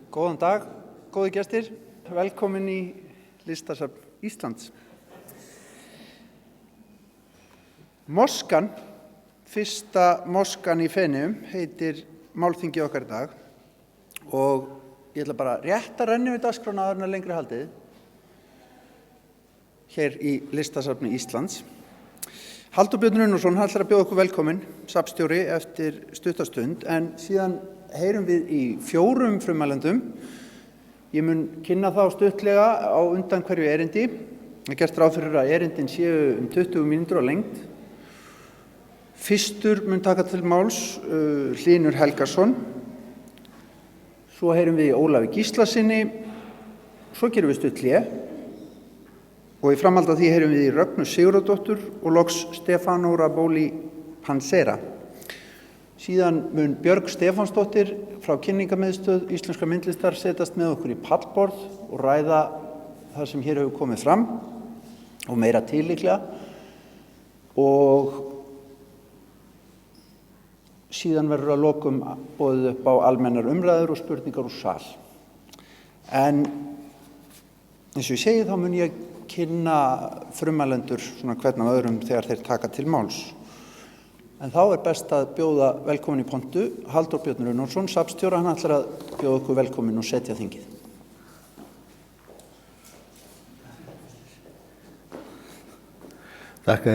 Góðan dag, góði gestir. Velkomin í Listasafn Íslands. Moskan, fyrsta moskan í Feneyjum, heitir málþingið okkar í dag og ég ætla bara rétt að renna við dagskrána áður en lengri haldið hér í Listasafni Íslands. Halldór Björn Runnarsson ætlar að bjóða okkur velkomin, safnstjóri, eftir stuttastund, en síðan heyrum við í 4 frummælendum. Ég mun kynna þá stuttlega á undan hverju erindi. Það er gert ráð fyrir að erindin séu 20 mínútur á lengd. Fyrstur mun taka til máls Hlynur Helgason. Svo heyrum við í Ólafi Gíslasyni. Svo gerum við stutt hlé. Og í framhaldi af því heyrum við í Rögnu Sigurðardóttur og loks Stefano Raboli Pansera. Síðan mun Björg Stefánsdóttir frá Kynningamiðstöð Íslenskrar myndlistar setjast með okkur í pallborð og ræða það sem hér hefur komið fram og meira til líklega. Og síðan verður að lokum boðið upp á almennar umræður og spurningar úr sal. En eins og ég segi þá mun ég kynna frummælendur svona hvern af öðrum þegar þeir taka til máls. En þá er best að bjóða velkomin í pontu Halldór Björn Runnarsson, safnstjóra. Hann ætlar að bjóða okkur velkomin og setja þingið. Þakka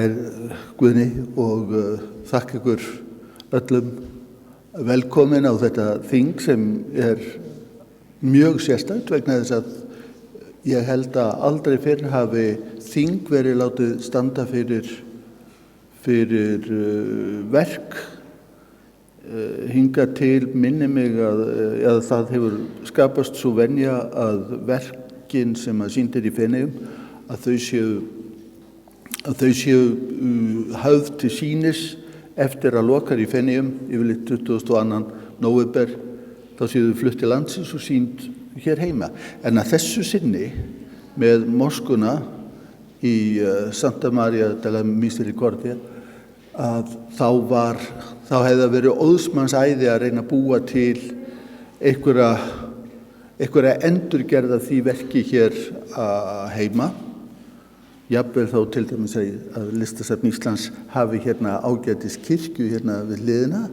Guðni og þakka ykkur öllum velkomin á þetta þing sem er mjög sérstakt vegna þess að ég held að aldrei fyrr hafi þing verið látið standa fyrir verk hingað til minni mig að það hefur skapast svo venja að verkin sem að sýnd í Feneyjum að þau séu höfð til sýnis eftir að lokar í Feneyjum yfirleitt 22. nóvember þá séu þau flutt til landsins og sýnd hér heima. En að þessu sinni með moskuna í Santa Maria della Misericordia að þá hefði það verið óðsmanns æði að reyna að búa til einhverja endurgerð af því verki hér heima. Jafnvel þá til dæmis að Listasafn Íslands hafi hérna ágætis kirkju hérna við hliðina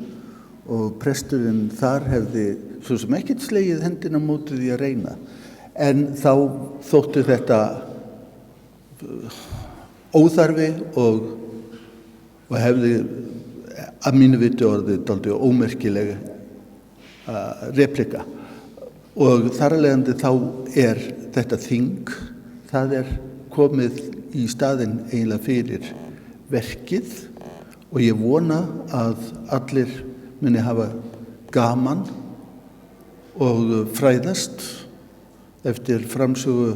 og presturinn þar hefði svo sem ekkert slegið hendina á móti því að reyna. En þá þótti þetta óþarfi og hefði að mínu viti orðið dálítið ómerkileg replika. Og þar af leiðandi þá er þetta þing, það er komið í staðinn eiginlega fyrir verkið og ég vona að allir muni hafa gaman og fræðast eftir framsögu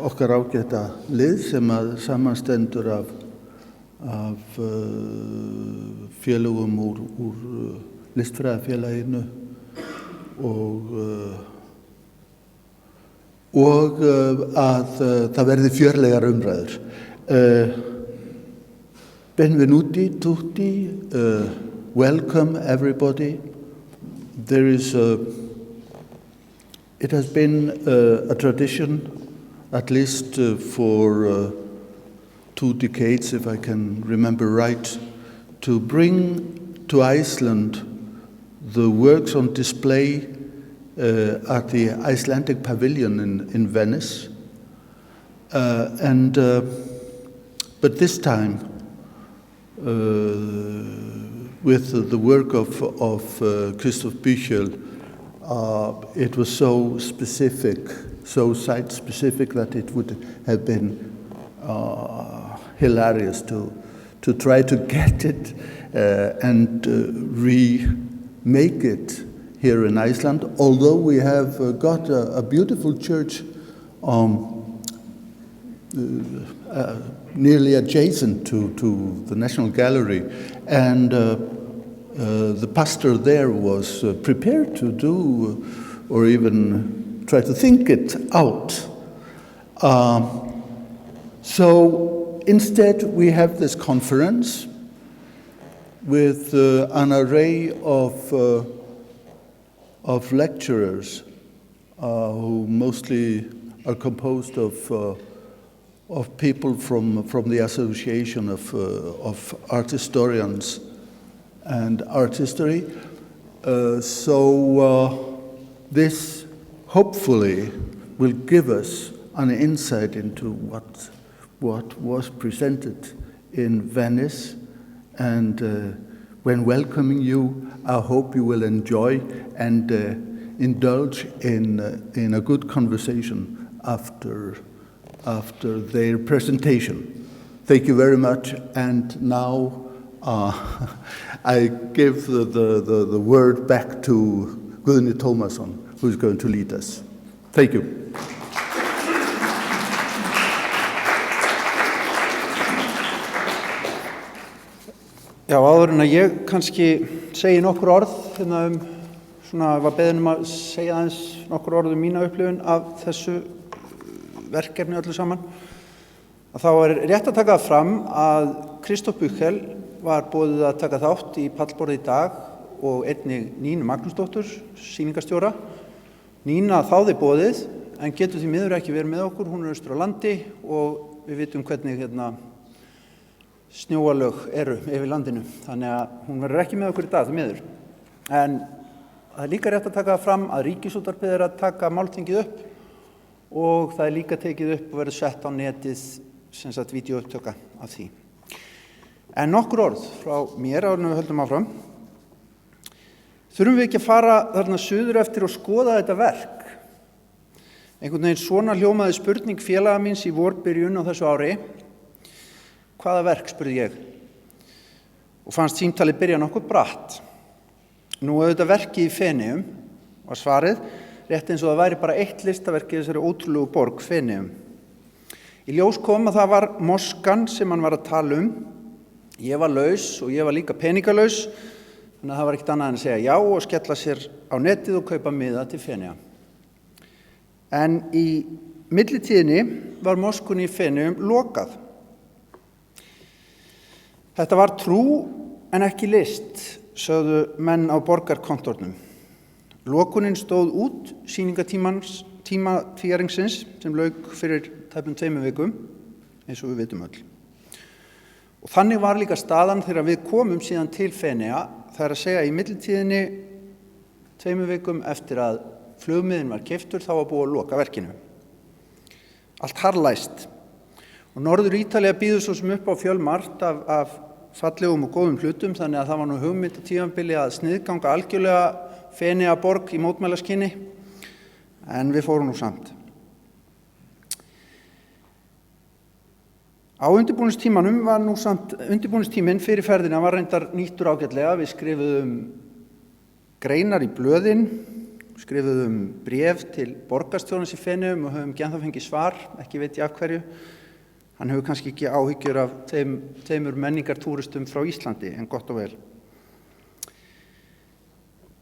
okkar ágæta lið sem að samanstendur af félögum úr listfræðafélaginu og að það verði fjörlegar umræður. Benvenuti tutti, welcome everybody. It has been a tradition, at least for 2 decades, if I can remember right, to bring to Iceland the works on display at the Icelandic Pavilion in Venice. But this time, with the work of Christoph Büchel, it was so specific, so site-specific that it would have been hilarious to try to get it and remake it here in Iceland, although we have got a beautiful church nearly adjacent to the National Gallery, and the pastor there was prepared to do or even try to think it out. So instead we have this conference with an array of of lecturers who mostly are composed of people from the Association of Art Historians and Art History. So this hopefully will give us an insight into what was presented in Venice, and when welcoming you, I hope you will enjoy and indulge in a good conversation after their presentation. Thank you very much, and now I give the word back to Guðni Tómasson, who is going to lead us. Thank you. Já, áður en að ég kannski segi nokkur orð var beðin að segja aðeins nokkur orð mína upplifun af þessu verkefni öllu saman. Þá rétt að taka það fram að Kristóf Buchel var boðið að taka þátt í pallborði í dag og einnig Nínu Magnúsdóttur, sýningarstjóra. Nína þáði boðið en getur því miður ekki verið með okkur, hún austur á landi og við vitum hvernig snjóalög eru yfir landinu, þannig að hún verður ekki með okkur í dag, því miður. En það líka rétt að taka fram að Ríkisútvarpið að taka málþingið upp og það líka tekið upp og verður sett á netið, sem sagt vídeóupptöka af því. En nokkur orð frá mér áður en við höldum áfram. Þurfum við ekki að fara þarna suður eftir og skoða þetta verk? Einhvern veginn svona hljómaði spurning félaga míns í vorbyrjun á þessu ári. Hvaða verk, spurði ég, og fannst símtalið byrja nokkuð bratt. Nú auðvitað verkið í Feneyjum, var svarið, rétt eins og það væri bara eitt listaverk í þessari ótrúlegu borg, Feneyjum. Í ljós kom að það var moskan sem hann var að tala um. Ég var laus og ég var líka peningalaus, þannig að það var ekkert annað en að segja já og skella sér á netið og kaupa miða til Feneyja. En í millitíðinni var moskunni í Feneyjum lokað. Þetta var trú en ekki list, sögðu menn á borgarkontornum. Lokunin stóð út sýningatíma tvíæringsins sem lauk fyrir tæpum 2 vikum, eins og við vitum öll. Og þannig var líka staðan þegar við komum síðan til Feneyja, það að segja í millitíðinni 2 vikum eftir að flugmiðinn var keyptur, þá var búið að loka verkinu. Allt harðlæst. Og Norður Ítalía býður svo sem upp á fjölmargt af fallegum og góðum hlutum, þannig að það var nú hugmyndatímabili að sniðganga algjörlega Feneyjaborg í mótmælaskyni, en við fórum nú samt. Á undirbúningstímanum var nú samt, undirbúningstíminn fyrir ferðina var reyndar nýttur ágætlega. Við skrifuðum greinar í blöðin, skrifuðum bréf til borgarstjórans í Feneyjum og höfum ennþá fengið svar, ekki veit ég af hverju. Hann hefur kannski ekki áhyggjur af tveimur menningartúristum frá Íslandi, en gott og vel.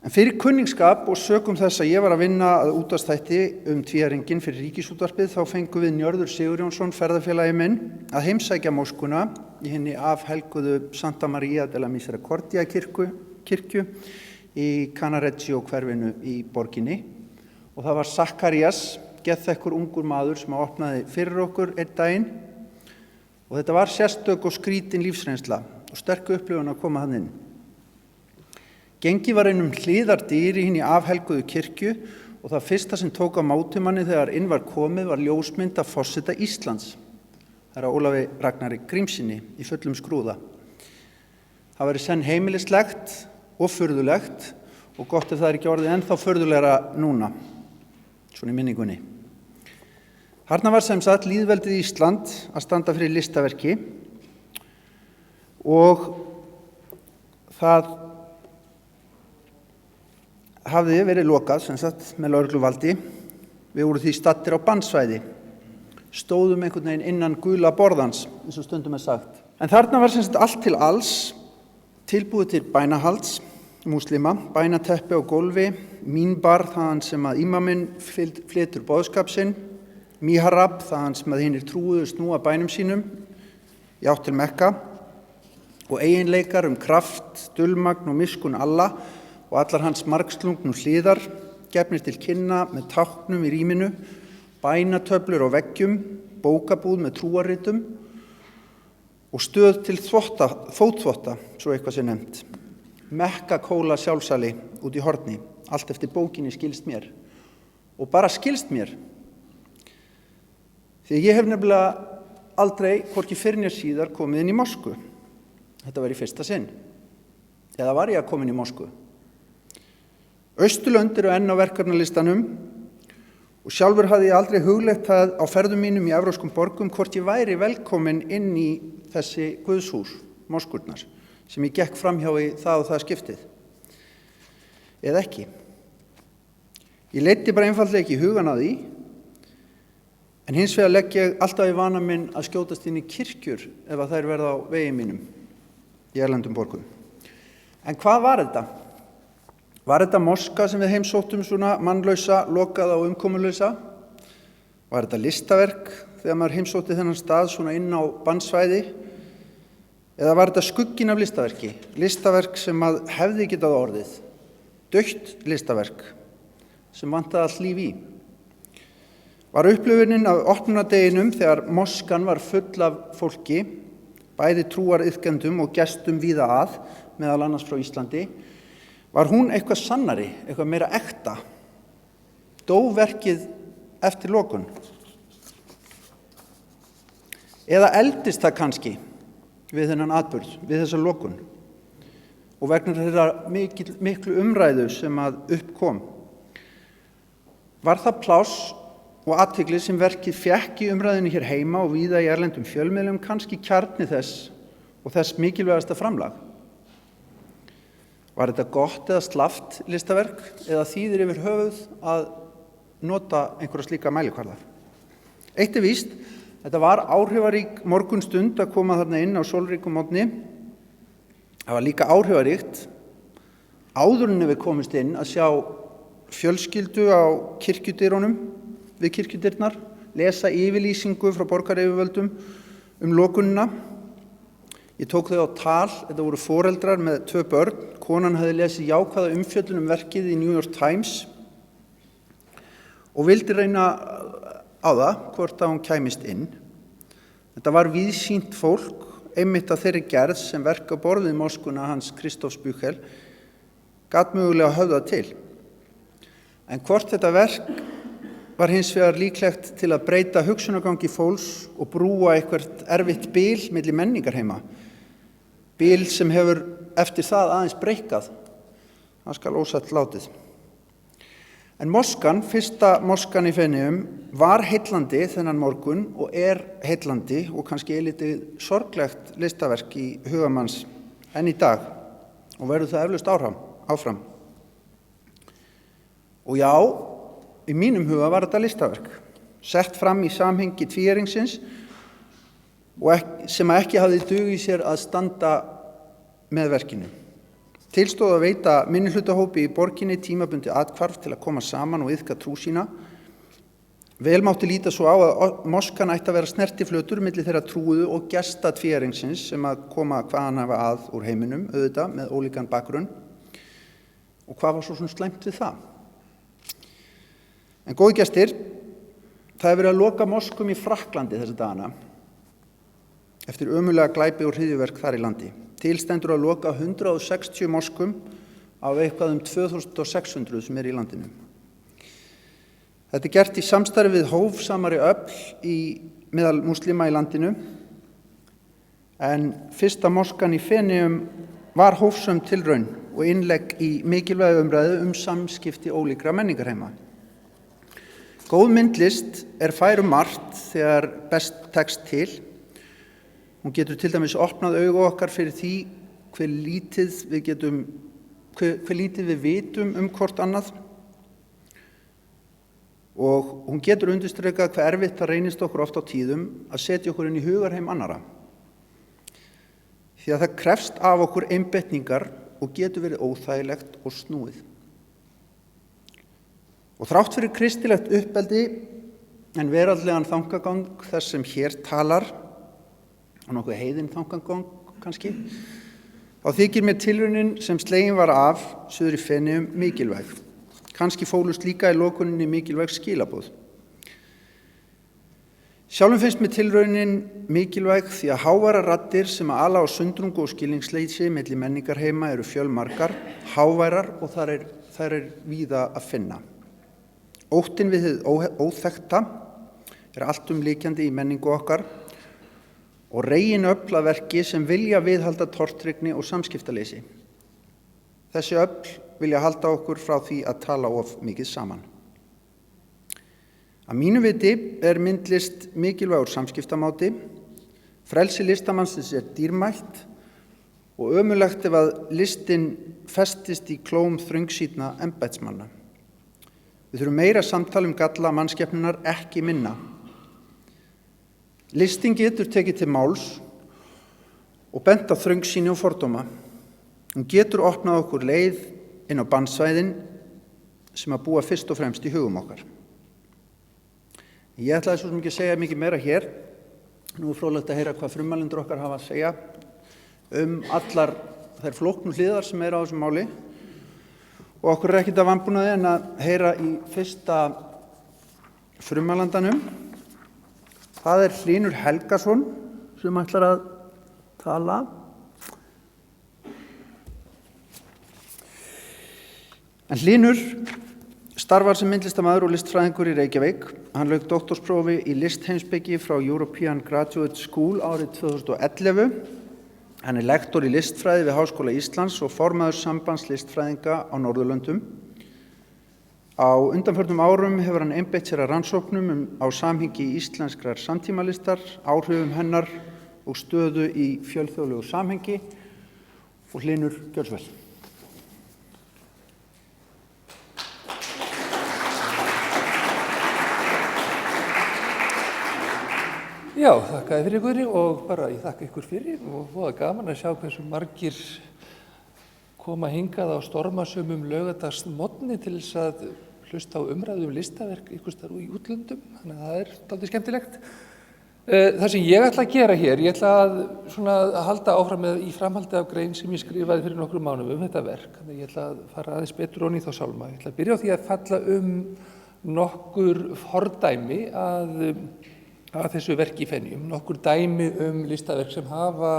En fyrir kunningskap og sökum þess að ég var að vinna að útvarpsþætti tvíæringinn fyrir Ríkisútvarpið, þá fengum við Njörður Sigurjónsson, ferðafélagi minn, að heimsækja moskuna í hinni afhelguðu Santa Maria della Misericordia kirkju í Canareggio hverfinu í borginni. Og það var Zacharias, geðþekkur ungur maður sem opnaði fyrir okkur einn daginn. Og þetta var sérstök og skrítin lífsreynsla og sterk upplifun að koma hann inn. Gengi var einum hliðardýr í hinni afhelguðu kirkju og það fyrsta sem tók á móti manni þegar inn var komið var ljósmynd af forseta Íslands, herra Ólafi Ragnari Grímssyni í fullum skrúða. Það væri senn heimilislegt og furðulegt og gott ef það ekki orðið ennþá furðulegra núna, svona í minningunni. Þarna var sem sagt lýðveldið Ísland að standa fyrir listaverki og það hafði verið lokað sem sagt með lögregluvaldi. Við vorum því staddir á bannsvæði, stóðum einhvern veginn innan gula borðans, eins og stundum sagt. En þarna var sem sagt allt til alls, tilbúið til bænahalds, múslima, bænateppi á gólfi, mínbar þaðan sem að ímaminn flytur boðskap sinn, Mihrab, þaðan sem að hinir trúuðu snúa bænum sínum í átt til Mekka og eiginleikar kraft, dulmagn og miskun Allah og allar hans margslungnu hliðar, gefnir til kynna með táknum í rýminu, bænatöflur á veggjum, bókabúð með trúarritum og stöð til fótþvotta, svo eitthvað sé nefnt. Mekkakóla sjálfsali út í horni, allt eftir bókinni skilst mér. Og bara skilst mér. Því ég hef nefnilega aldrei, hvorki fyrr né síðar, komið inn í mosku. Þetta var í fyrsta sinn. Eða var ég að koma inn í mosku. Austurlönd eru enn á verkefnalistanum og sjálfur hafði ég aldrei hugleitt það á ferðum mínum í evrópskum borgum hvort ég væri velkomin inn í þessi guðshús, moskurnar, sem ég gekk framhjá í það og það skiptið. Eða ekki. Ég leiddi bara einfaldlega ekki hugan að því, en hins vegar legg ég alltaf í vana minn að skjótast inn í kirkjur ef að þær verða á vegi mínum í erlendum borgum. En hvað var þetta? Var þetta moska sem við heimsóttum svona mannlausa, lokaða og umkomulausa? Var þetta listaverk þegar maður heimsótti þennan stað svona inn á bannsvæði? Eða var þetta skugginn af listaverki? Listaverk sem að hefði getað orðið. Dautt listaverk sem vantaði allt líf í. Var upplifunin af opnunardeginum þegar moskan var full af fólki, bæði trúariðkendum og gestum víða að, meðal annars frá Íslandi, var hún eitthvað sannari, eitthvað meira ekta? Dó verkið eftir lokun? Eða eldist það kannski við þennan atburð, við þessa lokun? Og vegna þeirra miklu umræðu sem að uppkom. Var það pláss og athygli sem verkið fékk í umræðinu hér heima og víða í erlendum fjölmiðlum kannski kjarni þess og þess mikilvægasta framlag? Var þetta gott eða slaft listaverk eða þýðir yfir höfuð að nota einhverja slíka mælikvarða? Eitt er víst, þetta var áhrifarík morgunstund að koma þarna inn á sólríkum morgni. Það var líka áhrifaríkt áður en við komumst inn að sjá fjölskyldu á kirkjudyrunum við kirkjudyrnar, lesa yfirlýsingu frá borgaryfirvöldum lokunina. Ég tók þau á tal, þetta voru foreldrar með 2 börn, konan hafði lesið jákvæða umfjöllun verkið í New York Times og vildi reyna á það hvort að hún kæmist inn. Þetta var víðsýnt fólk, einmitt af þeirri gerð sem verk á borð við moskuna hans Christophs Büchel gat mögulega höfðað til. En hvort þetta verk var hins vegar líklegt til að breyta hugsunargangi fólks og brúa eitthvert erfitt bil milli menningarheima. Bil sem hefur eftir það aðeins breikkað. Það skal ósatt látið. En moskan, fyrsta moskan í Feneyjum, var heillandi þennan morgun og er heillandi og kannski eilítið sorglegt listaverk í hugamanns enn í dag og verður það eflaust áfram. Og já, í mínum huga var þetta listaverk, sett fram í samhengi tvíæringsins og sem ekki hafði dug í sér að standa með verkinu. Tilstóð að veita minnihlutahópi í borginni tímabundi athvarf til að koma saman og iðka trú sína. Vel mátti líta svo á að moskan ætti að vera snertiflötur milli þeirra trúuðu og gesta tvíæringsins sem að koma hvaðan hafa að úr heiminum, auðvitað með ólíkan bakgrunn. Og hvað var svo svona slæmt við það? En góði gestir, það hefur verið að loka moskum í Frakklandi þessa dagana eftir ömurlega glæpi og hryðjuverk þar í landi. Til stendur að loka 160 moskum af eitthvað 2600 sem er í landinu. Þetta er gert í samstarfi við hófsamari öfl meðal múslima í landinu, en fyrsta moskan í Feneyjum var hófsöm tilraun og innlegg í mikilvæga umræðu samskipti ólíkra menningarheima. Góð myndlist er fær margt þegar best tekst til. Hún getur til dæmis opnað augu okkar fyrir því hve lítið við vitum hvort annað og hún getur undirstrikað hve erfitt það reynist okkur oft á tíðum að setja okkur inn í hugarheim annarra. Því að það krefst af okkur einbeitingar og getur verið óþægilegt og snúið. Og þrátt fyrir kristilegt uppeldi en veraldlegan þankagang þess sem hér talar, og nokkuð heiðinn þankagang kannski, þá Þá þykir mér tilraunin sem slegin var af suður í Feneyjum mikilvæg. Kannski fólust líka í lokuninni mikilvæg skilaboð. Sjálfum finnst mér tilraunin mikilvæg því að háværar raddir sem að ala á sundrungu og skilningsleysi milli menningarheima eru fjölmargar, háværar og þær er víða að finna. Óttinn við hið óþekkta er alltumlykjandi í menningu okkar og reginöfl að verki sem vilja viðhalda tortryggni og samskiptaleysi. Þessi öfl vilja halda okkur frá því að tala of mikið saman. Að mínu viti er myndlist mikilvægur samskiptamáti, frelsi listamannsins er dýrmætt og ömurlegt ef að listin festist í klóm þröngsýnna embættismanna. Við þurfum meira samtal galla mannskepnunar, ekki minna. Listin getur tekið til máls og bent á þröngsýni og fordóma. Hún getur opnað okkur leið inn á bannsvæðin sem að búa fyrst og fremst í hugum okkar. Ég ætlaði svo sem ekki að segja mikið meira hér. Nú er fróðlegt að heyra hvað frummælendur okkar hafa að segja allar þær flóknu hliðar sem eru á þessu máli. Og okkur er ekkert að vanbúnaði en að heyra í fyrsta frummælandanum. Það er Hlynur Helgason sem ætlar að tala. En Hlynur starfar sem myndlistarmaður og listfræðingur í Reykjavík. Hann lauk doktorsprófi í listheimspeki frá European Graduate School árið 2011. Hann er lektor í listfræði við Háskóla Íslands og formaður sambands listfræðinga á Norðurlöndum. Á undanförnum árum hefur hann einbeitt sér að rannsóknum á samhengi íslenskrar samtímalistar, áhrifum hennar og stöðu í fjölþjóðlegu samhengi. Og Hlynur, gjörðu svo vel. Já, þakka fyrir ykkur og bara ég þakka ykkur fyrir og það er gaman að sjá hversu margir koma hingað á stormasömum laugardagsmorgni til þess að hlusta á umræðu listaverk einhvers staðar í útlöndum, þannig að það er dálítið skemmtilegt. Það sem ég ætla að gera hér, ég ætla að halda áfram með í framhaldi af grein sem ég skrifaði fyrir nokkrum mánuðum þetta verk, þannig ég ætla að fara aðeins betur ofan í þá sálma. Ég ætla að byrja á því að falla nokkur fordæmi að þessu verki í Feneyjum, nokkur dæmi listaverk sem hafa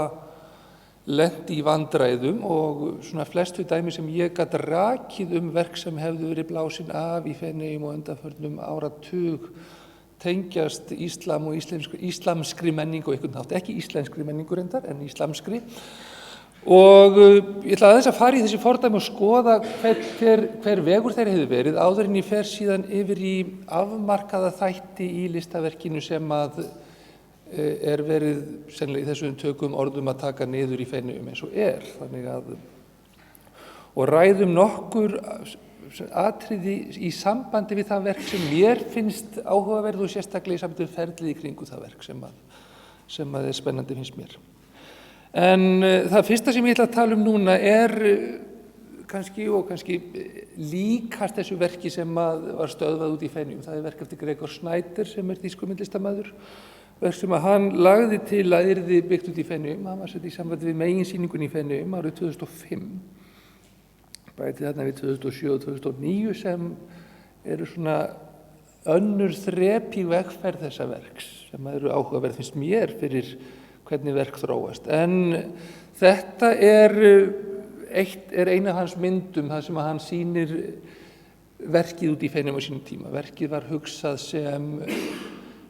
lent í vandræðum og svona flestu dæmi sem ég gat rakið verk sem hefðu verið blásin af í Feneyjum og undanförnum áratug tengjast íslam og íslamskri menningu og einhvern hátt, ekki íslenskri menningu reyndar en íslamskri. Og ég ætla aðeins að fara í þessi fordæmi og skoða hver vegur þeir hefur verið áður en ég fer síðan yfir í afmarkaða þætti í listaverkinu sem að er verið sennilega í þessum tökum orðum að taka niður í Feneyjum eins og er. Og ræðum nokkur atriði í sambandi við það verk sem mér finnst áhugaverð og sérstaklega í sambandi við ferlið í kringu það verk sem er spennandi finnst mér. En það fyrsta sem ég ætla að tala núna er kannski líkast þessu verki sem var stöðvað út í Feneyjum. Það er verk eftir Gregor Schneider sem er þýskur myndlistarmaður. Verk sem hann lagði til að yrði byggt út í Feneyjum. Hann var sett í sambandi við meginsýningunni í Feneyjum árið 2005. Bæti þarna við 2007 og 2009 sem eru svona önnur þrep í vegferð þessa verks sem eru áhugaverð finnst mér fyrir hvernig verk þróast. En þetta er ein af hans myndum þar sem hann sýnir verkið út í Feneyjum á sínum tíma. Verkið var hugsað sem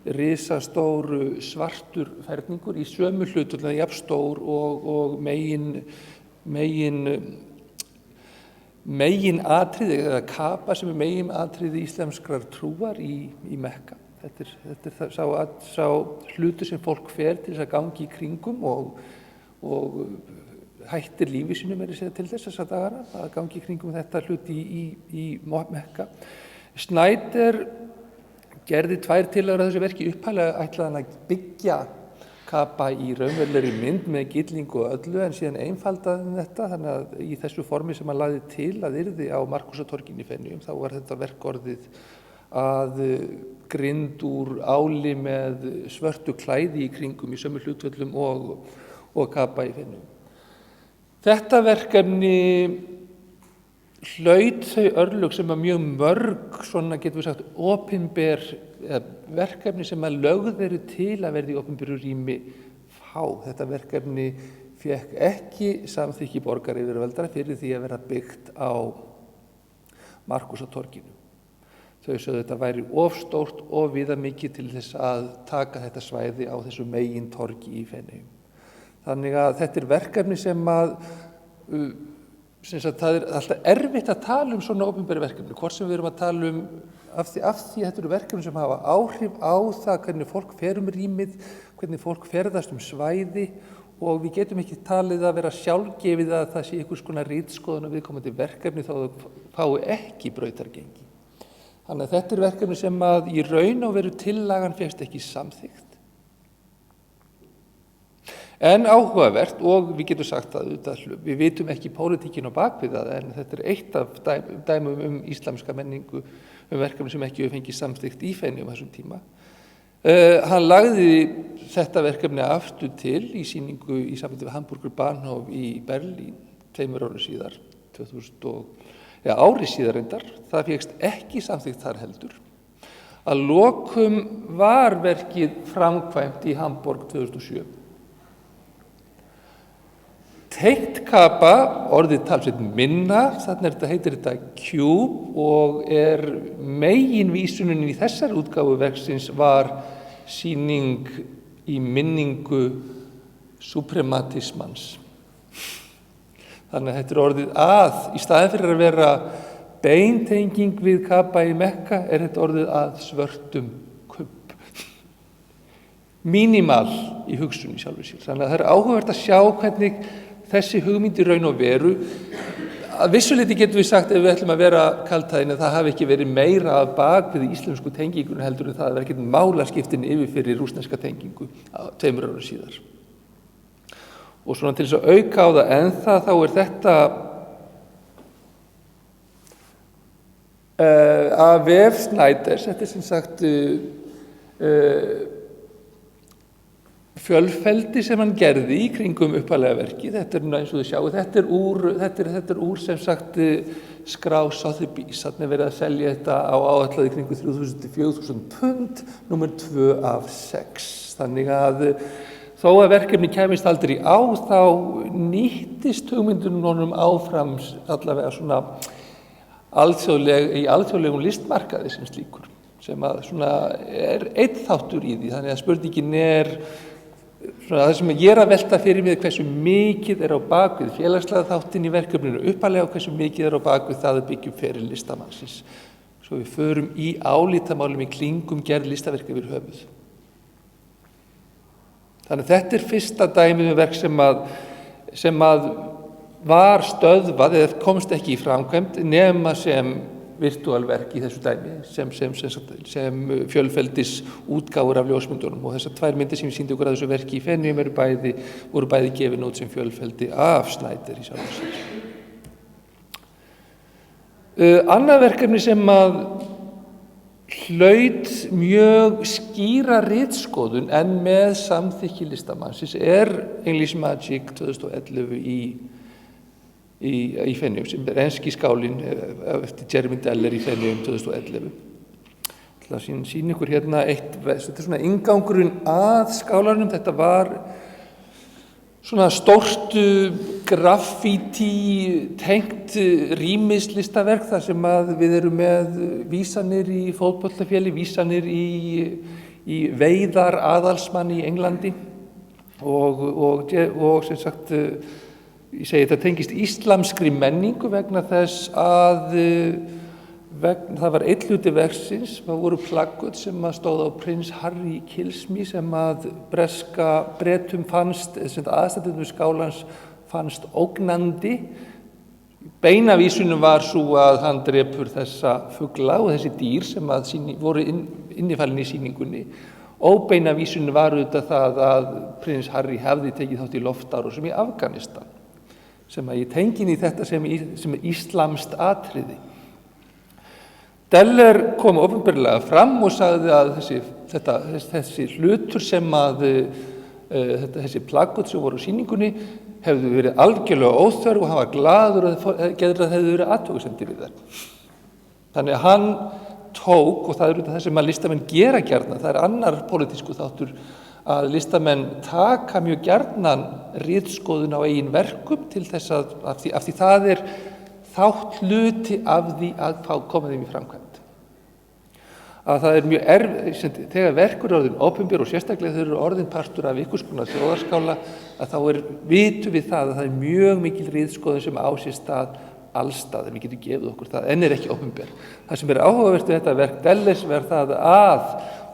risastór svartur ferningur í sömu hlutfalli, jafn stór og megin atriði eða kapa sem er megin atriði íslamskrar trúar í Mekka. Þetta er sá hlutur sem fólk fer til þess að gangi í kringum og hættir lífi sínu meira að segja til þessa dagana að gangi í kringum þetta hluti í Mekka. Schneider gerði 2 tillögur að þessu verki upphaflega ætlaði hann að byggja kapa í raunverulegri mynd með gyllingu og öllu en síðan einfaldaði þetta þannig að í þessu formi sem hann lagði til að yrði á Markúsartorginu í Feneyjum þá var þetta verk orðið að grind úr áli með svörtu klæði í kringum í sömu hlutföllum og kapa í Feneyjum. Þetta verkefni hlaut þau örlög sem að mjög mörg, svona getum við sagt, opinber verkefni sem að lögð eru til að verða í opinberu rými fá. Þetta verkefni fékk ekki samþykki borgaryfirvalda fyrir því að vera byggt á Markúsartorginu. Þau sögðu þetta væri of stórt og viðamikið til þess að taka þetta svæði á þessu megin torgi í Feneyjum. Þannig að þetta er verkefni sem að það er alltaf erfitt að tala um svona opinberi verkefni, hvort sem við erum að tala um af því þetta eru verkefni sem hafa áhrif á það hvernig fólk fer rýmið, hvernig fólk ferðast svæði og við getum ekki talið að vera sjálfgefið að það sé einhvers konar ritskoðun á viðkomandi verkefni þá þau fái ekki brautargengi. Þannig að þetta er verkefni sem að í raun og veru tillagan fékkst ekki samþykkt. En áhugavert, og við getum sagt að við vitum ekki pólitíkin á bakvið það, en þetta er eitt af dæmum íslamska menningu, verkefni sem ekki hefur fengið samþykkt í Feneyjum á þessum tíma. Hann lagði þetta verkefni aftur til í sýningu í sambandi við Hamburger Bahnhof í Berlín 2 árum síðar, ári síðar reyndar. Það fékkst ekki samþykkt þar heldur. Að lokum var verkið framkvæmt í Hamborg 2007. Tengt kapa, orðið talsveit minna, þannig heitir þetta Cube og meginvísunin í þessari útgáfu verksins var sýning í minningu suprematismans. Þannig að þetta er orðið að, í staðinn fyrir að vera beintenging við kapa í Mekka, er þetta orðið að svörtum kubb. Mínimal í hugsun í sjálfu sér. Þannig að það er áhugavert að sjá hvernig þessi hugmynd í raun og veru, að vissuleyti getum við sagt ef við ætlum að vera kaldhæðin að það hafi ekki verið meira að bak við íslensku tengingunum heldur en það að vera ekkert málaskiptin yfir fyrir rússneska tengingu 2 árum síðar. Og svona til þess að auka á það ennþá þá er þetta af vef Snyders, þetta er sem sagt fjölfeldi sem hann gerði í kringum upphaflega verkið. Þetta er eins og þið sjáu, þetta er úr sem sagt skrá Sotheby's. Þannig er verið að selja þetta á áætlaði kringu 3.000 til 4.000 pund, númer 2 af 6. Þannig að þó að verkefni kæmist aldrei á, þá nýttist hugmyndunum honum áfram allavega svona í alþjóðlegum listmarkaði sem slíkur, sem að svona er einn þáttur í því. Þannig að spurningin er svona það sem ég er að velta fyrir mig hversu mikið er á bakvið félagslega þáttinn í verkefninu upphaflega og hversu mikið er á bakvið það að byggja upp feril listamannsins. Svo við förum í álítamálum í kringum gerð listaverk yfir höfuð. Þannig að þetta er fyrsta dæmið um verk sem að var stöðvað eða komst ekki í framkvæmd nema sem virtuálverk í þessu dæmi, sem fjölfeldis útgáfur af ljósmyndunum og þessar 2 myndir sem ég sýndi okkur að þessu verki í Feneyjum voru bæði gefin út sem fjölfeldi af Snyder í sjálfu sér. Annað verkefni sem að hlaut mjög skýra ritskoðun en með samþykki listamannsins er English Magic 2011 í Feneyjum, sem er enski skálinn eftir Jeremy Deller í Feneyjum 2011. Það sýnir ykkur hérna þetta er svona inngangurinn að skálanum. Þetta var svona stórt graffíti tengt rýmislistaverk þar sem að við erum með vísanir í fótboltaféli, vísanir í veiðar aðalsmann í Englandi og sem sagt ég segi þetta tengist íslamskri menningu vegna þess að það var einn hluti verksins, það voru plaggut sem að stóð á Prince Harry Kills Me sem að breska Bretum fannst, aðstandendum skálans fannst ógnandi. Beinavísunum var svo að hann drepur þessa fugla og þessi dýr sem að voru innifalin í sýningunni. Óbeinavísunum var auðvitað það að Prins Harry hefði tekið þátt í loftárásum í Afganistan, sem að ég tengin í þetta sem er íslamskt atriði. Deller kom opinberlega fram og sagði að þessi hlutur sem að þessi plaggút sem voru á sýningunni hefðu verið algjörlega óþörf og hann var glaður að geðrað hefðu verið athugasemdir við þær. Þannig að hann tók, og það er það sem að listamenn gera gjarnan, það er annar pólitísku þáttur, að listamenn taka mjög gjarnan ritskoðun á eigin verkum til þess af því það er þátt hluti af því að koma þeim í framkvæmd. Að það er mjög erfitt, þegar verkur er orðin opinber og sérstaklega þegar eru orðin partur af einhvers konar þjóðarskála, að þá vitum við það að það er mjög mikil ritskoðun sem á sér stað allstað, en við getum gefið okkur það, en er ekki opinber. Það sem er áhugavert við þetta verk Dellers verð það að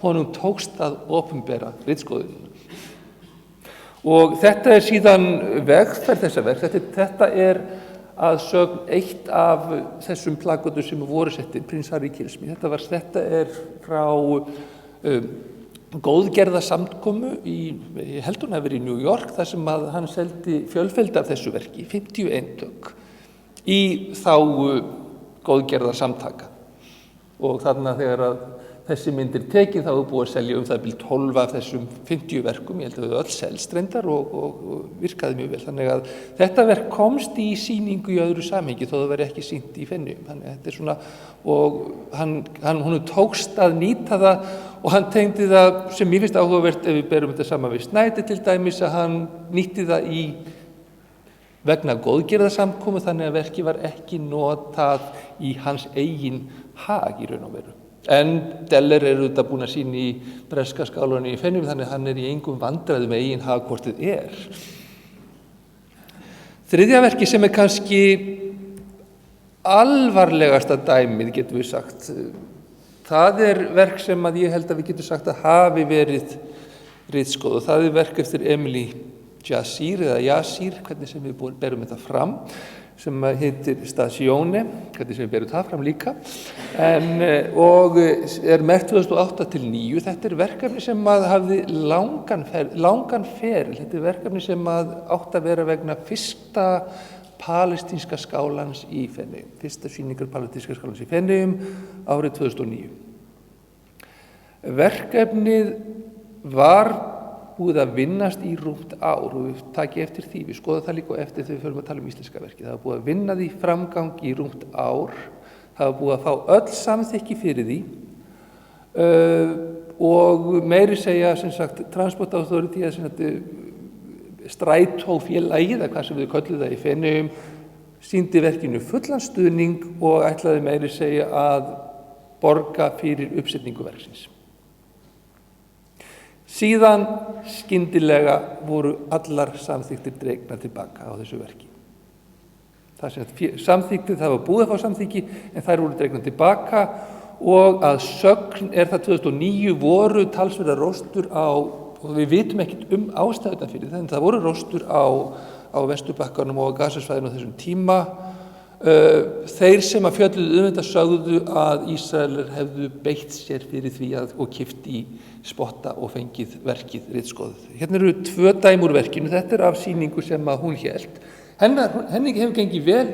honum tókst að opinbera ritskoðunina. Og þetta er síðan vegferð þessa verk, þetta er að sögn eitt af þessum plaggótum sem voru settir, Prins Harry Kilsmith. Þetta er frá góðgerðarsamkomu ég held hún hafi verið í New York, þar sem að hann seldi fjölfeldi af þessu verki, 50 eintök, í þágu góðgerðarsamtaka. Og þarna þegar að þessi myndir tekin þá búið að selja það bil 12 af þessum 50 verkum, ég held að þau öll selst reyndar og virkaði mjög vel. Þannig að þetta verk komst í sýningu í öðru samhengi þó það veri ekki sýnt í Feneyjum. Þannig að þetta er svona, og hún tókst að nýta það og hann tengdi það sem mér finnst áhugavert ef við berum þetta saman við Snædil til dæmis, að hann nýtti það vegna góðgerðarsamkomu, þannig að verkið var ekki notað í hans eigin hag í raun og veru. En Deller er auðvitað búinn að sýna í breska skálanum í Feneyjum, þannig að hann er í engum vandræðum með eigin hag hvort þið er. Þriðja verkið sem er kannski alvarlegasta dæmið, getum við sagt, það er verk sem að ég held að við getum sagt að hafi verið ritskoð, og það er verk eftir Emily Jazir, hvernig sem við berum þetta fram, sem heitir Stazione, hvernig sem við berum það fram líka, og er merkt 2008-2009. Þetta er verkefni sem að hafði langan feril, þetta er verkefni sem að átt að vera vegna fyrsta palestínska skálans í Feneyjum, fyrsta sýningar palestínska skálans í Feneyjum árið 2009. Verkefnið var búið að vinnast í rúmt ár og við takið eftir því, við skoðum það líka eftir þegar við förum að tala íslenska verkið. Það var búið að vinna því framgang í rúmt ár, það var búið að fá öll samþykki fyrir því og meiri segja, sem sagt, Transport Authority, strætófélagið, eða hvað sem við köllum það í Feneyjum, sýndi verkinu fullan stuðning og ætlaði meiri segja að borga fyrir uppsetningu verksins. Síðan skyndilega voru allar samþykktir dregnar tilbaka á þessu verki. Það var búið að fá samþykki, en þær voru dregnar tilbaka og að sögn er það 2009 voru talsverðar róstur og við vitum ekkert ástæðuna fyrir það, en það voru róstur á Vesturbakkanum og á Gazasvæðinu á þessum tíma. Þeir sem að fjölluðu þetta sögðu að Ísraelar hefðu beitt sér fyrir því og keypt í spotta og fengið verkið ritskoðuð. Hérna eru 2 dæmi úr verkinu, þetta er af sýningu sem að hún hélt. Henni hefur gengið vel,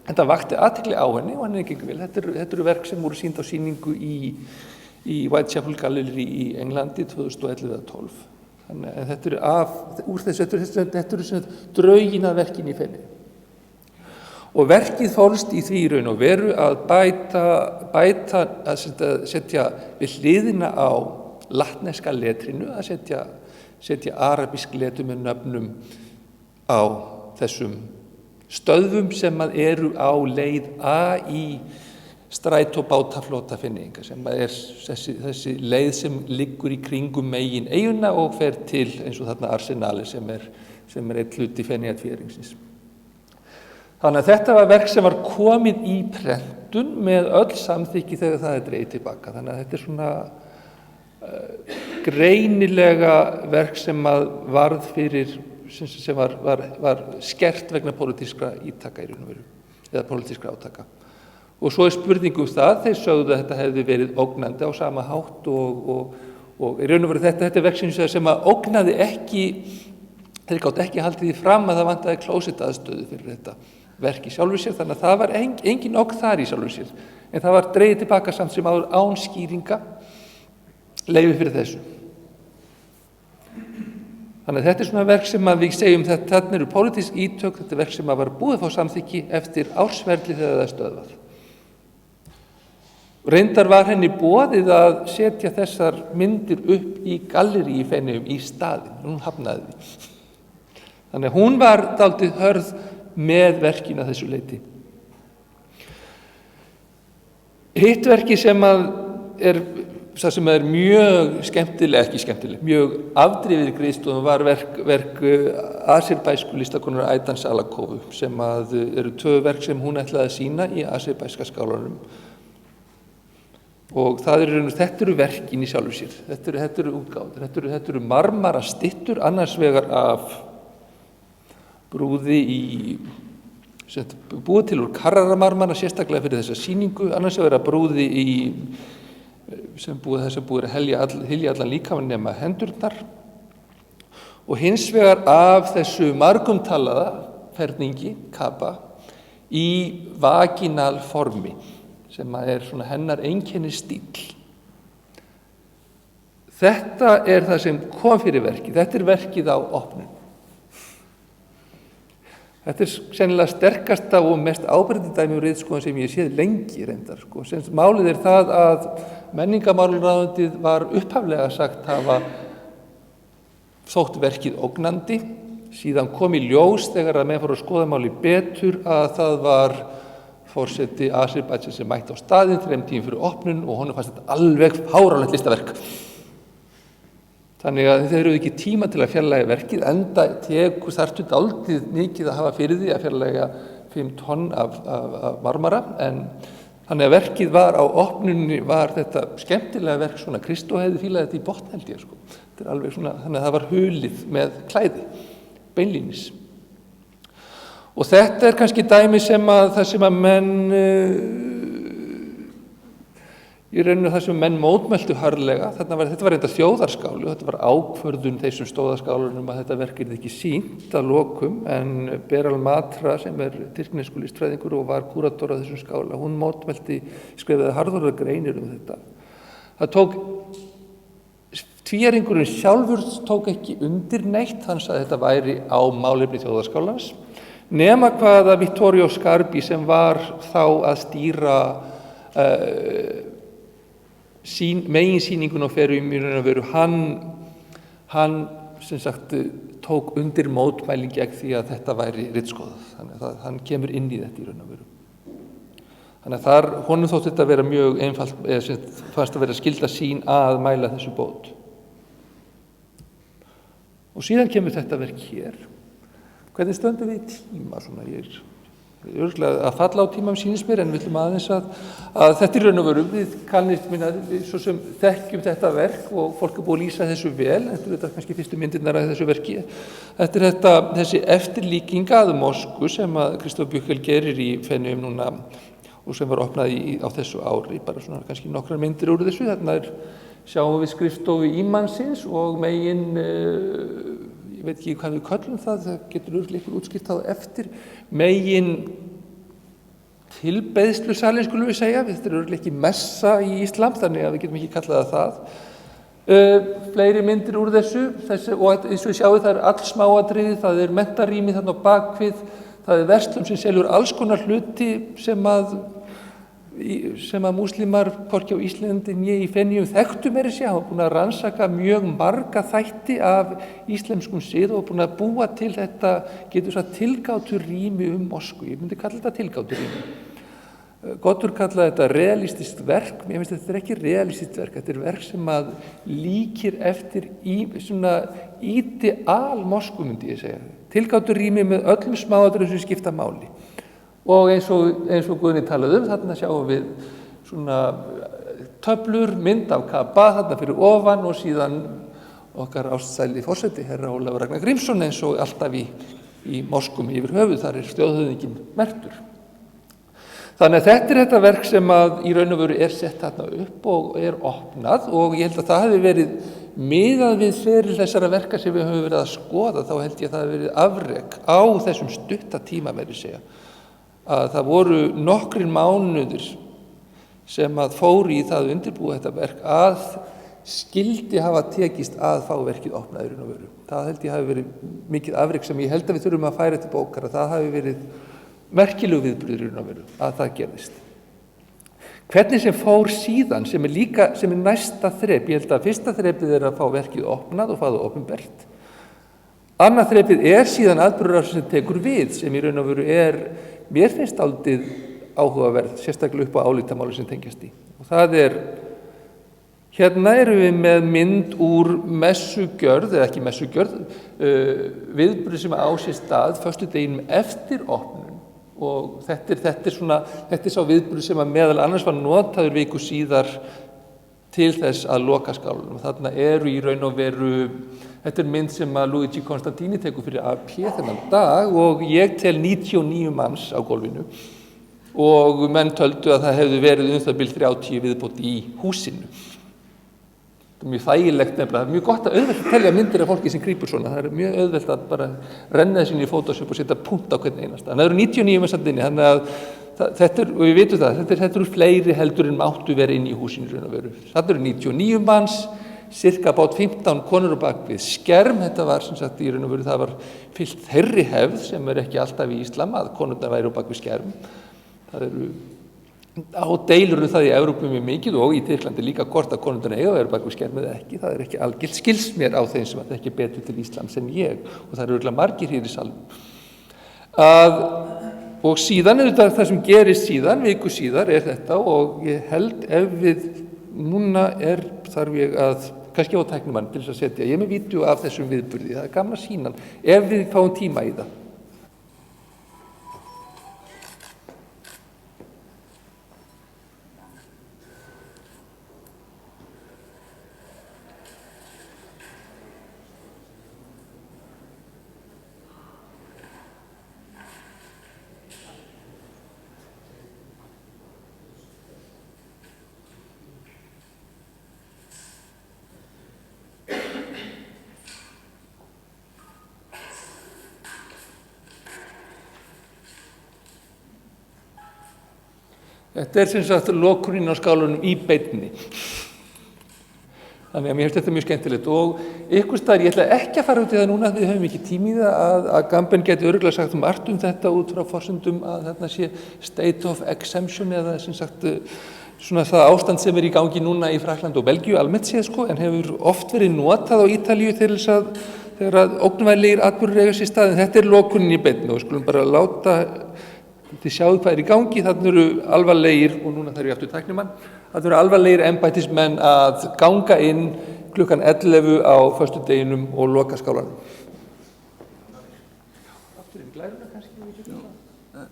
þetta vakti athygli á henni og henni hefur gengið vel. Þetta eru verk sem voru sýnd á sýningu í Whitechapel Gallery í Englandi 2011-12. Þannig að þetta eru draugin að verkinu í Feneyjum. Og verkið fólst í því raun og veru að setja við hliðina á latneska letrinu, að setja arabísk letur með nöfnum á þessum stöðvum sem að eru á leið í strætóbátaflota Feneyinga, sem er þessi leið sem liggur í kringum megin eyjuna og fer til eins og þarna Arsenali sem er eitt hluti Feneyjatvíæringsins. Þannig að þetta var verk sem var komin í prentun með öll samþykki þegar það er dregið tilbaka. Þannig að þetta er svona greinilega verk sem varð fyrir, sem var skert vegna pólitískra ítaka í raun og veru, eða pólitískra átaka. Og svo er spurningu það, þeir sögðu að þetta hefði verið ógnandi á sama hátt og í raun og veru þetta er verk sem að ógnaði ekki, þeir gátt ekki haldið því fram að það vantaði klósettaðstöðu fyrir þetta verk í sjálfu sér, þannig að það var engin ógn þar í sjálfu sér, en það var dregið tilbaka samt sem áður án skýringa leyfi fyrir þessu. Þannig að þetta svona verk sem að við segjum þarna eru pólitísk ítök, þetta verk sem að var búið að fá samþykki eftir ársferli þegar það er stöðvað. Reyndar var henni boðið að setja þessar myndir upp í gallerí í Feneyjum í staðinn, hún hafnaði því. Þannig að hún var dálítið hörð með verkinu að þessu leyti. Hitt verki sem að það sem er mjög skemmtileg, mjög afdrifið í Kristofum var verk aserbæsku listakonunar Aydan Salakovu sem að eru 2 verk sem hún ætlaði að sýna í aserbæska skálanum. Og þetta eru verkin í sjálfu sér, þetta eru útgáfur, þetta eru marmara styttur annars vegar af brúði búið til úr Carrara-marmara sérstaklega fyrir þessa sýningu, annars vegar af brúði sem búið að hylja allan líkamann nema hendurnar og hins vegar af þessu margumtalaða ferningi, kapa, í vaginal formi sem er svona hennar einkenni stíll. Þetta er það sem kom fyrir verkið, þetta er verkið á opnun. Þetta er sennilega sterkasta og mest áberandi dæmi úr ritskoðun sem ég séð lengi reyndar. Málið er það að menningarmálaráðuneytið var upphaflega sagt hafa þótt verkið ógnandi, síðan kom í ljós þegar að menn fóru að skoða málið betur að það var forseti Aserbædsjans sem mætti á staðinn 3 tímum fyrir opnun og honum fannst þetta alveg fáránlegt listaverk. Þannig að þeir eru ekki tíma til að fjarlægja verkið, enda þarftu dálítið mikið að hafa fyrir því að fjarlægja 5 tonn af marmara, en þannig að verkið var á opnunni, var þetta skemmtilega verk svona, Kristó hefði fílað þetta í botn held ég, Þetta er alveg svona, þannig að það var hulið með klæði, beinlínis. Og þetta er kannski dæmi það sem að menn, í rauninu það sem menn mótmæltu harðlega, þetta var reynda þjóðarskáli og þetta var ákvörðun þessum stóðaskálunum að þetta verk yrði ekki sýnt að lokum, en Beral Matra sem er tyrkneskur listfræðingur og var kúrator á þessum skála, hún mótmælti, skrifaði harðorðar greinir þetta. Það tók, tvíæringurinn sjálfur tók ekki undir neitt, hann sagði þetta væri á málefni þjóðarskálans, nema hvaða Vittorio Scarpi sem var þá að stýra meginsýningun á Feneyjum í raun og veru, hann sem sagt tók undir mótmæli gegn því að þetta væri ritskoðað, þannig að hann kemur inn í þetta í raun og veru. Þannig að honum þótti þetta vera mjög einfalt, fannst að vera skylda sín að mæla þessu bót. Og síðan kemur þetta verk hér. Hvernig stöndum við í tíma svona? Ég er örugglega að falla á tíma sýnist mér, en við ætlum aðeins að þetta er raun og veru, við kannist svo sem þekkjum þetta verk og fólk er búið að lýsa þessu vel, þetta er þetta kannski fyrstu myndirnar af þessu verki. Þetta er þessi eftirlíking að Moskvu sem að Kristof Bückel gerir í Feneyjum núna og sem var opnað á þessu ári, bara svona kannski nokkrar myndir úr þessu. Þarna sjáum við skrifstofu ímannsins og megin, ég veit ekki hvað við köllum það getur örugglega útskýrt það eftir, megin tilbeiðslusalinn skulum við segja, þetta er örugglega ekki messa í Íslam, þannig að við getum ekki kallað það. Fleiri myndir úr þessu og eins og við sjáum það er all smáatriði, það er menntarými þarna á bakvið, það er verslun sem selur alls konar hluti sem að múslimar hvorki á Íslandi né í Feneyjum þekktu meira sér, hafa búin að rannsaka mjög marga þætti af íslenskum sið og búin að búa til þetta, getur sagt, tilgáturrými Moskvu. Ég myndi kalla þetta tilgáturrými. Gottur kallaði þetta realistiskt verk, mér finnst þetta er ekki realistiskt verk, þetta er verk sem að líkir eftir svona ideal Moskvu myndi ég segja. Tilgáturrými með öllum smáatriðum sem skipta máli. Og eins og Guðni talaði þarna sjáum við svona töflur, mynd af Kaba þarna fyrir ofan og síðan okkar ástsæli forseti, herra Ólafur Ragnar Grímsson, eins og alltaf í moskum yfir höfuð, þar er þjóðhöfðinginn merktur. Þannig að þetta er þetta verk sem að í raun og veru er sett þarna upp og er opnað og ég held að það hefði verið miðað við feril þessara verka sem við höfum verið að skoða, þá held ég að það hefði verið afrek á þessum stutta tíma verið segja. Að það voru nokkrir mánuðir sem að fóru í það að undirbúa þetta verk að skildi hafa tekist að fá verkið opnað í raun og veru. Það held ég hafi verið mikið afrek sem ég held að við þurfum að færa til bókar, að það hafi verið merkilegu viðburður í raun og veru að það gerðist. Hvernig sem fór síðan, sem er næsta þrep, ég held að fyrsta þrepið er að fá verkið opnað og fá það opinbert. Annað þrepið er síðan atburðarás sem tekur við, sem í raun og veru mér finnst dálítið áhugaverð, sérstaklega upp á álitamáli sem tengjast í. Og það hérna erum við með mynd úr messugjörð, eða ekki messugjörð, viðburður sem á sér stað föstudeginum eftir opnun. Og þetta er sá viðburður sem að meðal annars var notaður viku síðar til þess að loka skálanum. Þarna eru í raun og veru, þetta er mynd sem að Luigi Constantini tekur fyrir AP þennan dag og ég tel 99 manns á gólfinu og menn töldu að það hefði verið það bil 30 viðbót í húsinu. Það er mjög þægilegt nefnilega, það er mjög gott að auðvelt að telja myndir af fólki sem grípur svona, það er mjög auðvelt að bara renna þessu inn í Photoshop og setja punkt á hvern einasta. En það eru 99 með samt inni, þannig að þetta og við vitum það, þetta eru fleiri heldur en máttu vera inn í húsinu raun og veru. Það eru 99 manns, cirka bát 15 konur á bak við skerm, þetta var sem sagt í raun og veru, það var fyllt þeirri hefð sem ekki alltaf í Íslam að konurnar væru á bak við skerm. Það eru á deilur það í Evrópu mjög mikið og í Tyrklandi líka hvort að konurnar eiga að vera bak við skerm eða ekki, það er ekki algilt, skils mér á þeim sem ekki betur til Íslams en ég og það eru örugglega margir hér í salnum. Og síðan það sem gerist síðan, viku síðar þetta og ég held ef við, núna þarf ég að, kannski á tæknimann til þess að setja, ég er með vídeó af þessum viðburði, það er gaman að sýna hann, ef við fáum tíma í það. Þetta sem sagt lokunin á skálanum í beinni. Þannig að mér finnst þetta mjög skemmtilegt og einhvers staðar, ég ætla ekki að fara út í það núna, við höfum ekki tími í það að Gamben geti örugglega sagt margt þetta út frá forsendum að þarna sé state of exemption eða sem sagt svona það ástand sem í gangi núna í Frakklandi og Belgíu almennt séð en hefur oft verið notað á Ítalíu til þess að þegar ógnvænlegir atburðir eiga sér stað, en þetta lokunin í beinni og við skulum bara láta þið sjáðu hvað í gangi, þarna eru alvarlegir, og núna þarf ég aftur tæknimann, þarna eru alvarlegir embættismenn að ganga inn klukkan 11 á föstudeginum og loka skálanum. Aftur inn glæruna kannski, við getum það.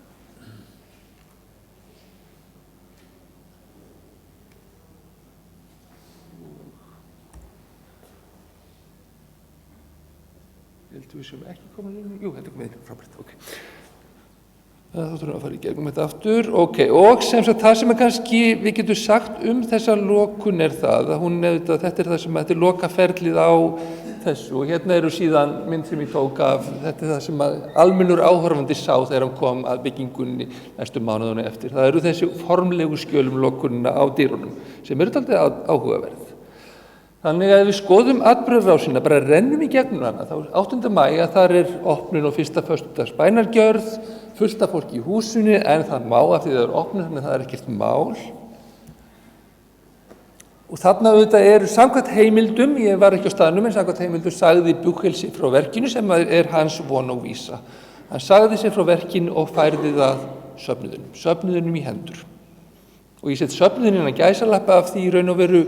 Ég held við sem ekki komin inn, jú, þetta komið inn, frábært, ok. Þá þurfum við að fara í gegnum þetta aftur. Og sem sagt það sem kannski við getum sagt þessa lokun það að þetta það sem þetta lokaferlið á þessu og hérna eru síðan mynd sem ég tók af, þetta það sem almennur áhorfandi sá þegar hann kom að byggingunni næstu mánuðunum eftir. Það eru þessi formlegu skjölum lokunina á dyrunum sem eru dálítið áhugaverð. Þannig að við skoðum atburðarásina, bara rennum í gegnum hana, þá 8. maí að þar opnun og fyrsta föstudags bænargjörð, fullt af fólki í húsinu, en það má af því það opnun, þannig að það ekkert mál. Og þarna auðvitað samkvæmt heimildum, ég var ekki á staðnum, en samkvæmt heimildum sagði Buchholz frá verkinu sem hans von og vísa. Hann sagði sér frá verkinu og færði það söfnuðunum í hendur. Og ég set söfnuðunum að gæsalappa af því raun og veru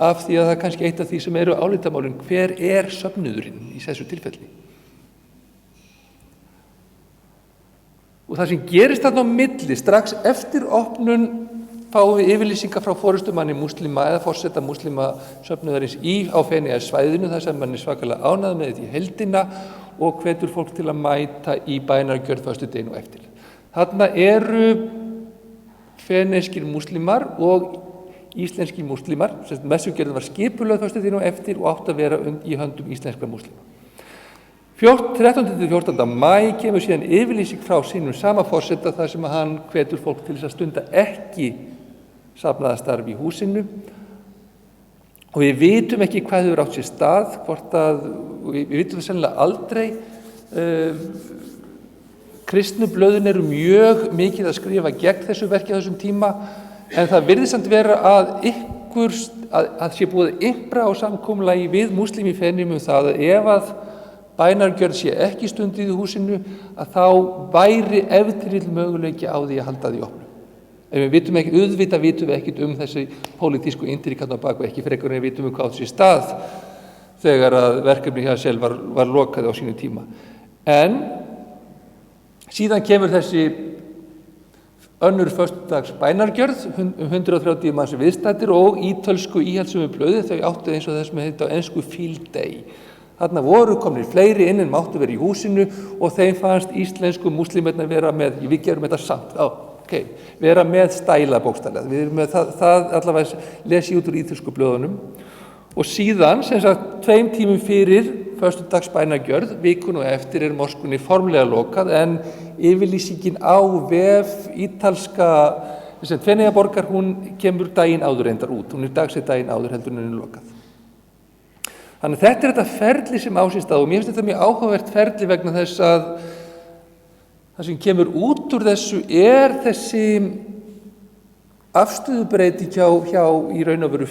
af því að það er kannski eitt af því sem eru álitamálin, hver söfnuðurinn í þessu tilfelli. Og það sem gerist þarna á milli, strax eftir opnun fáum við yfirlýsingar frá forystumanni múslima eða forseta múslima söfnuðarins á Feneyjasvæðinu, þar sem mann svakalega ánægður með þetta í heildina og hvetur fólk til að mæta í bænargjörð föstudaginn og eftir. Þarna eru feneyskir múslimar og íslenskir múslimar, messugjörðin var skipulögð föstudaginn og eftir og átt að vera í höndum íslenskra múslima. 13. til 14. maí kemur síðan yfirlýsing frá sínum sama forseta þar sem hann hvetur fólk til þess að stunda ekki safnaðarstarf í húsinu og við vitum ekki hvað hefur átt sér stað, hvort að, við vitum það sennilega aldrei. Kristnu blöðin eru mjög mikið að skrifa gegn þessu verki á þessum tíma, en það virðist samt vera að að sé búið að impra á samkomulagi við múslimi í Feneyjum það að ef að bænargjörð sé ekki stundið í húsinu, að þá væri ef til möguleiki á því að halda því opnu. En við vitum ekki, auðvitað vitum við ekkert þessi pólitísku intrikat á baku, ekki frekar en við vitum hvað átt sér stað þegar að verkefni hjá sjálf var lokað á sínu tíma. En síðan kemur þessi önnur föstudags bænargjörð, 130 manns viðstaddir og ítölsku íhaldssömu blöði, þau áttu eins og þess með þetta á ensku field day. Þarna voru komnir fleiri inn en máttu vera í húsinu og þeim fannst íslensku múslimarnir vera með, við gerum þetta samt, vera með stæla bókstaflega. Við erum með það allavega lesi út úr ítölsku blöðunum. Og síðan, sem sagt, 2 tímum fyrir föstudags bænagjörð, vikun og eftir moskunni formlega lokað, en yfirlýsingin á vef ítalska Feneyjaborgar, hún kemur daginn áður reyndar út, hún dagsett daginn áður heldur en lokað. Þannig að þetta þetta ferli sem á sér stað og mér finnst þetta mjög áhugavert ferli vegna þess að það sem kemur út úr þessu þessi afstöðubreyti hjá í raun og veru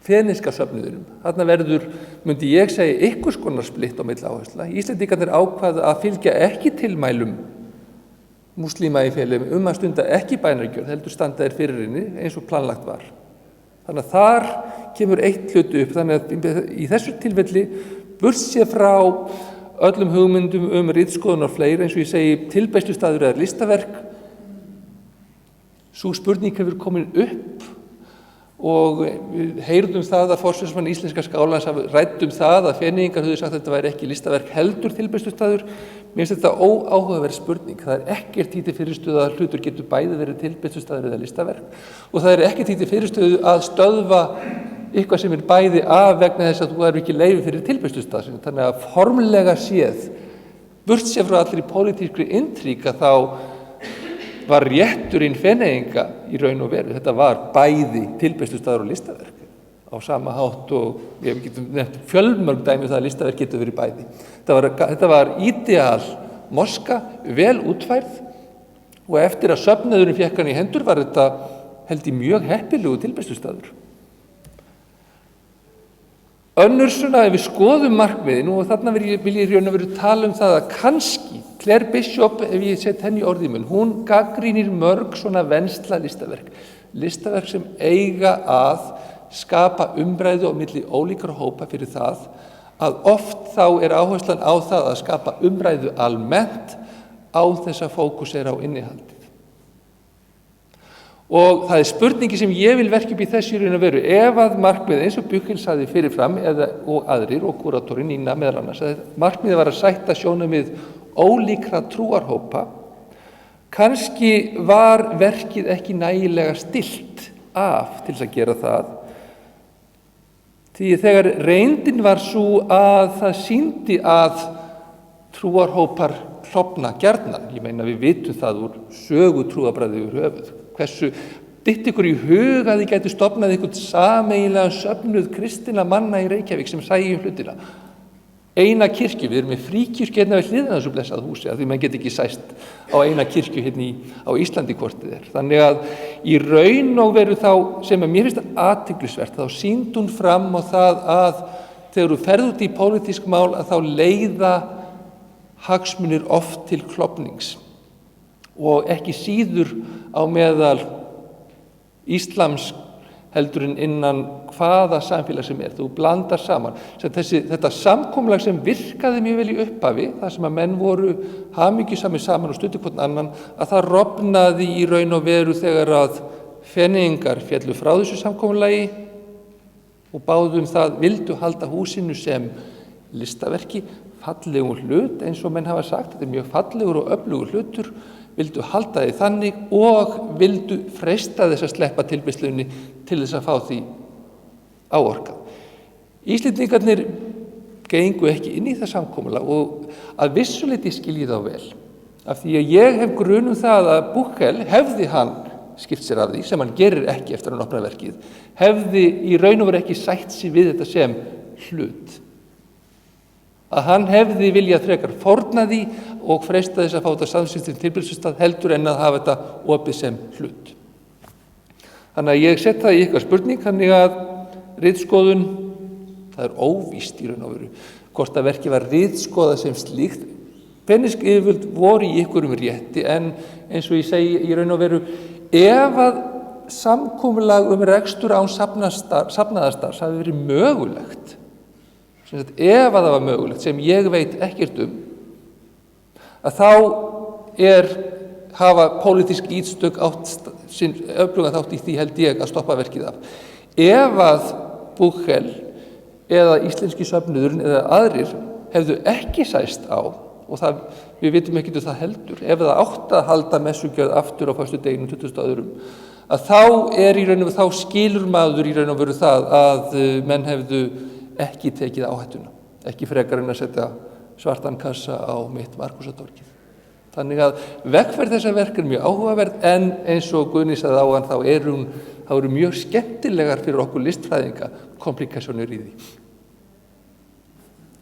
feneyska söfnuðurum. Þarna verður, myndi ég segja, einhvers konar splitt á milli áhersla. Íslendingarnir ákvaða að fylgja ekki tilmælum múslíma í Feneyjum að stunda ekki bænargjörð, heldur standa þeir fyrir henni eins og planlagt var. Þannig að þar kemur eitt hlut upp, þannig að í þessu tilfelli burtséð frá öllum hugmyndum ritskoðun og fleiri, eins og ég segi, tilbeiðslustaður eða listaverk. Sú spurning hefur komin upp og við heyrðum það að forsvarsmann íslenska skálans ræddum það að Feneyingar höfðu sagt að þetta væri ekki listaverk heldur tilbeiðslustaður. Mér finnst þetta óáhugaverð spurning. Það ekkert því til fyrirstöðu að hlutur getur bæði verið tilbeiðslustaður eða listaverk og það ekkert því til fyrirstöðu að stöðva eitthvað sem bæði af vegna þess að þú ekki leyfi fyrir tilbeiðslustað. Þannig að formlega séð, burtséð frá allri pólitískri intrík, að þá var rétturinn Feneyinga í raun og veru. Þetta var bæði tilbeiðslustaður og listaverk á sama hátt og við getum nefnt fjölmörg dæmi það að listaverk getur verið bæði. Þetta var ídeal moska, vel útfærð og eftir að söfnuðurinn fékk hann í hendur var þetta held í mjög heppilegu tilbeiðslustaður. Önnur svona, ef við skoðum markmiðin, og þarna vil ég raun og veru tala það að kannski Claire Bishop, ef ég set henni í orð í munn, hún gagnrýnir mörg svona vensla listaverk sem eiga að skapa umræðu á milli ólíkra hópa fyrir það að oft þá áherslan á það að skapa umræðu almennt á þess að fókusera á innihaldið. Og það spurningi sem ég vil verka upp í þessu raun og veru, ef að markmið eins og Buchel sagði fyrirfram og aðrir og kúratorinn Nína meðal annars, að markmiðið var að sætta sjónarmið ólíkra trúarhópa, kannski var verkið ekki nægilega stillt af til að gera það. Því þegar reyndin var svo að það sýndi að trúarhópar klofna gjarnan, ég meina við vitum það úr sögu trúarbragði yfir höfuð, hversu dytt ykkur í hug að þið gætu stofnað einhvern sameiginlega söfnuð kristinna manna í Reykjavík sem sæi hlutina. Eina kirkju, við erum með fríkirkju hérna við hliðina þessu blessað húsi, af því maður get ekki sæst á eina kirkju hérna á Íslandi hvort þið Þannig að í raun og veru þá, sem mér finnst það athyglisvert, þá sýndi hún fram á það að þegar þú ferð út í pólitísk mál að þá leiða hagsmunir oft til klofnings og ekki síður á meðal íslams heldur en innan hvaða samfélag sem þú blandar saman. Þetta samkomulag sem virkaði mjög vel í upphafi, þar sem að menn voru hamingjusamir saman og studdu hvern annan, að það rofnaði í raun og veru þegar að Feneyingar féllu frá þessu samkomulagi og báðu það, vildu halda húsinu sem listaverki, fallegur hlut eins og menn hafa sagt, þetta mjög fallegur og öflugur hlutur, vildu halda því þannig og vildu freista þess að sleppa tilbeiðslunni til þess að fá því áorkað. Íslendingarnir gengu ekki inn í það samkomulag og að vissu leyti skil ég þá vel. Af því að ég hef grun það að Buchel hefði hann skipt sér af því, sem hann gerir ekki eftir að hann opnar verkið, hefði í raun og veru ekki sætt sig við þetta sem hlut. Að hann hefði viljað frekar fórna því og freista þess að fá þetta samskiptin tilbyrðsustað heldur en að hafa þetta opið sem hlut. Þannig að ég set það í eitthvað spurning, þannig að ritskoðun, það óvíst í raun og veru, hvort að verkið var ritskoðað sem slíkt. Pennísk yfirvöld voru í einhverjum rétti, en eins og ég segi í raun og veru, ef að samkomulag rekstur án safnaðarstarfs hafi verið mögulegt, ef að það var mögulegt, sem ég veit ekkert að þá hafa pólitísk ítstök átt sinn öflugan þátt í því, held ég, að stoppa verkið af. Ef að Buchel eða íslenski söfnuðurinn eða aðrir hefðu ekki sæst á, og við vitum ekki það heldur, ef það átt að halda messugjöð aftur á föstudeginum 22. Að þá í raun og veru, þá skilur maður í raun og veru það að menn hefðu ekki tekið áhættuna, ekki frekar en að setja svartan kassa á mitt Markúsartorgið. Þannig að vegferð þessa verk mjög áhugaverð, en eins og Guðni sagði áðan, þá eru mjög skemmtilegar fyrir okkur listfræðinga komplikasjónir í því.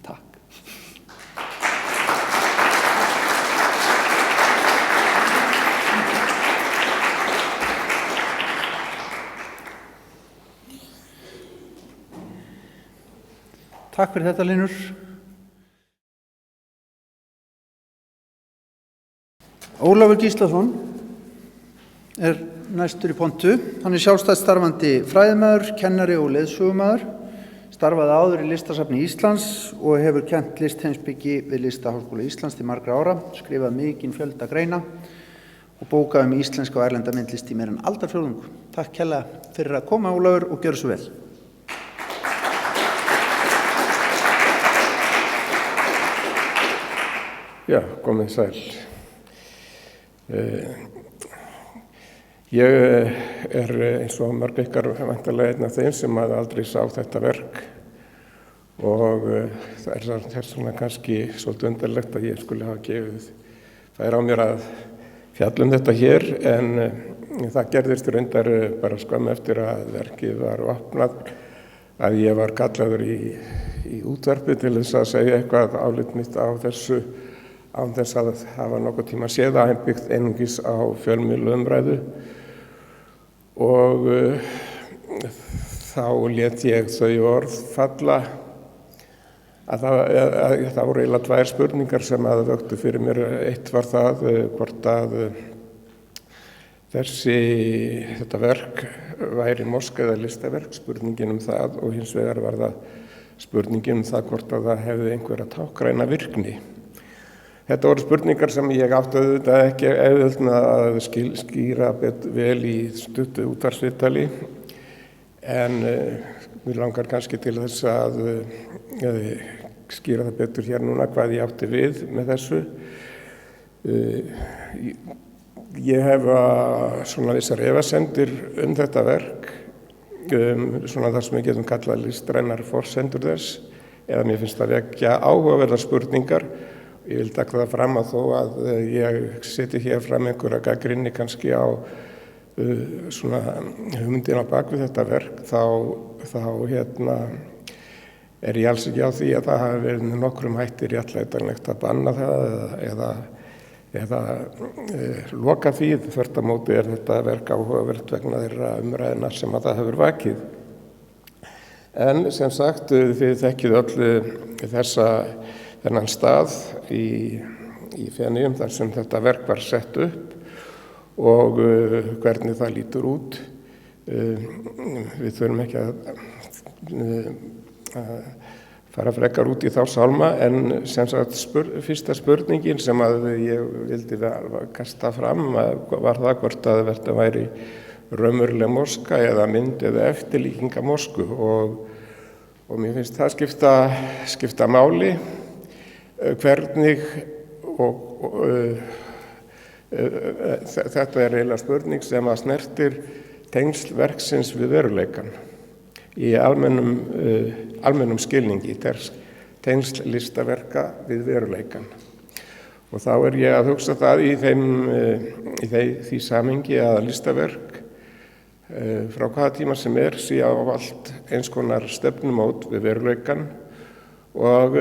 Takk. Takk fyrir þetta, Linur. Ólafur Gíslason næstur í pontu. Hann sjálfstætt starfandi fræðimaður, kennari og leiðsögumaður, starfaði áður í Listasafni Íslands og hefur kennt listheimspeki við Listaháskóla Íslands til margra ára, skrifað mikinn fjölda greina og bókað íslenska og erlenda myndlist í meira en aldarfjórðung. Takk kærlega fyrir að koma, Ólafur, og gjörðu svo vel. Já, komið sæl. Ég eins og mörg ykkar væntanlega einn af þeim sem aldrei sá þetta verk og það svona kannski svolítið undarlegt að ég skuli hafa gefið færi á mér að fjalla þetta hér, en það gerðist reyndar bara skömmu eftir að verkið var opnað að ég var kallaður í útvarpið til þess að segja eitthvað álit mitt á þessu án þess að hafa nokkuð tíma séð að byggt einungis á fjölmiðlaumræðu og þá lét ég þau orð falla að það voru eiginlega tvær spurningar sem að vöktu fyrir mér. Eitt var það hvort að þetta verk væri moska eða listaverk, spurningin það, og hins vegar var það spurningin það hvort að það hefði einhverja táknræna virkni. Þetta voru spurningar sem ég átti auðvitað ekki að skýra vel í stuttu útvarpsviðtali, en mér langar kannski til þess að skýra það betur hér núna hvað ég átti við með þessu. Ég hef svona vissar efasemdir þetta verk, svona það sem við getum kallað listrænar forsendur þess, eða mér finnst það vekja áhugaverðar spurningar. Ég vil taka það fram að þó að ég seti hér fram einhverja gagnrýni kannski á svona hugmyndina bak við þetta verk, þá ég alls ekki á því að það hafi verið með nokkrum hætti réttlætanlegt að banna það eða loka því. Þvert á móti þetta verk áhugavert vegna þeirra umræðna sem að það hefur vakið. En sem sagt, þið þekkið öll þennan stað í Feneyjum þar sem þetta verk var sett upp og hvernig það lítur út. Við þurfum ekki að fara frekar út í þá sálma, en sem sagt fyrsta spurningin sem að ég vildi kasta fram var það hvort að þetta væri raunveruleg moska eða mynd eða eftirlíking af mosku, og mér finnst það skipta máli. Hvernig þetta eiginlega spurning sem að snertir tengsl verksins við veruleikan í almennum skilningi, tengsl listaverka við veruleikan. Og þá er ég að hugsa það í því samhengi að listaverk frá hvaða tíma sem sé ávallt eins konar stefnumót við veruleikann og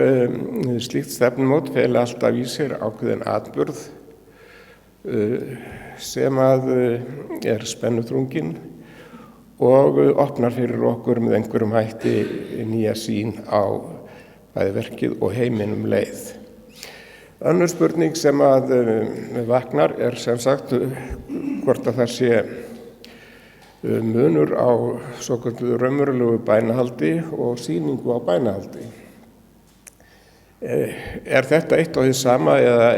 slíkt stefnumót fela alltaf í sér ákveðin atburð sem að er spennuþrunginn og opnar fyrir okkur með einhverjum hætti nýja sýn á bæði verkið og heiminn leið. Önnur spurning sem að vaknar er sem sagt hvort að það sé munur á svokölluðu raunverulegu bænahaldi og sýningu á bænahaldi. Er þetta eitt og hið sama eða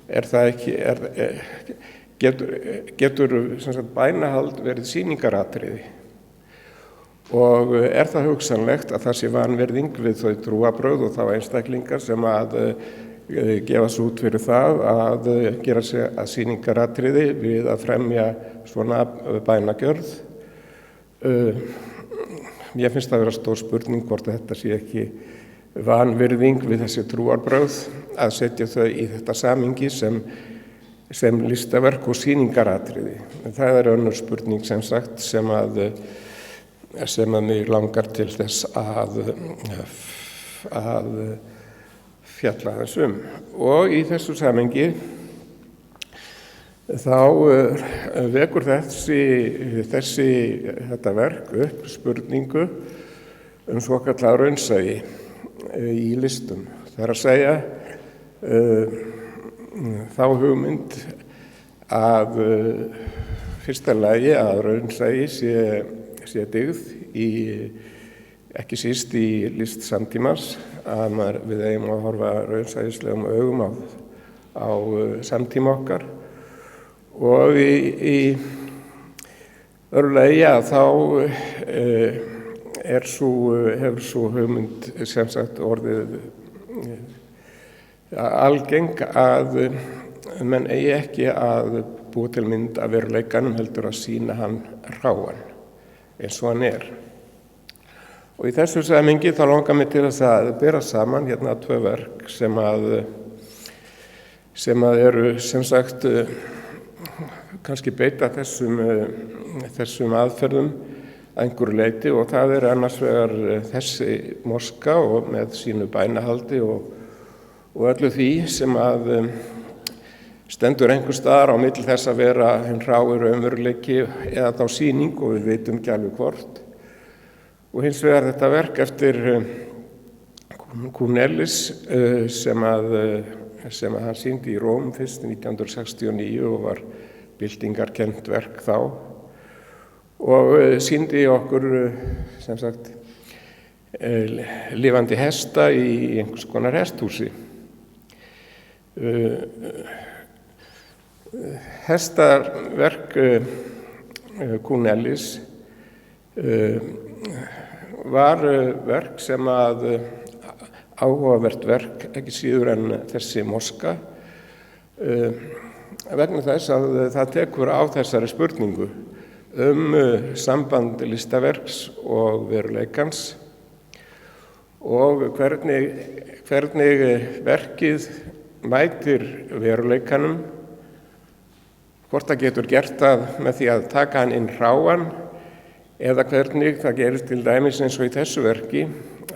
er það ekki, getur sem sagt bænahald verið sýningaratriði og er það hugsanlegt að það sé vanvirðing við þau trúarbrögð og þá einstaklingar sem að gefa sig út fyrir það að gera sig að sýningaratriði við að fremja svona bænagjörð. Mér finnst það vera stór spurning hvort þetta sé ekki vanvirðing við þessi trúarbrögð að setja þau í þetta samhengi sem listaverk og sýningaratriði. Það er önnur spurning sem sagt sem að mig langar til þess að fjalla þessum. Og í þessu samhengi þá vekur þetta verk upp spurningu svokallað raunsæi í listum. Það er að segja þá hugmynd að fyrsta lagi að raunsæi sé dyggð ekki síst í list samtímans að við eigum að horfa raunsæislegum augum á samtíma okkar og í öðru lagi að þá hefur sú hugmynd sem sagt orðið algeng að menn eigi ekki að búa til mynd af veruleikanum heldur að sýna hann hráan eins og hann er. Og í þessu samhengi þá langar mig til þess að bera saman hérna 2 verk sem að eru sem sagt kannski beita þessum aðferðum að einhverju leyti og það er annars vegar þessi moska og með sínu bænahaldi og öllu því sem að stendur einhvers staðar á milli þess að vera hinn hráir raunveruleiki eða þá sýning og við vitum ekki alveg hvort. Og hins vegar þetta verk eftir Cornelis sem hann sýndi í Róm fyrst 1969 og var byltingarkennt verk þá og sýndi okkur sem sagt lifandi hesta í einhvers konar hesthúsi. Hestaverk Cornelis var verk sem að áhugavert verk, ekki síður en þessi moska, vegna þess að það tekur á þessari spurningu samband listaverks og veruleikans og hvernig verkið mætir veruleikanum, hvort það getur gert það með því að taka hann inn hráan eða hvernig það gerist til dæmis eins og í þessu verki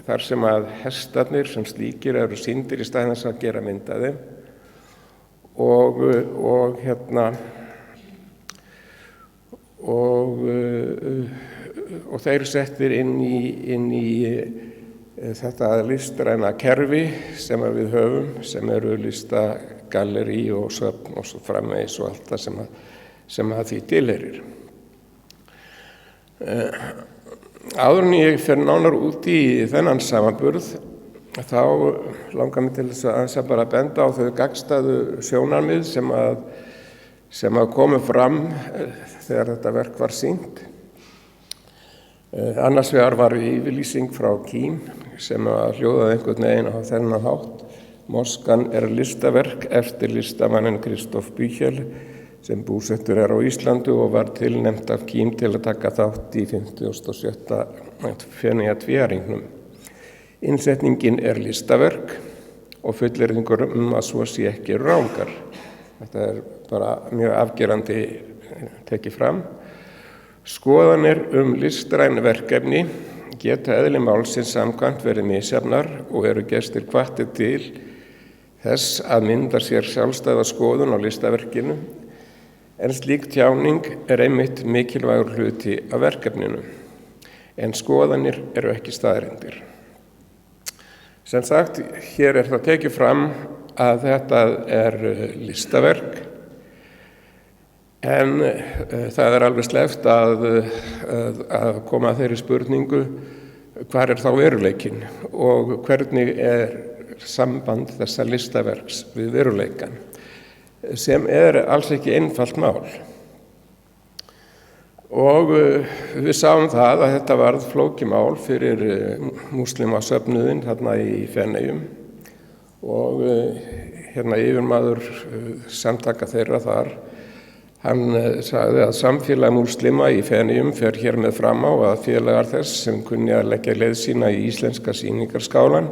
þar sem að hestarnir sem slíkir eru sýndir í stað þess að gera mynd af þeim og þeir settir inn í þetta listræna kerfi sem við höfum, sem eru listagallerí og söfn og svo framvegis og allt það sem að því tilheyrir. Áður en ég fer nánar út í þennan samanburð, þá langar mig til þess að bara benda á þau gagnstæðu sjónarmið sem að komu fram þegar þetta verk var sýnt. Annars vegar var yfirlýsing frá Kín sem að hljóðaði einhvern veginn á þennan hátt. Moskan er listaverk eftir listamannin Christoph Büchel sem búsettur á Íslandi og var tilnefnt af Kín til að taka þátt í 57. Feneyjatvíæringnum. Innsetningin er listaverk og fullyrðingur að svo sé ekki rangar. Þetta bara mjög afgerandi tekið fram. Skoðanir listræn verkefni geta eðli málsins samkvæmt verið misjafnar og eru gestir hvattir til þess að mynda sér sjálfstæða skoðun á listaverkinu, en slík tjáning einmitt mikilvægur hluti af verkefninu, en skoðanir eru ekki staðreyndir. Sem sagt, hér það tekið fram að þetta listaverk, en það alveg sleppt að koma að þeirri spurningu hvar þá veruleikinn og hvernig samband þessa listaverks við veruleikan, sem alls ekki einfalt mál. Og við sáum það að þetta varð flókimál fyrir múslimasöfnuðinn þarna í Feneyjum og yfirmaður samtaka þeirra þar, hann sagði að samfélag múslima í Feneyjum fer hér með fram á að félagar þess sem kunni að leggja leið sína í íslenska sýningarskálan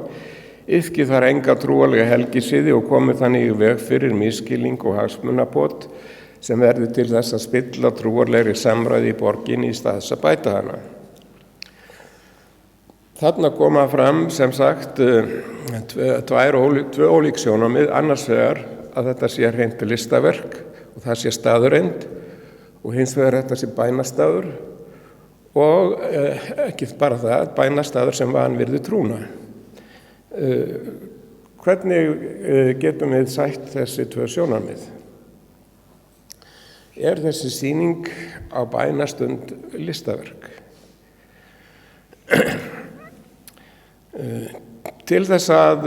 iðki þar enga trúarlega helgisiði og komi þannig í veg fyrir misskilning og hagsmunapot sem verði til þess að spilla trúarlegri samræði í borginni í stað þess að bæta hana. Þarna koma fram sem sagt tvö ólík sjónarmið, annars vegar að þetta sé hreint listaverk og það sé staðurreind og hins vegar þetta sé bænastaður og ekki bara það, bænastaður sem vanvirði trúna. Hvernig getum við sætt þessi tvö sjónarmið? Þessi sýning á bænastund listaverk? Til þess að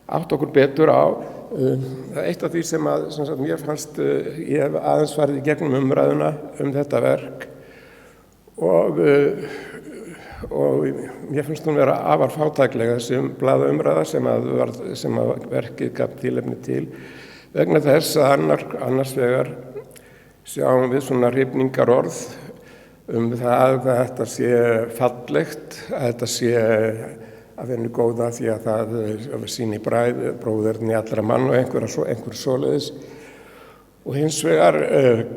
átta okkur betur á eitt af því sem mér fannst, ég hef aðeins farið í gegnum umræðuna þetta verk og mér finnst hún vera afar fátæklega þessi blaðaumræða sem verkið gaf tilefni til, vegna þess að annars vegar sjáum við svona hrifningarorð það að þetta sé fallegt, að þetta sé að henni góða því að það sýni bróðerni allra mann og einhver svoleiðis, og hins vegar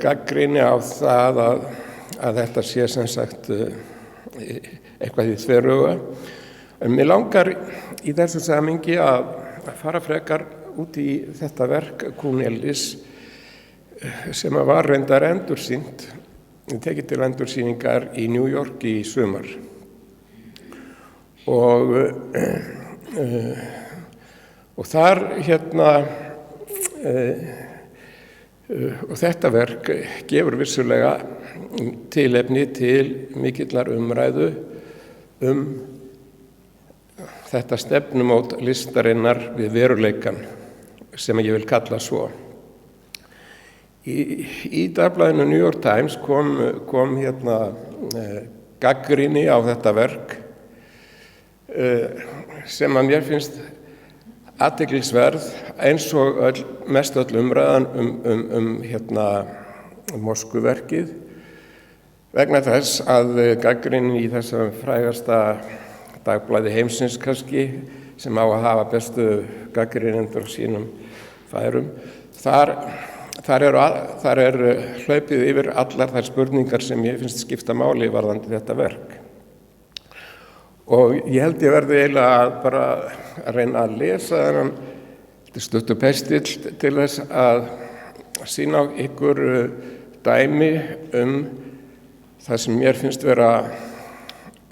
gagnrýni á það að þetta sé sem sagt eitthvað í þveröga. En mér langar í þessu samhengi að fara frekar út í þetta verk Kuhn Ellis sem var reyndar endursýnt, tekið til endursýningar í New York í sumar. Og þar og þetta verk gefur vissulega tilefni til mikillar umræðu þetta stefnumót listarinnar við veruleikan, sem ég vil kalla svo. Í dagblaðinu New York Times kom gagnrýni á þetta verk sem að mér finnst athyglisverð, eins og mest öll umræðan Moskvuverkið, vegna þess að gagnrýnin í þessum frægasta dagblaði heimsins kannski, sem á að hafa bestu gagnrýnendur á sínum færum, þar hlaupið yfir allar þær spurningar sem ég finnst skipta máli varðandi þetta verk. Og ég held ég verði eiginlega bara að reyna að lesa þennan stuttu pestill til þess að sýna ykkur dæmi það sem mér finnst vera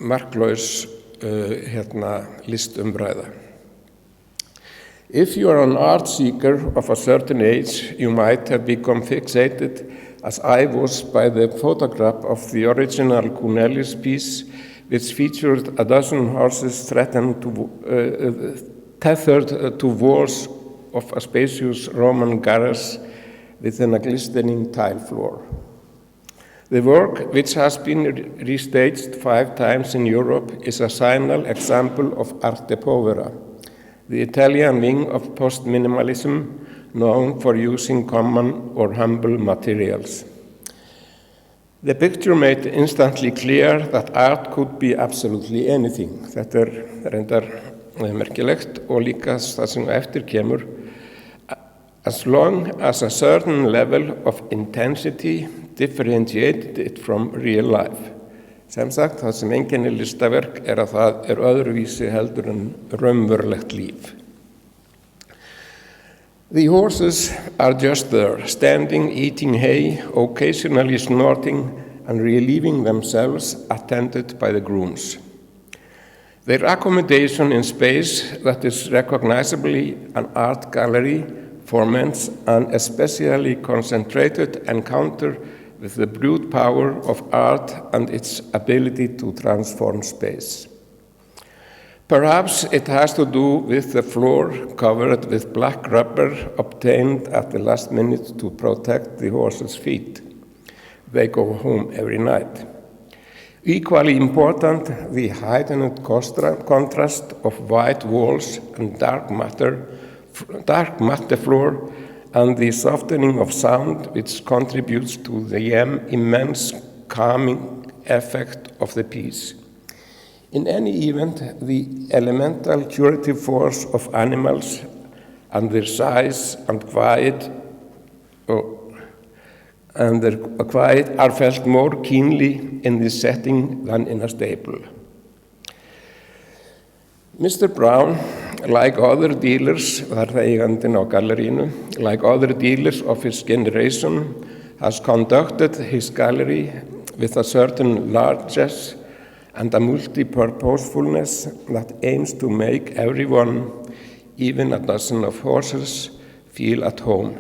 marklaus listumræða. If you are an art seeker of a certain age, you might have become fixated, as I was, by the photograph of the original Kuhn Ellis piece, which featured a dozen horses tethered to walls of a spacious Roman garage within a glistening tile floor. The work, which has been restaged 5 times in Europe, is a signal example of arte povera, the Italian wing of post-minimalism known for using common or humble materials. The picture made instantly clear that art could be absolutely anything. Þetta reyndar merkilegt og líka það sem eftir kemur. As long as a certain level of intensity differentiated it from real life. Sem sagt, það sem einkenni listaverk að það öðruvísi heldur en raunverulegt líf. The horses are just there, standing, eating hay, occasionally snorting and relieving themselves, attended by the grooms. Their accommodation in space that is recognizably an art gallery foments an especially concentrated encounter with the brute power of art and its ability to transform space. Perhaps it has to do with the floor covered with black rubber obtained at the last minute to protect the horses' feet. They go home every night. Equally important, the heightened contrast of white walls and dark matte floor and the softening of sound which contributes to the immense calming effect of the piece. In any event, the elemental curative force of animals and their size and quiet are felt more keenly in this setting than in a stable. Mr. Brown, like other dealers, like other dealers of his generation, has conducted his gallery with a certain largesse and a multi-purposefulness that aims to make everyone, even a dozen of horses, feel at home.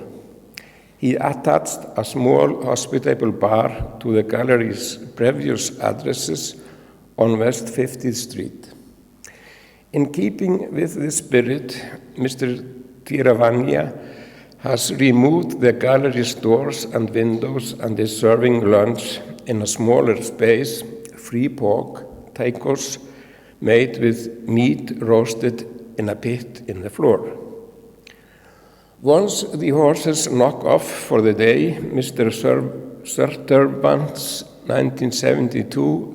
He attached a small hospitable bar to the gallery's previous addresses on West 50th Street. In keeping with this spirit, Mr. Tiravania has removed the gallery's doors and windows and is serving lunch in a smaller space, free pork, tacos, made with meat roasted in a pit in the floor. Once the horses knock off for the day, Mr. Serturban's 1972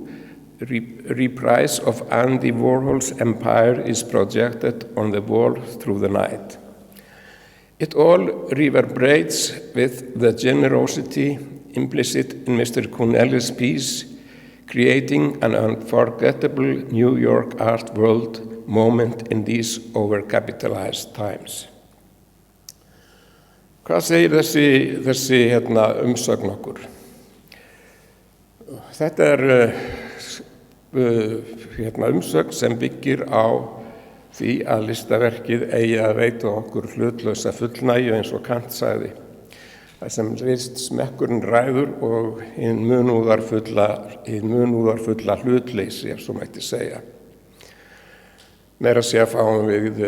reprise of Andy Warhol's Empire is projected on the wall through the night. It all reverberates with the generosity implicit in Mr. Cunelli's piece, creating an unforgettable New York art world moment in these overcapitalized times. Hvað segir þessi umsögn okkur? Þetta umsögn sem byggir á því að listaverkið eigi að veita okkur hlutlausa fullnægju eins og Kant sagði. Það sem smekkurinn ræður og hinn munúðarfulla hlutleysi, ef svo mætti segja. Meira sé að fáum við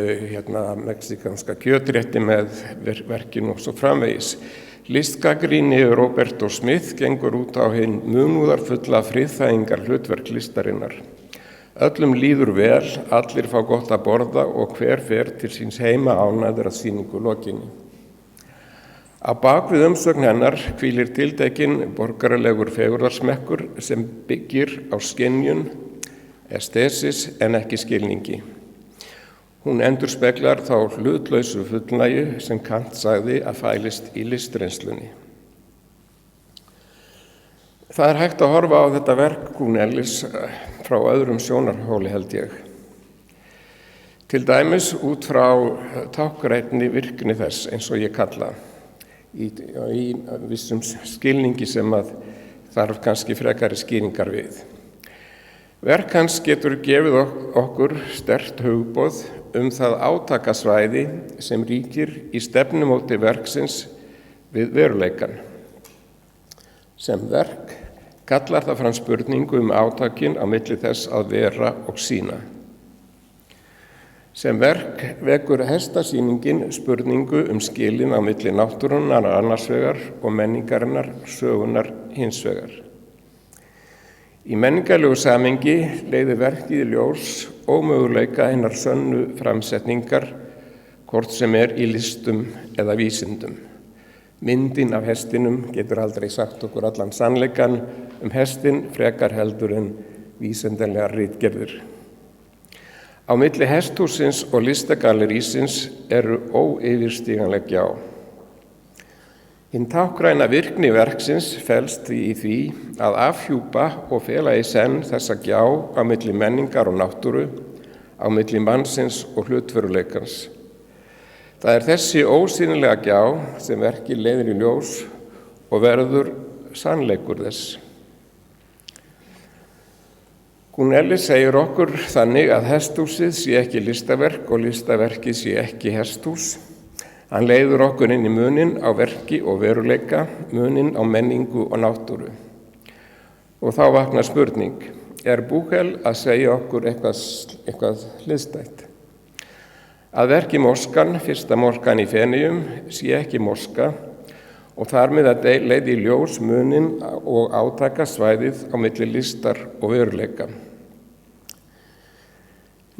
mexikanska kjötrétti með verkinu og svo framvegis. Listgagnrýni Roberto Smith gengur út á hinn munúðarfulla friðþægingar hlutverk listarinnar. Öllum líður vel, allir fá gott að borða og hver fer til síns heima ánægður að sýningu lokinni. Á bak við umsögn hennar hvílir tiltekinn borgaralegur fegurðarsmekkur sem byggir á skynjun, estesis en ekki skilningi. Hún endurspeglar þá hlutlausu fullnægju sem Kant sagði að fælist í listrennslunni. Það hægt að horfa á þetta verk Cunellis frá öðrum sjónarhóli held ég. Til dæmis út frá táknrænni virkni þess eins og ég kalla, í vissum skilningi sem að þarf kannski frekari skýringar við. Verk hans getur gefið okkur sterkt hugboð það átakasvæði sem ríkir í stefnumóti verksins við veruleikann. Sem verk kallar það fram spurningu átakinn á milli þess að vera og sýna. Sem verk vekur hestasýningin spurningu skilin á milli náttúrunnar annars vegar og menningarinnar sögunar hins vegar. Í menningarlegu samhengi leiðir verkið í ljós ómöguleika hinnar sönnu framsetningar, hvort sem í listum eða vísindum. Myndin af hestinum getur aldrei sagt okkur allan sannleikann hestin frekar heldur en vísindalega ritgerðir. Á milli hesthússins og listagallerísins eru óyfirstíganleg gjá. Hinn táknræna virkni verksins felst því í því að afhjúpa og fela í senn þessa gjá á milli menningar og náttúru, á milli mannsins og hlutveruleikans. Það er þessi ósýnilega gjá sem verkið leiðir í ljós og verður sannleikur þess. Gunelli segir okkur þannig að hesthúsið sé ekki listaverk og listaverkið sé ekki hesthús. Hann leiður okkur inn í muninn á verki og veruleika, muninn á menningu og náttúru. Og þá vaknar spurning, er Buchel að segja okkur eitthvað hliðstætt? Að verki Moskan, fyrsta Moskan í Feneyjum, sé ekki Moska og þar með að leiði í ljós muninn og átaka svæðið á milli listar og veruleika.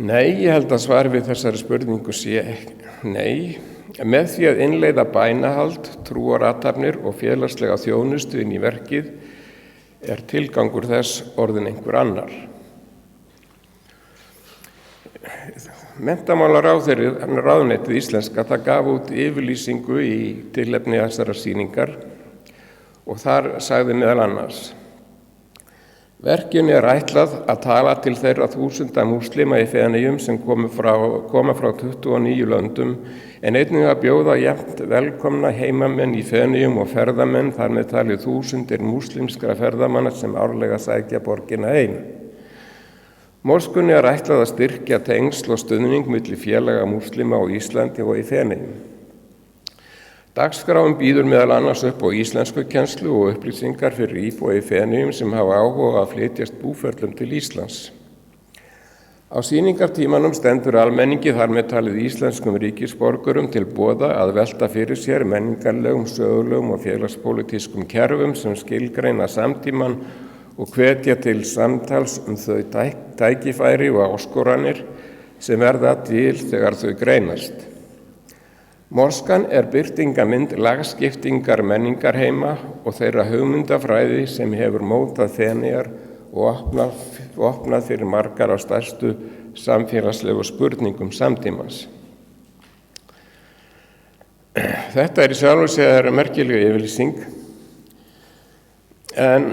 Nei, ég held að svar við þessari spurningu sé nei. Með því að innleiða bænahald, trúarathafnir og félagslega þjónustu inn í verkið er tilgangur þess orðinn einhver annar. Menntamálaráðuneytið íslenska það gaf út yfirlýsingu í tilefni þessarar sýningar og þar sagði meðal annars: Verkinu er ætlað að tala til þeirra þúsunda múslima í Feneyjum sem koma frá 29 löndum en einnig að bjóða jafnt velkomna heimamenn í Feneyjum og ferðamenn þar með talið þúsundir múslimskra ferðamanna sem árlega sækja borgina heim. Moskunni er ætlað að styrkja tengsl og stuðning milli félaga múslima á Íslandi og í Feneyjum. Dagskráin býður meðal annars upp á íslenskukennslu og upplýsingar fyrir íbúa í Feneyjum sem hafa áhuga að flytjast búferlum til Íslands. Á sýningartímanum stendur almenningi þar með talið íslenskum ríkisborgurum til boða að velta fyrir sér menningarlegum, sögulegum og félagspólitískum kerfum sem skilgreina samtímann og hvetja til samtals þau tækifæri og áskoranir sem verða til þegar þau greinast. Moskan er birtingamynd lagskiptingar menningarheima og þeirra hugmyndafræði sem hefur mótað Feneyjar og opnað fyrir margar á stærstu samfélagslegu spurningum samtímans. Þetta er í sjálfu sér merkileg yfirlýsing, en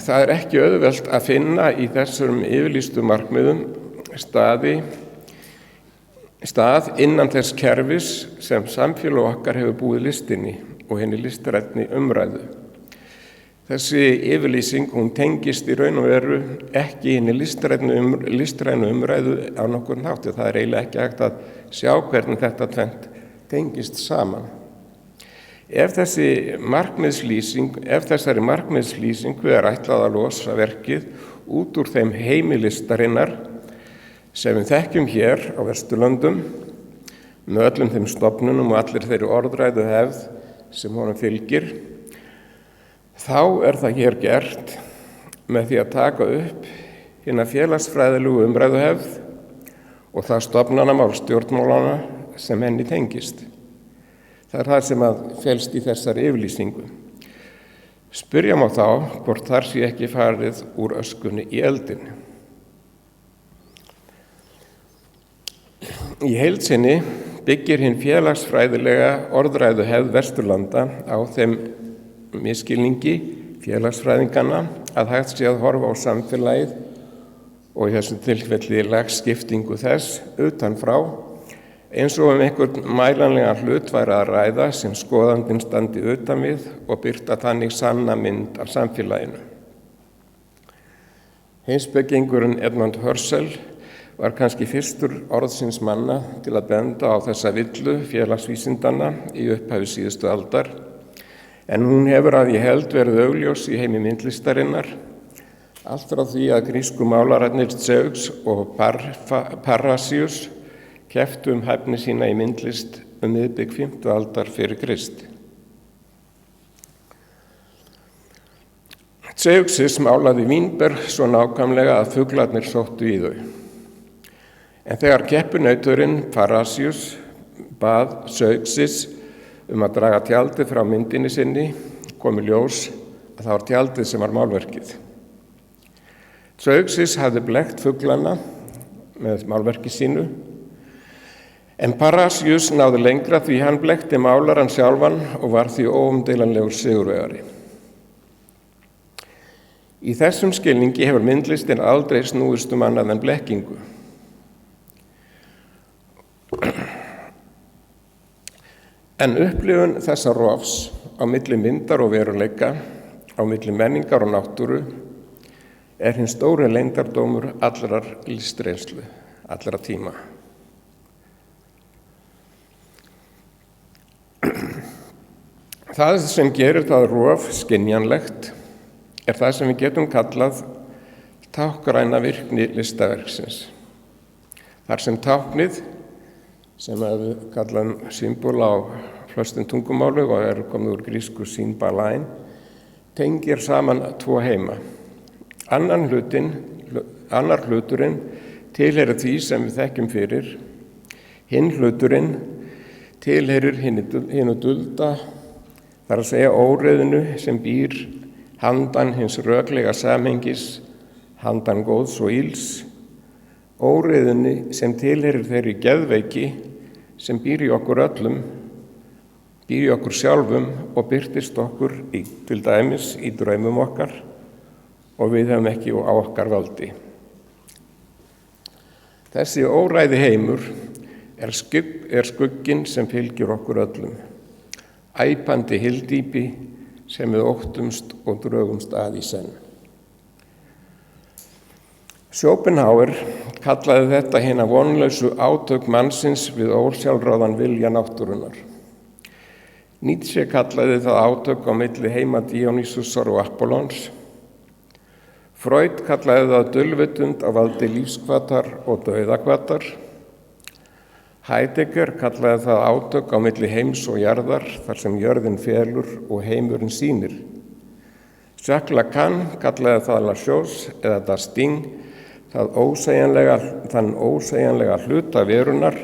það er ekki auðvelt að finna í þessum yfirlýstu markmiðum stað innan þess kerfis sem samfélag okkar hefur búið listinni og henni listrænni umræðu. Þessi yfirlýsing, hún tengist í raun og veru ekki henni listrænu umræðu á nokkurn hátt. Það er eiginlega ekki hægt að sjá hvernig þetta tvennt tengist saman. Ef þessari markmiðslýsingu er ætlað að losa verkið út úr þeim heimi listarinnar sem við þekkjum hér á Vesturlöndum með öllum þeim stofnunum og allir þeirri orðræðu hefð sem honum fylgir, þá er það hér gert með því að taka upp hina félagsfræðilegu umræðu hefð og það stofnanamál stjórnmálana sem henni tengist. Það er það sem að felst í þessari yfirlýsingu. Spyrja má þá hvort þar sé ekki farið úr öskunni í eldinn. Í heild sinni byggir hinn félagsfræðilega orðræðu hefð Vesturlanda á þeim misskilningi félagsfræðinganna að hægt sé að horfa á samfélagið og í þessum tilfelli lagskiptingu þess utan frá eins og einhvern mælanlegan hlut væri að ræða sem skoðandinn standi utan við og birta þannig sanna mynd af samfélaginu. Heimspekingurinn Edmund Husserl var kannski fyrstur orðsins manna til að benda á þessa villu félagsvísindanna í upphafi síðustu aldar, en hún hefur að ég held verið augljós í heimi myndlistarinnar, allt frá því að grísku málararnir Zeuxis og Parrhasius kepptu hæfni sína í myndlist miðbik 5. aldar fyrir Krist. Zeuxis málaði vínber svo nákvæmlega að fuglarnir sóttu í þau. En þegar keppinauturinn Parrhasius bað Zeuxis að draga tjaldið frá myndinni sinni kom í ljós að það var tjaldið sem var málverkið. Zeuxis hafði blekkt fuglana með málverki sínu, en Parrhasius náði lengra því hann blekkti málarann sjálfan og var því óumdeilanlegur sigurvegari. Í þessum skilningi hefur myndlistin aldrei snúist annað en blekkingu. En upplifun þessa rofs á milli myndar og veruleika, á milli menningar og náttúru, hinn stóri leyndardómur allrar listreynslu, allra tíma. Það sem gerir það rof skynjanlegt það sem við getum kallað táknræna virkni listaverksins. Þar sem táknið, sem við kallum symbol á flestum tungumálu og komið úr grísku symballein, tengir saman tvo heima. Annar hluturinn tilheyrir því sem við þekkjum fyrir, hinn hluturinn tilheyrir hinu dulda, þar að segja óreiðinu sem býr handan hins röklega samhengis, handan góðs og ills, óreiðunni sem tilheyrir þeirri geðveiki sem býr í okkur öllum, býr í okkur sjálfum og birtist okkur til dæmis í draumum okkar og við höfum ekki á okkar valdi. Þessi óræði heimur skugginn sem fylgir okkur öllum, æpandi hyldýpi sem við óttumst og drögumst að í senn. Schopenhauer kallaði þetta hina vonlausu átök mannsins við ósjálfráðan vilja náttúrunnar. Nietzsche kallaði það átök á milli heima Dionýsusar og Apollons. Freud kallaði það dulvitund á valdi lífskvatar og dauðakvatar. Heidegger kallaði það átök á milli heims og jarðar þar sem jörðin felur og heimurinn sýnir. Jacques Lacan kallaði það la chose eða das Ding, þann ósegjanlega hluta verunar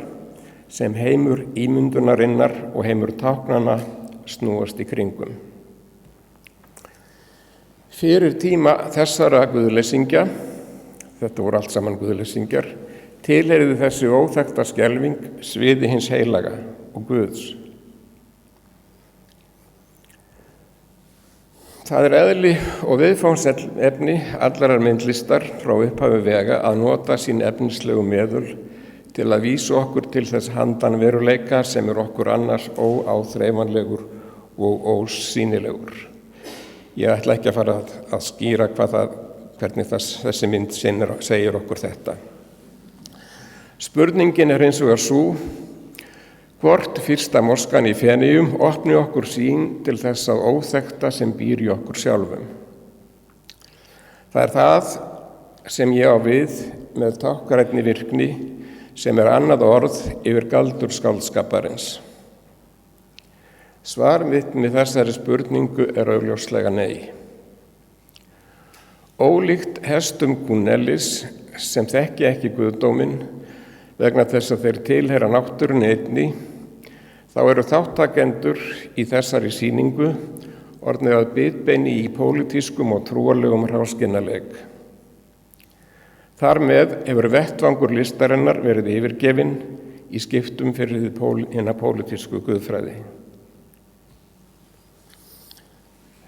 sem heimur ímyndunarinnar og heimur táknanna snúast í kringum. Fyrir tíma þessara guðleysingja, þetta voru allt saman guðleysingjar, tilheyrði þessi óþekkta skelfing sviði hins heilaga og Guðs. Það eðli og viðfangsefni allarar myndlistar frá upphafi vega að nota sín efnislegu meðul til að vísa okkur til þess handan veruleika sem okkur annars óáþreifanlegur og ósýnilegur. Ég ætla ekki að fara að skýra hvernig þessi mynd segir okkur þetta. Spurningin hins vegar sú, hvort fyrsta moskan í Feneyjum opni okkur sýn til þess að óþekkta sem býr í okkur sjálfum. Það það sem ég á við með táknrænni virkni sem annað orð yfir galdur skáldskaparins. Svar mitt með þessari spurningu augljóslega nei. Ólíkt hestum Gunellis sem þekki ekki guðdóminn vegna þess að þeir tilheyra náttúrunni einni, þá eru þáttakendur í þessari sýningu orðnir að bitbeini í pólitískum og trúarlegum hráskinnaleik. Þar með hefur vettvangur listarinnar verið yfirgefinn í skiptum fyrir hina pólitísku guðfræði.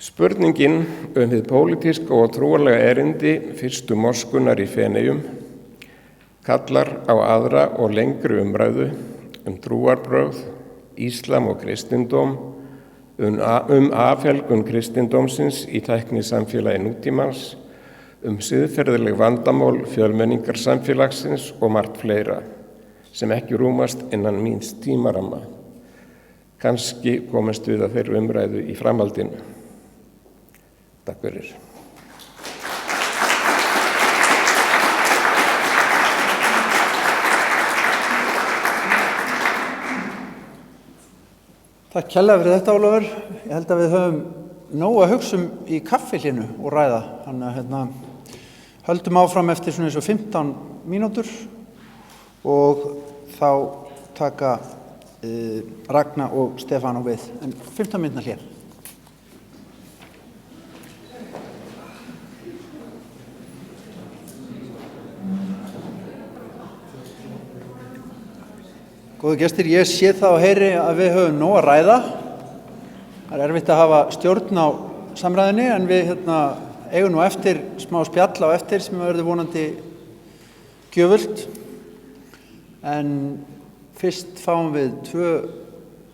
Spurningin hið pólitíska og trúarlega erindi fyrstu moskunar í Feneyjum kallar á aðra og lengri umræðu trúarbrögð, íslam og kristindóm, afhelgun kristindómsins í tæknisamfélagi nútímans, siðferðileg vandamál fjölmenningarsamfélagsins og margt fleira sem ekki rúmast innan míns tímaramma. Kannski komast við að þeirri umræðu í framhaldinu. Takk fyrir. Takk kærlega fyrir þetta, Ólafur. Ég held að við höfum nóg að hugsa í kaffilinu og ræða. Þannig að höldum áfram eftir svona eins og 15 mínútur og þá taka Ragna og Stefán á við. En 15 mínútna hlé. Góðu gestir, ég sé það og heyri að við höfum nóg að ræða. Það er erfitt að hafa stjórn á samræðinni en við eigum nú eftir smá spjall á eftir sem verður vonandi gjöfult. En fyrst fáum við 2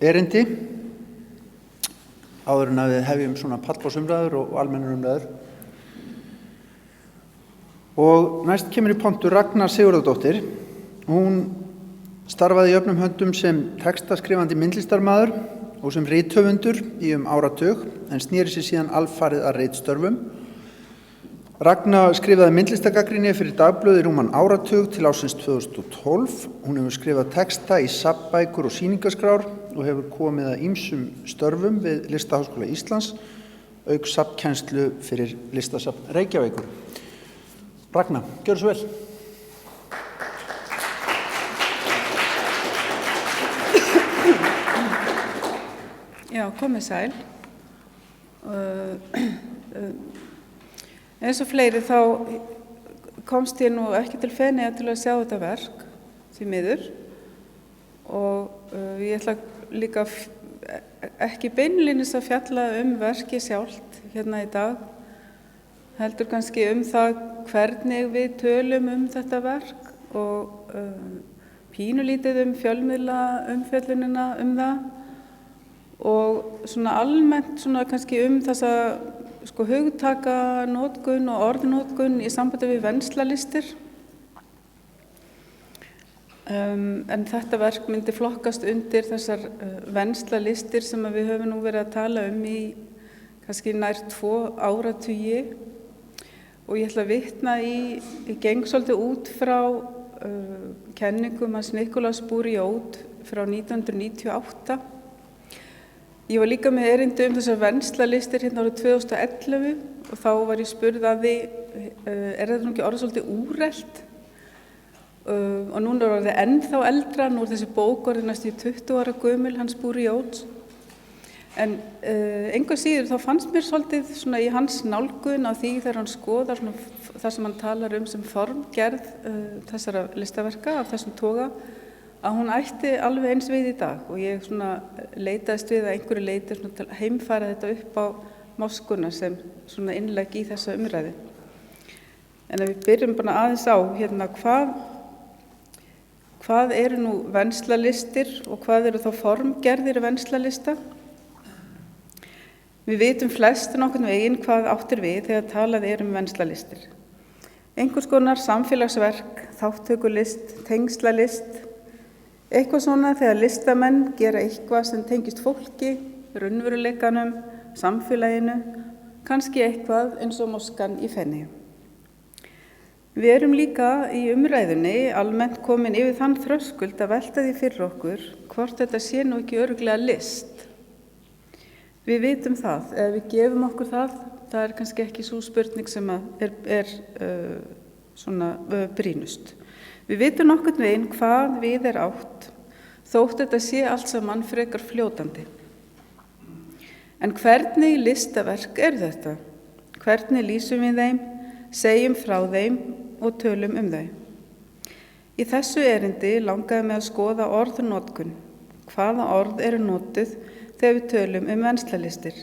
erindi áður en að við hefjum svona pallborðsumræður og almennur umræður. Og næst kemur í pontu Ragna Sigurðardóttir. Hún starfaði í jöfnum höndum sem textaskrifandi myndlistarmaður og sem rithöfundur í áratug en sneri sér síðan alfarið að ritstörfum. Ragna skrifaði myndlistagagnrýni fyrir dagblöð í rúman áratug til ársins 2012. Hún hefur skrifað texta í safnbækur og sýningaskrár og hefur komið að ýmsum störfum við Listaháskóla Íslands auk safnkennslu fyrir Listasafn Reykjavíkur. Ragna, gjörðu svo vel. Já, komið sæl. Eins og fleiri þá komst ég nú ekki til Feneyja til að sjá þetta verk, því miður. Og ég ætla líka ekki beinlínis að fjalla verkið sjálft hérna í dag, heldur kannski það hvernig við tölum þetta verk og pínulítið fjölmiðla umfjöllunina það. Og svona almennt svona kannski þessa hugtakanotkun og orðnotkun í sambandi við venslalistir. En þetta verk myndi flokkast undir þessar venslalistir sem við höfum nú verið að tala í kannski nær 2 áratugi. Og ég ætla að vitna ég geng svolítið út frá kenningum hans Nicolas Bourriaud frá 1998. Ég var líka með erindi þessar venslalistir hérna árið 2011 og þá var ég spurð að þetta nú ekki orðið svolítið úrelt? Og núna er orðið ennþá eldra, nú er þessi bók orðið næstum 20 ára gömul, hans Bourriaud. En engu að síður þá fannst mér svolítið svona í hans nálgun á því þegar hann skoðar það sem hann talar sem formgerð þessara listaverka af þessum toga, að hún ætti alveg eins við í dag og ég leitaðist við að einhverju leiti til að heimfæra þetta upp á Moskuna sem innlegg í þessa umræðu. En ef við byrjum bara aðeins á hvað eru nú venslalistir og hvað eru þá formgerðir venslalista? Við vitum flest nokkurn veginn hvað átt við þegar talað venslalistir. Einhvers konar samfélagsverk, þátttökulist, tengslalist, eitthvað svona þegar listamenn gera eitthvað sem tengist fólki, raunveruleikanum, samfélaginu, kannski eitthvað eins og Moskan í Feneyjum. Við erum líka í umræðunni almennt komin yfir þann þröskuld að velta því fyrir okkur hvort þetta sé nú ekki örugglega list. Við vitum það, eða við gefum okkur það er kannski ekki sú spurning sem er brýnust. Við vitum nokkurn veginn hvað við átt, þótt þetta sé allt saman frekar fljótandi. En hvernig listaverk þetta? Hvernig lýsum við þeim, segjum frá þeim og tölum þau? Í þessu erindi langaði mig að skoða orðnotkun. Hvaða orð eru notuð þegar við tölum venslalistir?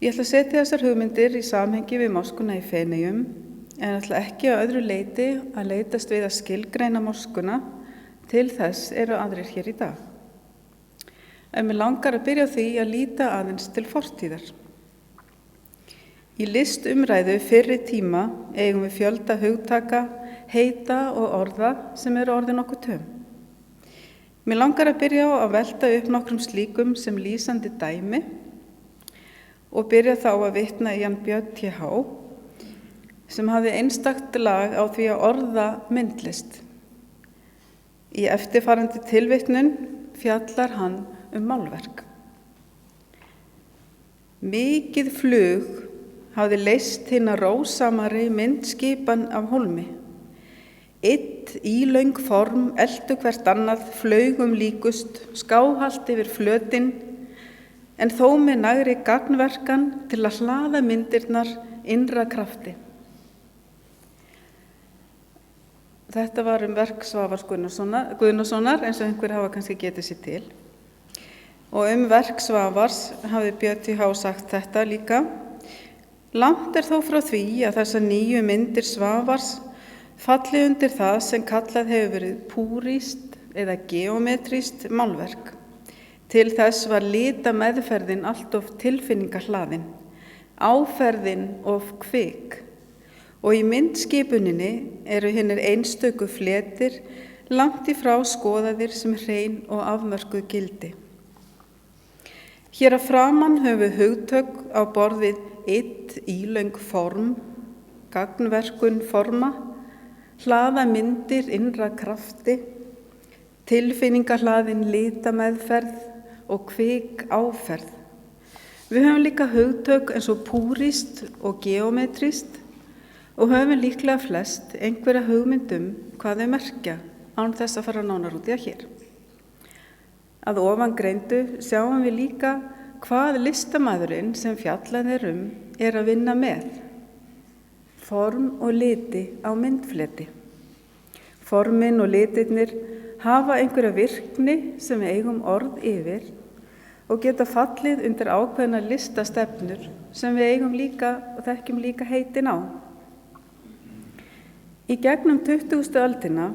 Ég ætla að setja þessar hugmyndir í samhengi við Moskuna í Feneyjum, en ætla ekki á öðru leiti að leitast við að skilgreina Moskuna, til þess eru aðrir hér í dag. En mig langar að byrja á því að líta aðeins til fortíðar. Í listumræðu fyrri tíma eigum við fjölda hugtaka, heita og orða sem eru orðin okkur töm. Mig langar að byrja á að velta upp nokkrum slíkum sem lýsandi dæmi og byrja þá að vitna í Jan Björn T.H. sem hafði einstakt lag á því að orða myndlist. Í eftirfarandi tilvitnun fjallar hann málverk. Mikið flug hafði leyst hina rósamari myndskipan af hólmi. Einn ílöng form, eltu hvert annað, flaugum líkust, skáhalt yfir flötin, en þó með nægri gagnverkan til að hlaða myndirnar innra krafti. Þetta var verk Svavars Guðnasonar, eins og einhver hafa kannski getið sér til. Og verk Svavars hafði Björn T.H. sagt þetta líka. Langt þó frá því að þessar 9 myndir Svavars falli undir það sem kallað hefur verið púrískt eða geometrískt málverk. Til þess var litameðferðin allt of tilfinningahlaðin, áferðin of kvik. Og í myndskipuninni eru hinnir einstöku fletir langt í frá skoðaðir sem hrein og afmörkuð gildi. Hér að framan höfum við hugtök á borð við ílöng form, gagnverkun forma, hlaða myndir innra krafti, tilfinningahlaðin litameðferð og kvik áferð. Við höfum líka hugtök eins og púrískt og geometrískt og höfum líklega flest einhverja hugmyndum hvað þau merkja án þess að fara nánar út í það hér. Að ofangreindu sjáum við líka hvað listamaðurinn sem fjallað er að vinna með. Form og liti á myndfleti. Formin og litirnir hafa einhverja virkni sem við eigum orð yfir og geta fallið undir ákveðna listastefnur sem við eigum líka og þekkjum líka heitin á. Í gegnum 20. öldina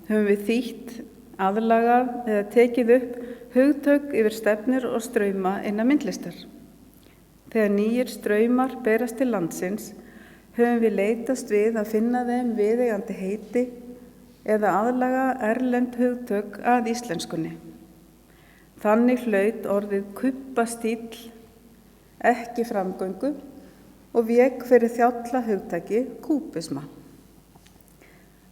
höfum við þýtt, aðlagað eða tekið upp hugtök yfir stefnur og strauma innan myndlistar. Þegar nýjir straumar berast til landsins höfum við leitast við að finna þeim viðeigandi heiti eða aðlaga erlend hugtök að íslenskunni. Þannig hlaut orðið kubbastíll ekki framgöngu og vék fyrir þjállahugtaki kúbisma.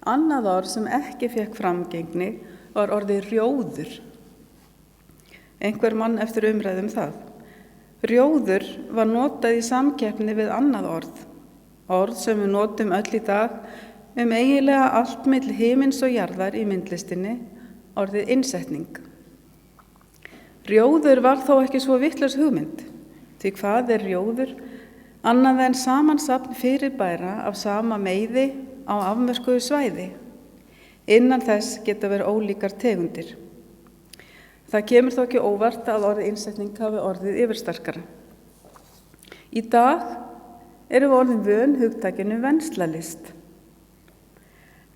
Annað orð sem ekki fékk framgengni var orðið rjóður. Einhver mann eftir umræðum það. Rjóður var notað í samkeppni við annað orð sem við notum öll í dag eiginlega allt milli himins og jarðar í myndlistinni, orðið innsetning. Rjóður var þó ekki svo vitlaus hugmynd, því hvað er rjóður annað en samansafn fyrirbæra af sama meiði á afmörkuðu svæði. Innan þess geta verið ólíkar tegundir. Það kemur þó ekki óvart að orðið innsetning hafi orðið yfirstarkara. Í dag erum við orðin vön hugtakinu venslalist.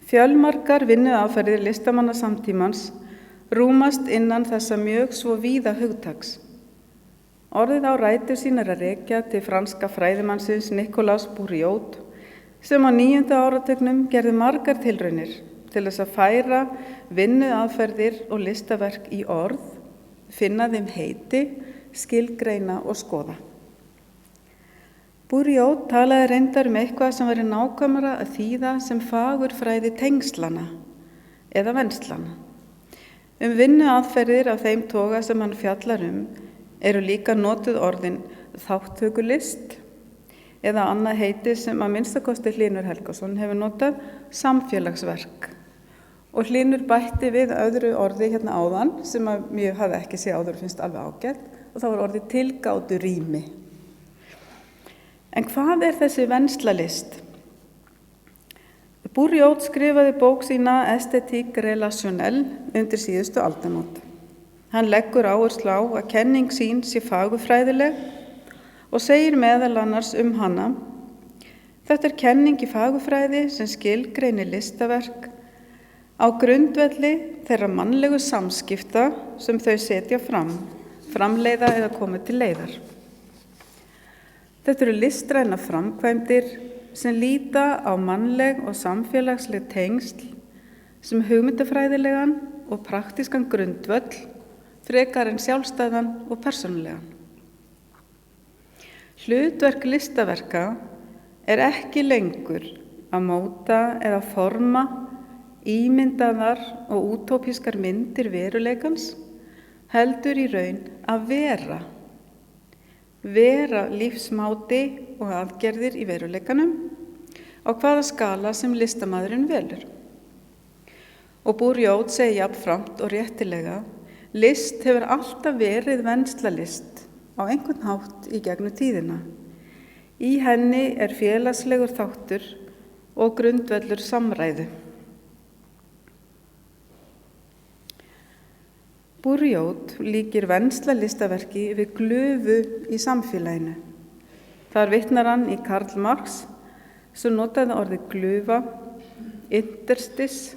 Fjölmargar vinnuaðferðir listamanna samtímans rúmast innan þessa mjög svo víða hugtaks. Orðið á rætur sínar að rekja til franska fræðimannsins Nicolas Bourriot sem á 9. áratugnum gerði margar tilraunir til þess að færa vinnuaðferðir og listaverk í orð, finna þeim heiti, skilgreina og skoða. Bourriot talaði reyndar eitthvað sem væri nákvæmara að þýða sem fagurfræði tengslana eða venslana. Vinnuaðferðir af þeim toga sem hann fjallar eru líka notuð orðin þátttökulist eða annað heiti sem að minnstakosti Hlynur Helgason hefur notað samfélagsverk. Og Hlynur bætti við öðru orði hérna áðan sem að mjög hafði ekki séð áður og finnst alveg ágætt og það var orðið tilgátu rými. En hvað er þessi venslalist? Bourriot skrifaði bók sína Esthétique relationnelle undir síðustu aldamót. Hann leggur áherslu á að kenning sín sé fagurfræðileg og segir meðal annars hana: Þetta er kenning í fagurfræði sem skilgreinir listaverk á grundvelli þeirra mannlegu samskipta sem þau setja framleiða eða koma til leiðar. Þetta eru listrænar framkvæmdir sem líta á mannleg og samfélagsleg tengsl sem hugmyndafræðilegan og praktískan grundvöll frekar en sjálfstæðan og persónulegan. Hlutverk listaverka er ekki lengur að móta eða forma ímyndaðar og útópískar myndir veruleikans, heldur í raun að vera lífsmáti og aðgerðir í veruleikanum á hvaða skala sem listamaðurinn velur. Og Bourriaud segir jafnframt og réttilega: list hefur alltaf verið venslalist á einhvern hátt í gegnum tíðina. Í henni er félagslegur þáttur og grundvöllur samræðu. Bourriaud líkir venslalistaverki við glufu í samfélaginu. Þar vitnar hann í Karl Marx sem notaði orðið glufa, interstis,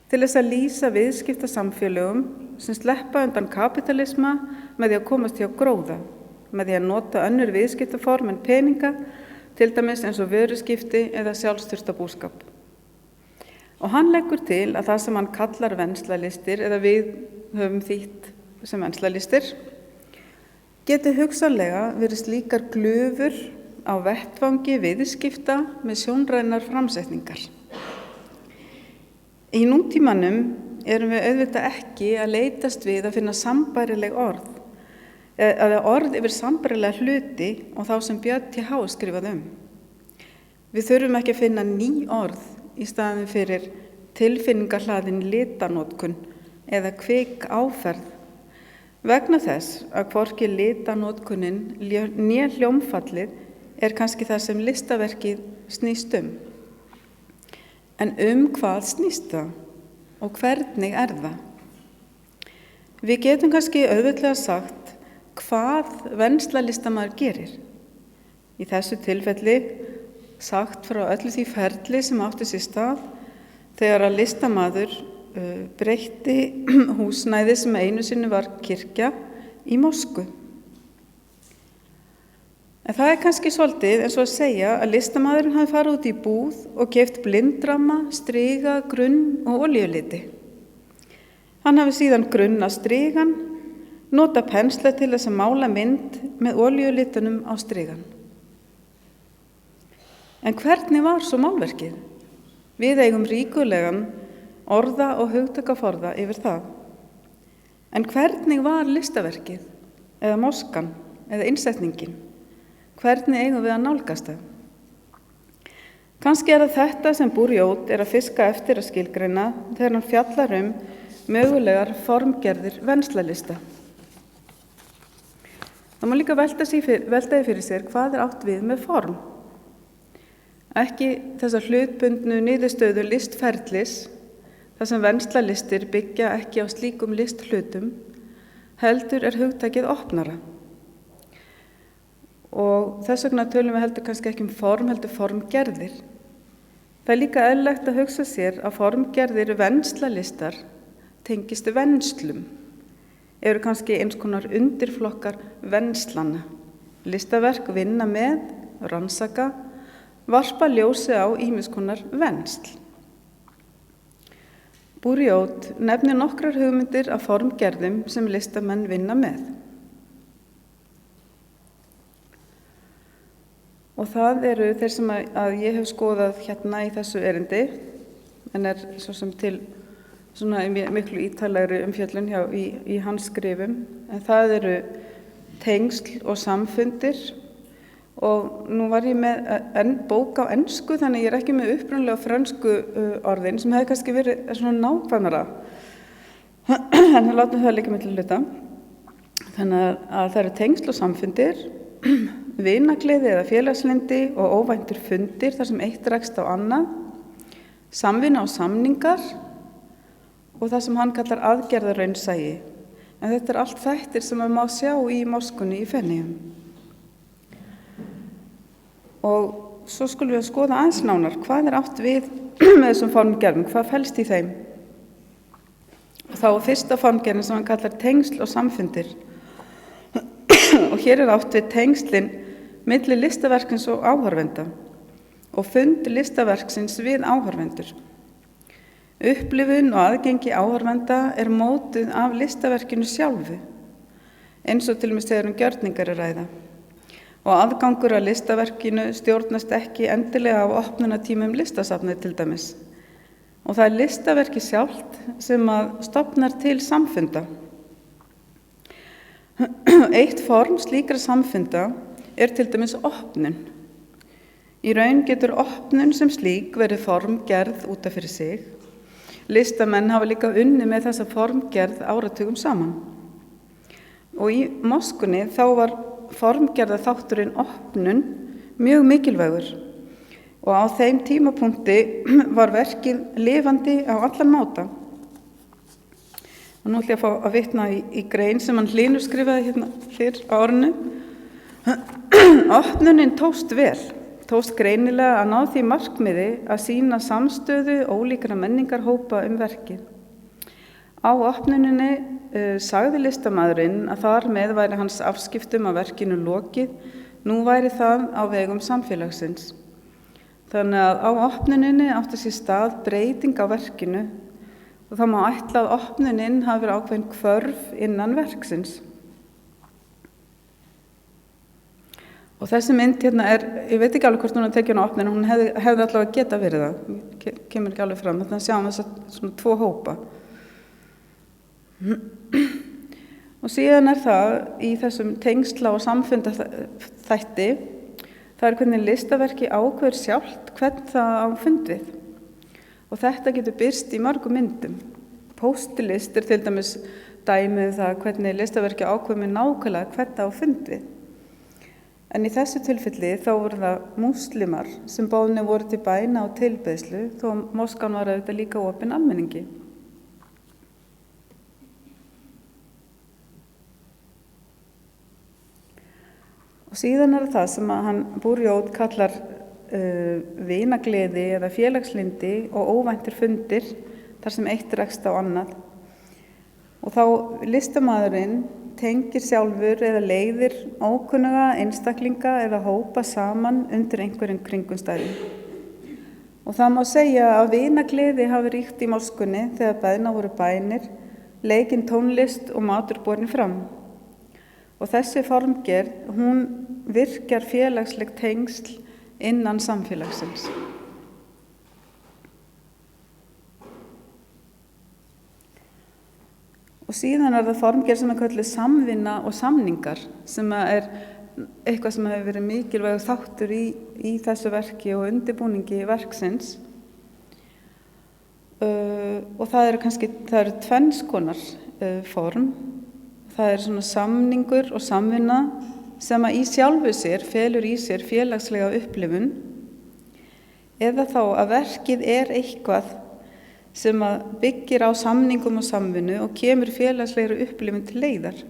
til þess að lýsa viðskiptasamfélögum sem sleppa undan kapitalisma með því að komast hjá gróða, með því að nota önnur viðskiptaform en peninga, til dæmis eins og vöruskipti eða sjálfstyrktabúskap. Og hann leggur til að það sem hann kallar venslalistir, eða við höfum þýtt sem venslalistir, geti hugsanlega verið slíkar glufur á vettvangi viðskipta með sjónrænar framsetningar. Í nútímanum erum við auðvitað ekki að leitast við að finna sambærileg orð, eða orð yfir sambærilega hluti og þá sem Björn T.H. skrifaði um. Við þurfum ekki að finna ný orð í staðinn fyrir tilfinningahlaðin litanótkun eða kvik áferð, vegna þess að hvorki litanótkunin né hljómfallið er kannski það sem listaverkið snýst um. En hvað snýst það og hvernig er það? Við getum kannski auðveldlega sagt hvað venslalistamæður gerir. Í þessu tilfelli sagt frá öllu því ferli sem átti sér stað þegar að listamaður breytti húsnæði sem einu sinni var kirkja í mosku. En það kannski svolítið eins og að segja að listamaðurinn hafi farið út í búð og keypt blindramma, striga, grunn og olíuliti. Hann hafi síðan grunna strigan, nota pensla til þess að mála mynd með olíulitunum á strigan. En hvernig var svo málverkið? Við eigum ríkulegan orða- og hugtakaforða yfir það. En hvernig var listaverkið, eða moskan, eða innsetningin? Hvernig eigum við að nálgast það? Kannski er það þetta sem Bourriaud er að fiska eftir að skilgreina þegar hann fjallar mögulegar formgerðir venslalista. Það má líka velta því fyrir sér hvað er átt við með form. Ekki þessar hlutbundnu niðurstöðu listferlis, þar sem venslalistir byggja ekki á slíkum listhlutum, heldur er hugtakið opnara. Og þess vegna tölum við heldur kannski ekki form, heldur formgerðir. Það líka eðlilegt að hugsa sér að formgerðir venslalistar tengist venslum, eru kannski eins konar undirflokkar venslana. Listaverk vinna með, rannsaka, varpa ljósi á ýmiss konar vensl. Bourriaud nefnir nokkrar hugmyndir af formgerðum sem listamenn vinna með. Og það eru þeir sem að ég hef skoðað hérna í þessu erindi, en er svo sem til svona miklu ítalegri umfjöllun í hans skrifum. En það eru tengsl og samfundir, og nú var ég með bók á ensku, þannig ég er ekki með upprunalega frönsku orðin sem hefði kannski verið svona nákvæmara. En það látum það líka milli hluta. Þannig að það eru tengsl og samfundir, vinagleði eða félagslyndi og óvæntir fundir þar sem eitt rekst á annað, samvinna og samningar og það sem hann kallar aðgerðarraunsæi. En þetta er allt þættir sem maður má sjá í moskunni í Feneyjum. Og svo skulum við skoða aðeins nánar hvað er átt við með þessum formgerðum, hvað felst í þeim. Og þá fyrsta formgerðin sem hann kallar tengsl og samfundir. Og hér er átt við tengslin milli listaverkins og áhorfenda og fund listaverksins við áhorfendur. Upplifun og aðgengi áhorfenda er mótuð af listaverkinu sjálfu, eins og til og með þegar gjörningar er ræða. Og aðgangur að listaverkinu stjórnast ekki endilega á opnunartímum listasafnið til dæmis. Og það er listaverki sjálft sem að stofnar til samfunda. Eitt form slíkra samfunda er til dæmis opnun. Í raun getur opnun sem slík verið formgerð út af fyrir sig. listamenn hafa líka unnið með þessa formgerð áratugum saman. Og í moskunni þá var formgerðarþátturinn opnun mjög mikilvægur og á þeim tímapunkti var verkið lifandi á allan máta. Og nú ætla ég að fá að vitna í grein sem hann Hlynur skrifaði hérna fyrr á árinu. Opnunin tókst vel, tókst greinilega að ná því markmiði að sýna samstöðu ólíkra menningarhópa verkið. Á opnuninni sagði listamaðurinn að þar með væri hans afskiptum af verkinu lokið, nú væri það á vegum samfélagsins. Þannig að á opnuninni átti sér stað breyting á verkinu og það má ætla að opnunin hafi verið ákveðin hvörf innan verksins. Og þessi mynd hérna ég veit ekki alveg hvort hún tekið á opnunin, hún hefði allavega geta verið það, kemur ekki alveg fram, þannig að sjáum þess að svona 2 hópa. Og síðan það í þessum tengsla og samfundaþætti, það hvernig listaverki ákveður sjálft hvern það á fund við. Og þetta getur birst í mörgum myndum. Póstlist til dæmis dæmið það hvernig listaverki ákveður með nákvæmlega hvern það á fund við. En í þessu tilfelli þá voru það múslimar sem boðnir voru til bæna og tilbeiðslu, þó moskan var auðvitað líka opin almenningi. Og síðan það sem að hann Bourriaud kallar vinagleði eða félagslindi og óvæntir fundir þar sem eitt rekst á annað. Og þá listamaðurinn tengir sjálfur eða leiðir ókunnuga einstaklinga eða hópa saman undir einhverjum kringumstæðum. Og það má segja að vinagleði hafi ríkt í moskunni þegar beðna voru bænir, leikinn tónlist og matur borin fram. Og þessi formgerð, hún virkjar félagsleg tengsl innan samfélagsins. Og síðan það formgerð sem kölluð samvinna og samningar, sem eitthvað sem hefur verið mikilvægur þáttur í þessu verki og undirbúningi verksins. Og það eru tvenns konar form. Það svona samningur og samvinna sem að í sjálfu sér felur í sér félagslega upplifun, eða þá að verkið eitthvað sem að byggir á samningum og samvinnu og kemur félagslegri upplifun til leiðar.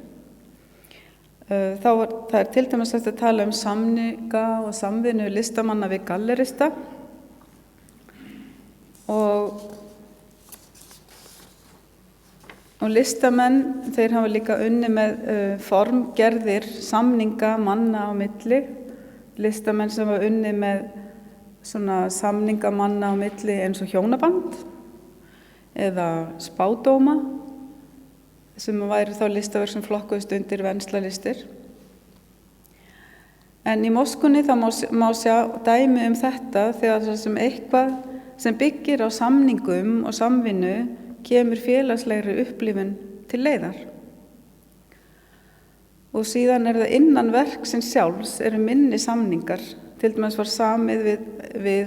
Það til dæmis að tala samninga og samvinnu listamanna við gallerista og listamenn, þeir hafa líka unnið með formgerðir samninga manna á milli, listamenn sem hafa unnið með svona samninga manna á milli eins og hjónaband eða spádóma sem væri þá listaverk sem flokkuðust undir venslalistir. En í moskunni þá má sjá dæmi þetta þegar það sem eitthvað sem byggir á samningum og samvinnu kemur félagslegri upplifun til leiðar. Og síðan það innan verksins sjálfs minni samningar. Til dæmis var samið við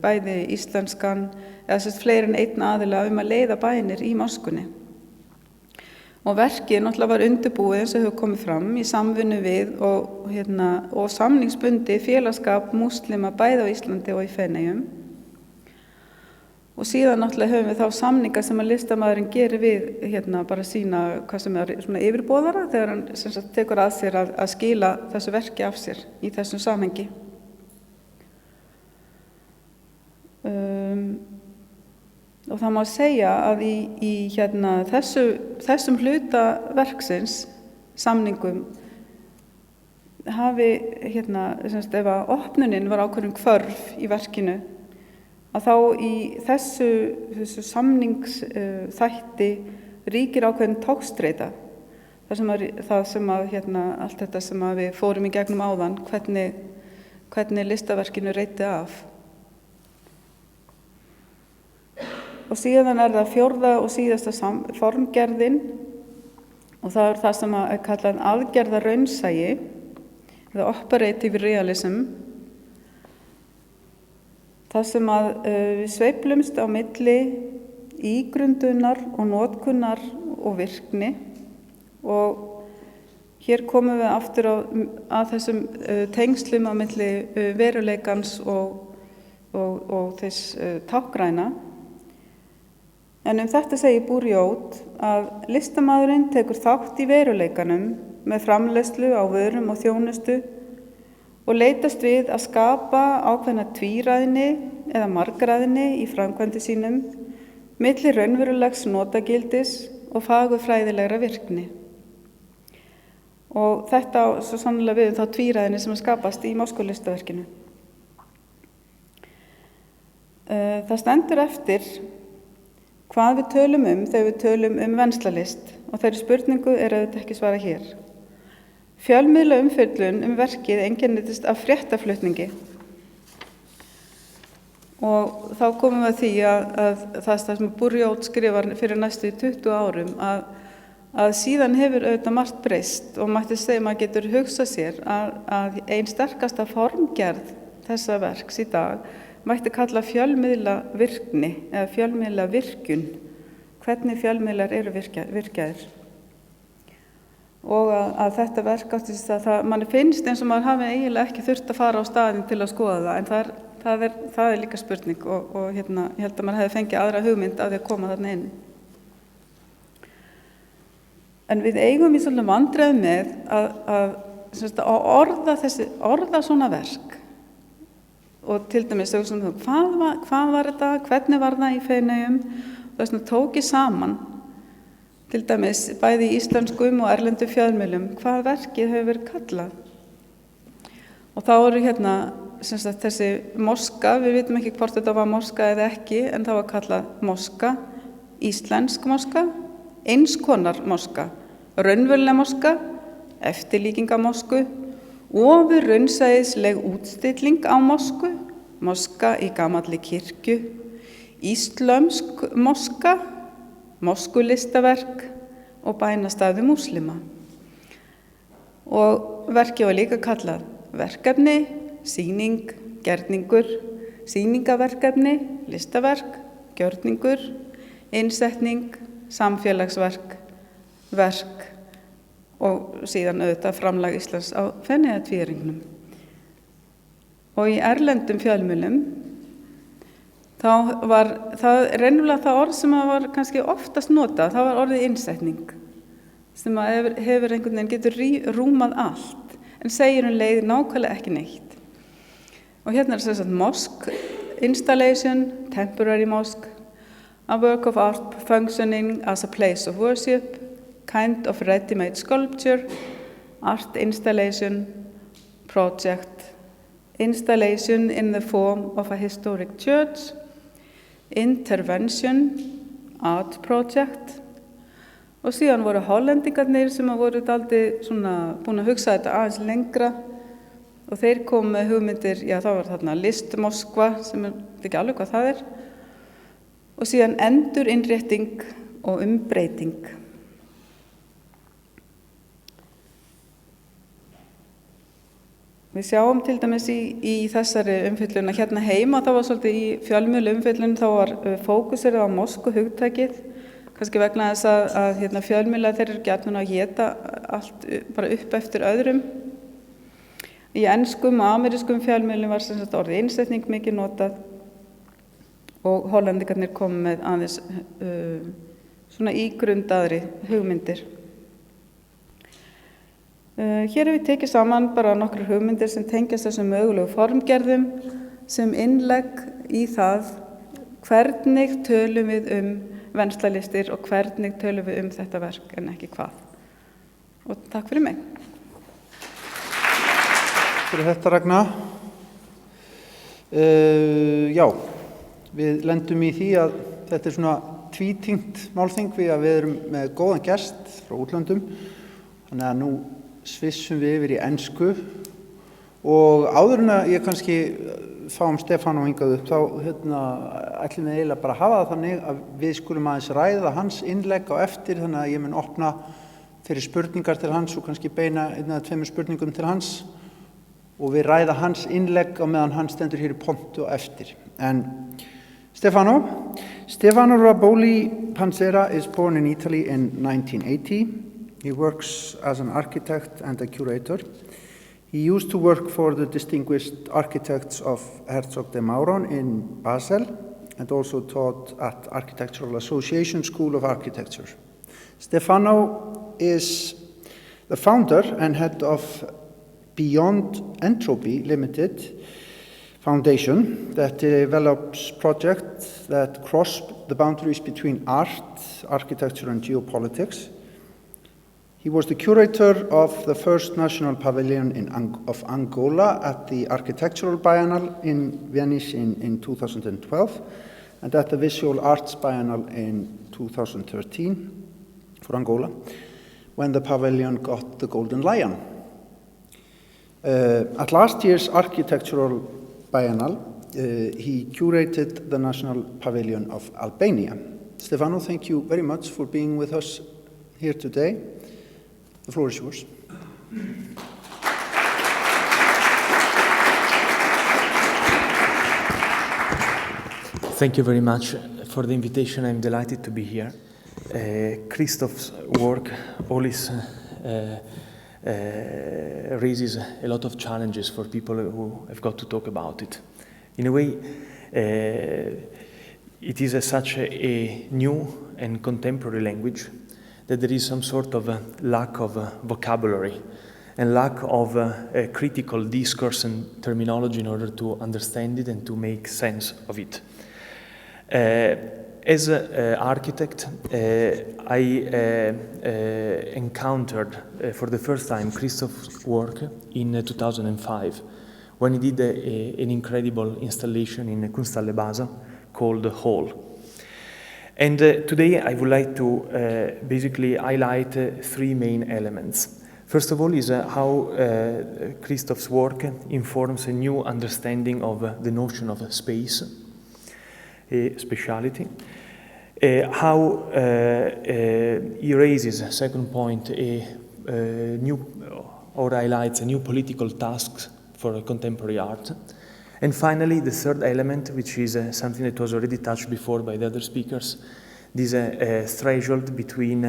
bæði íslenskan, eða fleiri en einn aðila að leiða bænir í moskunni. Og verkið náttúrulega var undirbúið eins og hefur komið fram í samvinnu við og samningsbundi félagskap múslima bæði á Íslandi og í Feneyjum. Og síðan náttúrulega höfum við þá samninga sem að listamaðurinn gerir við bara sína hvað sem svona yfirboðara þegar hann sem sagt tekur að sér að skila þessu verki af sér í þessum samhengi. Og það má segja að í þessum hluta verksins, samningum, hafi ef að opnunin var ákveðin hvörf í verkinu, að þá í þessu samningsþætti ríkir ákveðin togstreita. Það sem að allt þetta sem að við fórum í gegnum áðan, hvernig listaverkinu reyti af. Og síðan það fjórða og síðasta formgerðin og það það sem að kallað aðgerða raunsæi eða operative realism þar sem að við sveiflumst á milli ígrundunar og notkunar og virkni og hér komum við aftur að þessum tengslum á milli veruleikans og þess táknræna. En þetta segir Bourriaud að listamaðurinn tekur þátt í veruleikanum með framleiðslu á vörum og þjónustu og leitast við að skapa ákveðna tvíræðni eða margræðni í framkvæmdi sínum milli raunverulegs notagildis og fagurfræðilegra virkni. Og þetta á svo sannlega við þá tvíræðni sem skapast í Moskvu-listaverkinu. Það stendur eftir hvað við tölum þegar við tölum venslalist og þeirri spurningu auðvitað ekki svara hér. Fjölmiðla umfjöllun verkið einkennist af fréttaflutningi og þá komum við að því að það sem Bourriaud skrifar fyrir næstu 20 árum að síðan hefur auðvitað margt breyst og mætti segja maður getur hugsað sér að ein sterkasta formgerð þessa verks í dag mætti kalla fjölmiðla virkni eða fjölmiðla virkun, hvernig fjölmiðlar eru virkjaðir. Og að þetta verk áttist að manni finnst eins og maður hafi eiginlega ekki þurft að fara á staðinn til að skoða það, en það er líka spurning og ég held að maður hefði fengið aðra hugmynd af því að koma þarna inn. En við eigum í svolítið vandræðum með að orða svona verk og til dæmis hvað var þetta, hvernig var það í Feneyjum og þess vegna tók ég saman til dæmis bæði í íslenskum og erlendu fjölmiðlum hvað verkið hefur verið kallað. Og þá eru þessi moska, við vitum ekki hvort þetta var moska eða ekki, en það var kallað moska, íslensk moska, eins konar moska, raunveruleg moska, eftirlíkingamosku, ofur raunsæðisleg útstilling á mosku, moska í gamalli kirkju, íslömsk moska, moskulistaverk og bænastafði múslima. Og verkið var líka kallað verkefni, sýning, gerningur, sýningaverkefni, listaverk, gjörningur, innsetning, samfélagsverk, verk og síðan auðvitað framlag Íslands á Feneyjatvíæringnum. Og í erlendum fjölmiðlum þá var það reynilega það orð sem var kannski oftast notað, það var orðið innsetning sem hefur einhvern veginn getur rúmað allt en segir leið nákvæmlega ekki neitt. Og hérna sem sagt mosque, installation, temporary mosque, a work of art functioning as a place of worship, kind of ready-made sculpture, art installation, project, installation in the form of a historic church, intervention, art project. Og síðan voru hollendingarnir sem voru dálítið svona búin að hugsa þetta aðeins lengra og þeir komu með hugmyndir, já það var þarna list Moskva sem ekki alveg hvað það og síðan endurinnrétting og umbreyting. Við sjáum til dæmis í þessari umfjöllun að hérna heima, það var svolítið í fjölmiðlu umfjöllun, þá var fókusir á Moskvu hugtakið, kannski vegna þess að fjölmiðlar þeir eru gjarnan að éta allt bara upp eftir öðrum. Í enskum og amerískum fjölmiðlum var sem sagt orðið innsetning mikið notað og hollendingarnir komu með aðeins svona ígrundaðri hugmyndir. Hér við tekið saman bara nokkrar hugmyndir sem tengjast þessum mögulegu formgerðum sem innlegg í það hvernig tölum við venslalistir og hvernig tölum við þetta verk en ekki hvað. Og takk fyrir mig. Fyrir þetta Ragna. Já, við lendum í því að þetta svona tvítengt málþing við að við erum með góðan gest frá útlöndum. Þannig að nú svissum við yfir í ensku og áður en að ég kannski fáum Stefán og hingað upp þá ætlum við eiginlega bara að hafa það þannig að við skulum aðeins ræða hans innlegg á eftir þannig að ég mun opna fyrir spurningar til hans og kannski beina 1 eða 2 spurningum til hans og við ræða hans innlegg á meðan hann stendur hér í pontu og eftir. En Stefano Raboli Pansera is born in Italy in 1980. He works as an architect and a curator. He used to work for the distinguished architects of Herzog de Mauron in Basel and also taught at Architectural Association School of Architecture. Stefano is the founder and head of Beyond Entropy Limited Foundation that develops projects that cross the boundaries between art, architecture and geopolitics. He was the curator of the first national pavilion of Angola at the Architectural Biennale in Venice in 2012 and at the Visual Arts Biennale in 2013 for Angola, when the pavilion got the Golden Lion. At last year's Architectural Biennale, he curated the National Pavilion of Albania. Stefano, thank you very much for being with us here today. The floor is yours. Thank you very much for the invitation. I'm delighted to be here. Christoph's work always raises a lot of challenges for people who have got to talk about it. In a way, it is such a new and contemporary language that there is some sort of a lack of vocabulary and lack of critical discourse and terminology in order to understand it and to make sense of it. As an architect, I encountered for the first time Christoph's work in 2005 when he did an incredible installation in Kunsthalle Basel called Hall. And today I would like to basically highlight three main elements. First of all is how Christoph's work informs a new understanding of the notion of space, spatiality, how he raises, second point, a new or highlights a new political tasks for contemporary art. And finally, the third element, which is something that was already touched before by the other speakers, this threshold between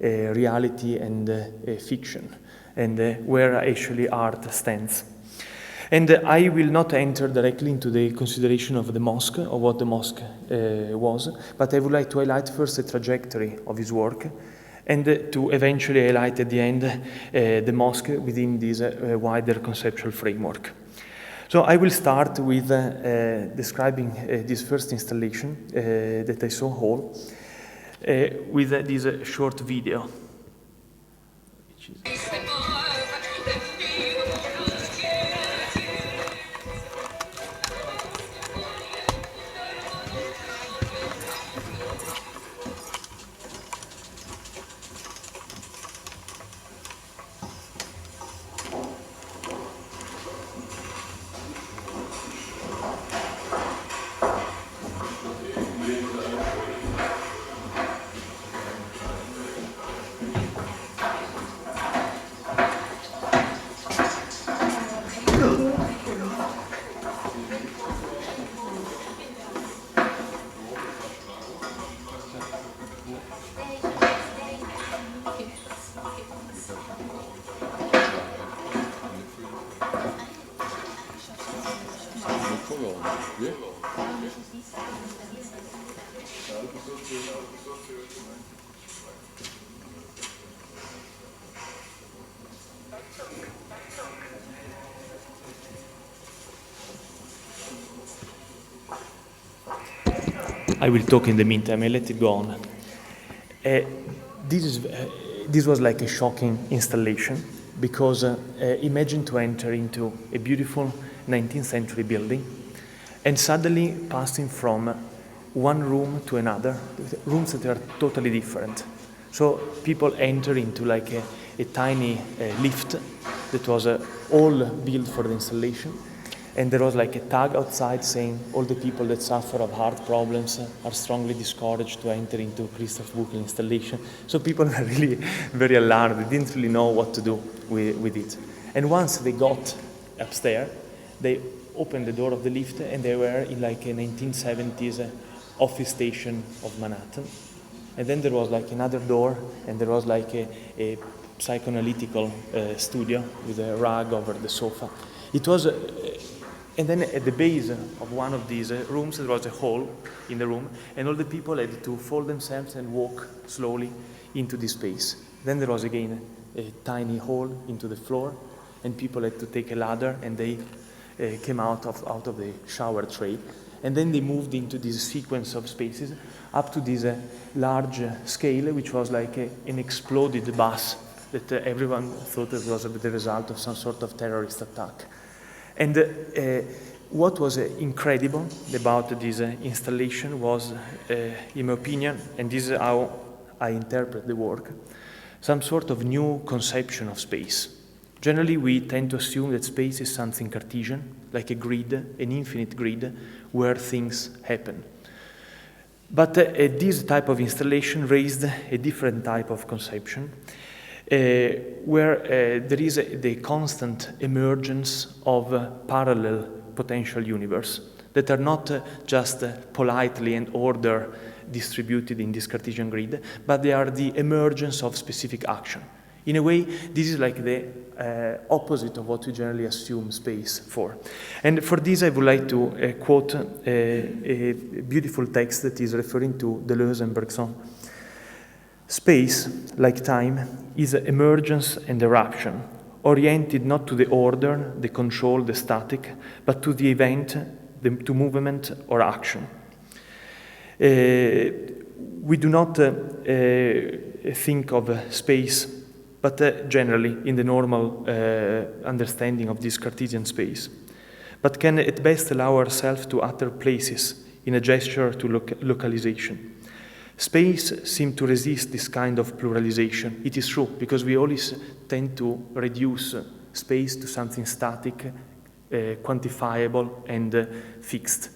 reality and fiction, and where actually art stands. And I will not enter directly into the consideration of the mosque, or what the mosque was, but I would like to highlight first the trajectory of his work, and to eventually highlight at the end the mosque within this wider conceptual framework. So I will start with describing this first installation that I saw Hall with this short video. Which is I will talk in the meantime. I let it go on. This was like a shocking installation because imagine to enter into a beautiful 19th century building and suddenly passing from one room to another, rooms that are totally different. So people enter into like a tiny lift that was all built for the installation. And there was like a tag outside saying all the people that suffer of heart problems are strongly discouraged to enter into Christoph's book installation. So people were really very alarmed. They didn't really know what to do with it. And once they got upstairs. They opened the door of the lift and they were in like a 1970s office station of Manhattan. And then there was like another door and there was like a psychoanalytical studio with a rug over the sofa. It was, and then at the base of one of these rooms there was a hole in the room, and all the people had to fold themselves and walk slowly into this space. Then there was again a tiny hole into the floor, and people had to take a ladder, and they came out of the shower tray. And then they moved into this sequence of spaces up to this large scale, which was like an exploded bus that everyone thought it was the result of some sort of terrorist attack. And what was incredible about this installation was, in my opinion, and this is how I interpret the work, some sort of new conception of space. Generally, we tend to assume that space is something Cartesian, like a grid, an infinite grid, where things happen. But this type of installation raised a different type of conception, where there is the constant emergence of parallel potential universe that are not just politely and order distributed in this Cartesian grid, but they are the emergence of specific action. In a way, this is like the opposite of what we generally assume space for. And for this, I would like to quote a beautiful text that is referring to Deleuze and Bergson. Space, like time, is emergence and eruption, oriented not to the order, the control, the static, but to the event, to movement or action. We do not think of space, but generally in the normal understanding of this Cartesian space, but can at best allow ourselves to utter places in a gesture to localization. Space seems to resist this kind of pluralization. It is true, because we always tend to reduce space to something static, quantifiable, and fixed.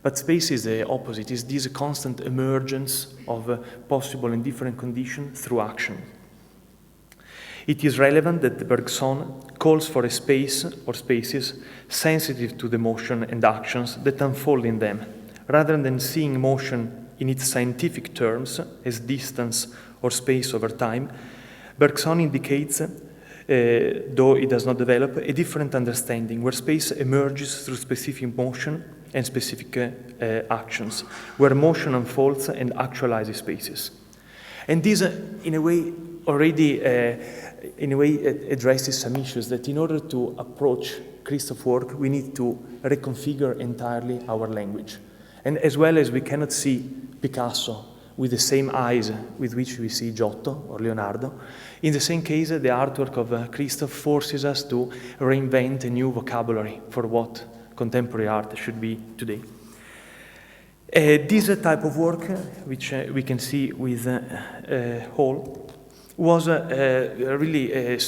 But space is the opposite. It's this constant emergence of possible and different conditions through action. It is relevant that Bergson calls for a space or spaces sensitive to the motion and actions that unfold in them, rather than seeing motion in its scientific terms as distance or space over time. Bergson indicates, though it does not develop, a different understanding where space emerges through specific motion and specific actions, where motion unfolds and actualizes spaces. And this, in a way, already addresses some issues that in order to approach Christoph's work, we need to reconfigure entirely our language. And as well as we cannot see Picasso with the same eyes with which we see Giotto or Leonardo, in the same case, the artwork of Christoph forces us to reinvent a new vocabulary for what contemporary art should be today. This type of work, which we can see with Hall, was really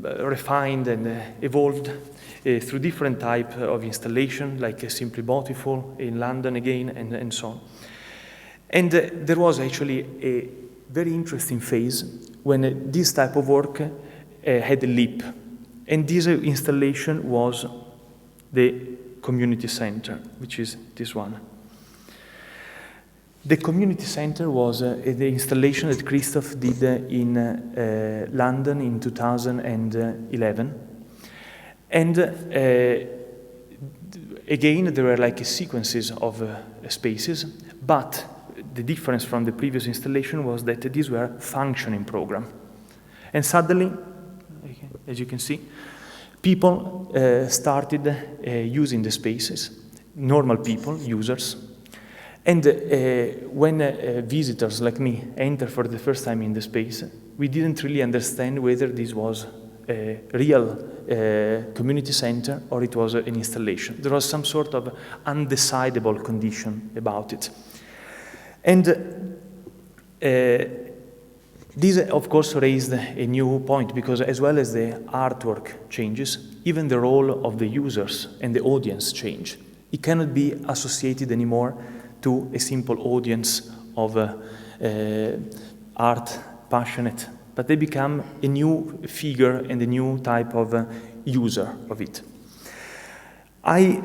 refined and evolved through different types of installation, like Simply Beautiful in London again, and so on. And there was actually a very interesting phase when this type of work had a leap. And this installation was the community center, which is this one. The community center was the installation that Christoph did in London in 2011. And again, there were like sequences of spaces, but the difference from the previous installation was that these were functioning programs. And suddenly, as you can see, people started using the spaces, normal people, users. And when visitors like me enter for the first time in the space, we didn't really understand whether this was a real community center or it was an installation. There was some sort of undecidable condition about it. And this, of course, raised a new point, because as well as the artwork changes, even the role of the users and the audience change. It cannot be associated anymore to a simple audience of art passionate, but they become a new figure and a new type of user of it. I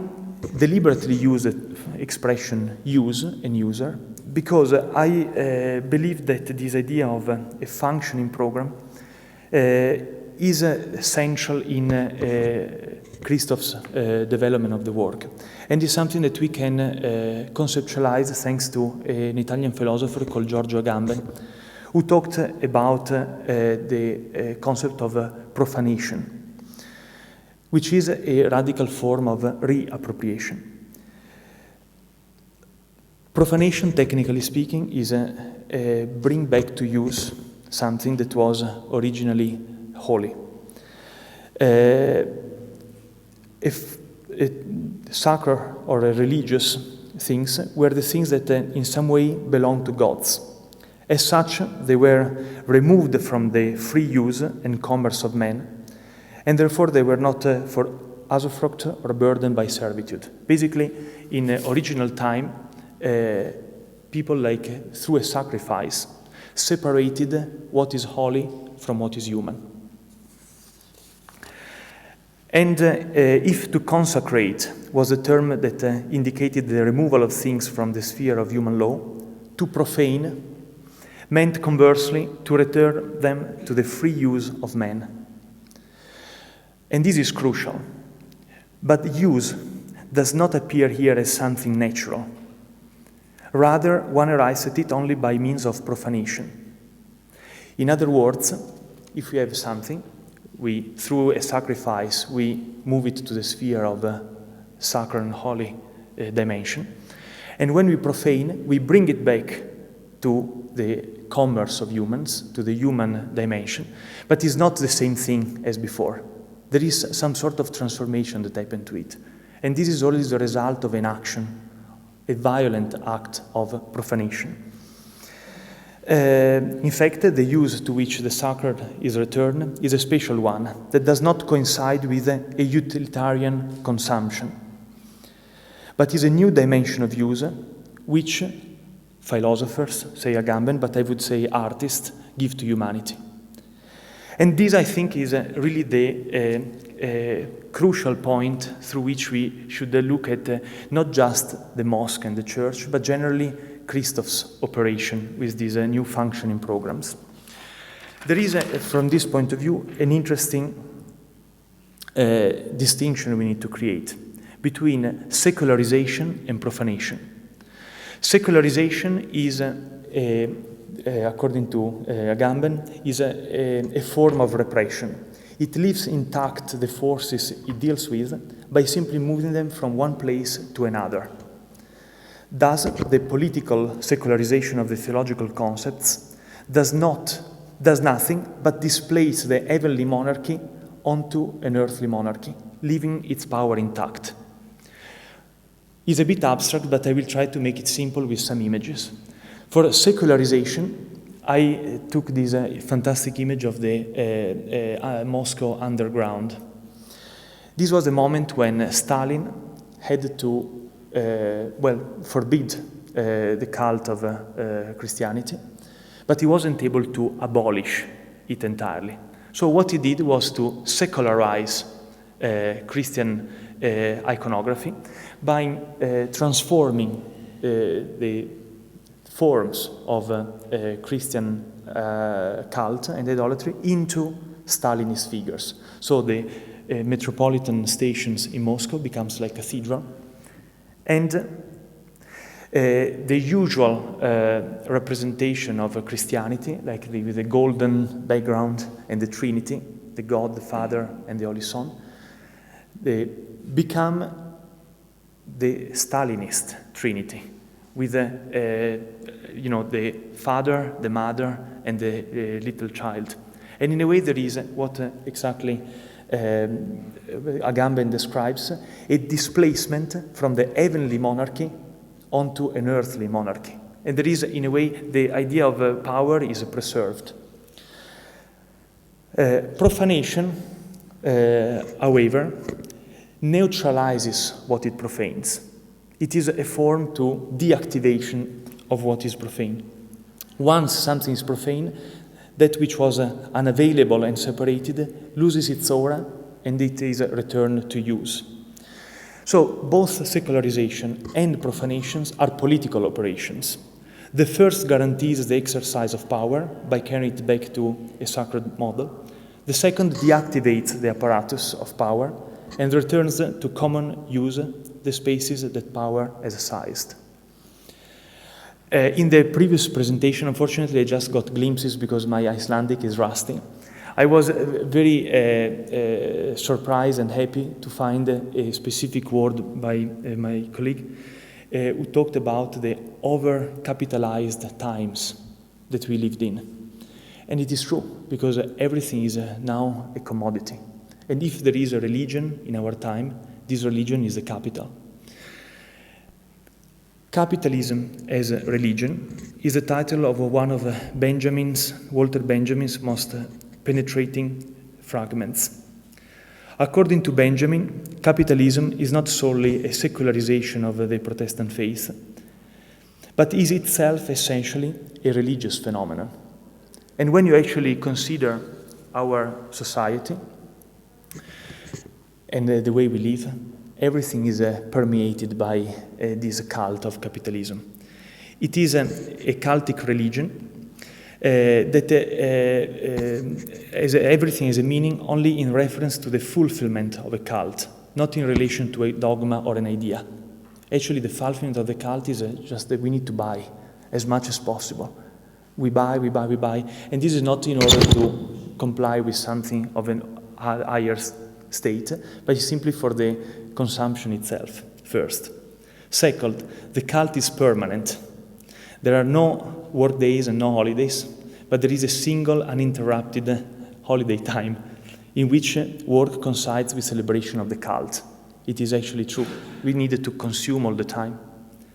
deliberately use the expression use and user because I believe that this idea of a functioning program is essential in Christoph's development of the work, and is something that we can conceptualize thanks to an Italian philosopher called Giorgio Agamben, who talked about the concept of profanation, which is a radical form of reappropriation. Profanation, technically speaking, is bring back to use something that was originally holy. If sacred or religious things were the things that in some way belong to gods. As such, they were removed from the free use and commerce of men, and therefore they were not for usufruct or burdened by servitude. Basically, in original time, people, like through a sacrifice, separated what is holy from what is human. And if to consecrate was a term that indicated the removal of things from the sphere of human law, to profane meant conversely to return them to the free use of man. And this is crucial. But use does not appear here as something natural. Rather, one arrives at it only by means of profanation. In other words, if we have something, through a sacrifice, we move it to the sphere of sacred and holy dimension. And when we profane, we bring it back to the commerce of humans, to the human dimension. But it's not the same thing as before. There is some sort of transformation that happened to it. And this is always the result of an action, a violent act of profanation. In fact, the use to which the sacred is returned is a special one that does not coincide with a utilitarian consumption, but is a new dimension of use which philosophers, say Agamben, but I would say artists, give to humanity. And this, I think, is really the crucial point through which we should look at not just the mosque and the church, but generally Christoph's operation with these new functioning programs. There is, from this point of view, an interesting distinction we need to create between secularization and profanation. Secularization is, according to Agamben, is a form of repression. It leaves intact the forces it deals with by simply moving them from one place to another. Thus, the political secularization of the theological concepts does nothing but displace the heavenly monarchy onto an earthly monarchy, leaving its power intact. It's a bit abstract, but I will try to make it simple with some images. For secularization, I took this fantastic image of the Moscow underground. This was a moment when Stalin had to forbid the cult of Christianity, but he wasn't able to abolish it entirely. So what he did was to secularize Christian iconography by transforming the forms of Christian cult and idolatry into Stalinist figures. So the metropolitan stations in Moscow becomes like a cathedral, and the usual representation of Christianity, like with the golden background and the Trinity, the God, the Father, and the Holy Son, they become the Stalinist Trinity, with the Father, the Mother, and the little child. And in a way, there is what exactly Agamben describes, a displacement from the heavenly monarchy onto an earthly monarchy. And there is, in a way, the idea of power is preserved. Profanation, however, neutralizes what it profanes. It is a form to deactivation of what is profane. Once something is profane, that which was unavailable and separated loses its aura, and it is returned to use. So both secularization and profanations are political operations. The first guarantees the exercise of power by carrying it back to a sacred model. The second deactivates the apparatus of power and returns to common use the spaces that power has seized. In the previous presentation, unfortunately, I just got glimpses because my Icelandic is rusty. I was very surprised and happy to find a specific word by my colleague who talked about the over-capitalized times that we lived in. And it is true, because everything is now a commodity. And if there is a religion in our time, this religion is the capital. Capitalism as a religion is the title of one of Walter Benjamin's most penetrating fragments. According to Benjamin, capitalism is not solely a secularization of the Protestant faith, but is itself essentially a religious phenomenon. And when you actually consider our society and the way we live, everything is permeated by this cult of capitalism. It is a cultic religion that everything has a meaning only in reference to the fulfillment of a cult, not in relation to a dogma or an idea. Actually, the fulfillment of the cult is just that we need to buy as much as possible. We buy, and this is not in order to comply with something of an higher state, but it's simply for the consumption itself, first. Second, the cult is permanent. There are no work days and no holidays, but there is a single uninterrupted holiday time in which work coincides with celebration of the cult. It is actually true. We needed to consume all the time.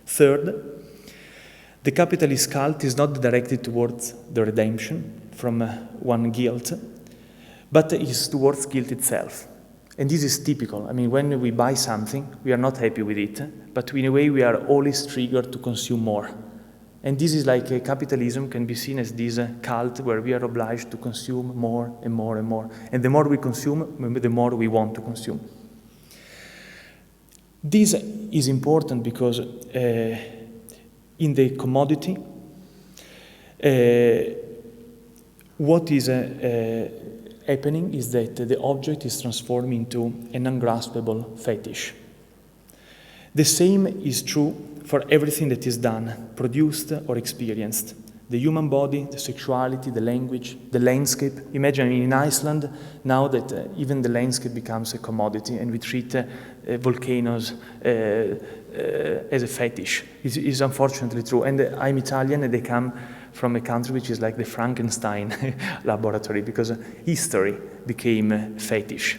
Third, the capitalist cult is not directed towards the redemption from one guilt, but is towards guilt itself. And this is typical. I mean, when we buy something, we are not happy with it, but in a way we are always triggered to consume more. And this is like capitalism can be seen as this cult where we are obliged to consume more and more and more. And the more we consume, the more we want to consume. This is important because in the commodity, what is happening is that the object is transformed into an ungraspable fetish. The same is true for everything that is done, produced or experienced. The human body, the sexuality, the language, the landscape. Imagine in Iceland now that even the landscape becomes a commodity and we treat volcanoes as a fetish. It is unfortunately true. And I'm Italian and they come from a country which is like the Frankenstein laboratory because history became a fetish.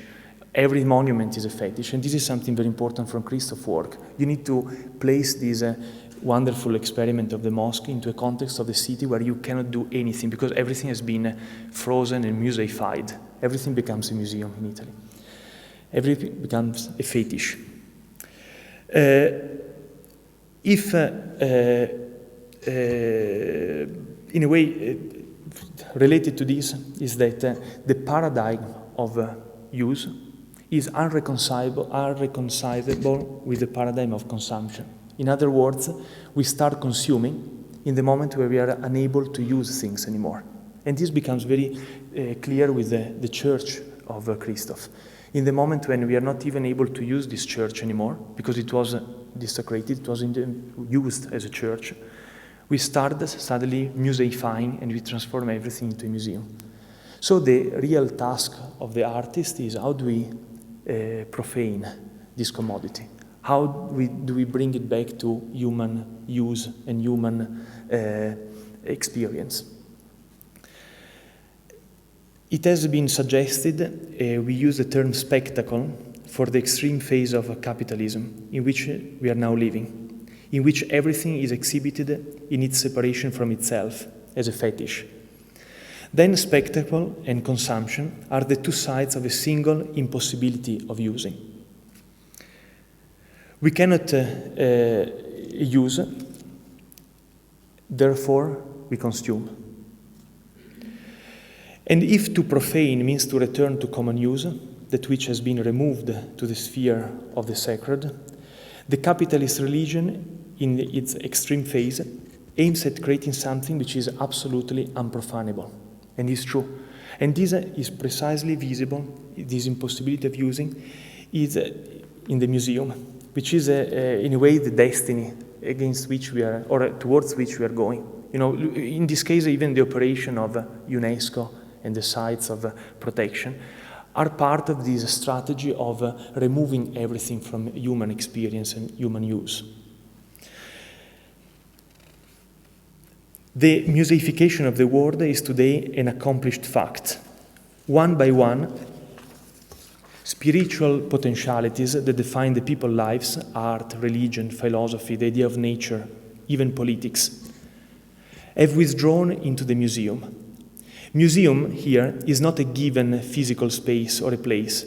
Every monument is a fetish, and this is something very important from Christoph's work. You need to place this wonderful experiment of the mosque into a context of the city where you cannot do anything because everything has been frozen and museified. Everything becomes a museum in Italy. Everything becomes a fetish. In a way, related to this is that the paradigm of use is unreconcilable with the paradigm of consumption. In other words, we start consuming in the moment where we are unable to use things anymore. And this becomes very clear with the church of Christoph. In the moment when we are not even able to use this church anymore, because it was desecrated, it was used as a church, we start suddenly museifying and we transform everything into a museum. So the real task of the artist is how do we profane this commodity? How do we bring it back to human use and human experience? It has been suggested we use the term spectacle for the extreme phase of capitalism in which we are now living, in which everything is exhibited in its separation from itself as a fetish. Then spectacle and consumption are the two sides of a single impossibility of using. We cannot use, therefore we consume. And if to profane means to return to common use, that which has been removed to the sphere of the sacred, the capitalist religion, in its extreme phase, aims at creating something which is absolutely unprofanable, and is true. And this is precisely visible, this impossibility of using, is in the museum, which is in a way the destiny against which we are, or towards which we are going. You know, in this case, even the operation of UNESCO and the sites of protection are part of this strategy of removing everything from human experience and human use. The museification of the world is today an accomplished fact. One by one, spiritual potentialities that define the people's lives, art, religion, philosophy, the idea of nature, even politics, have withdrawn into the museum. Museum here is not a given physical space or a place,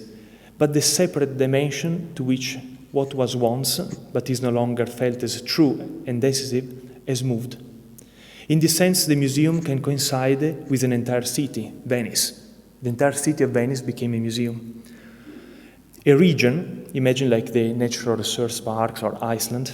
but the separate dimension to which what was once, but is no longer felt as true and decisive, has moved. In this sense, the museum can coincide with an entire city, Venice. The entire city of Venice became a museum. A region, imagine like the natural resource parks or Iceland,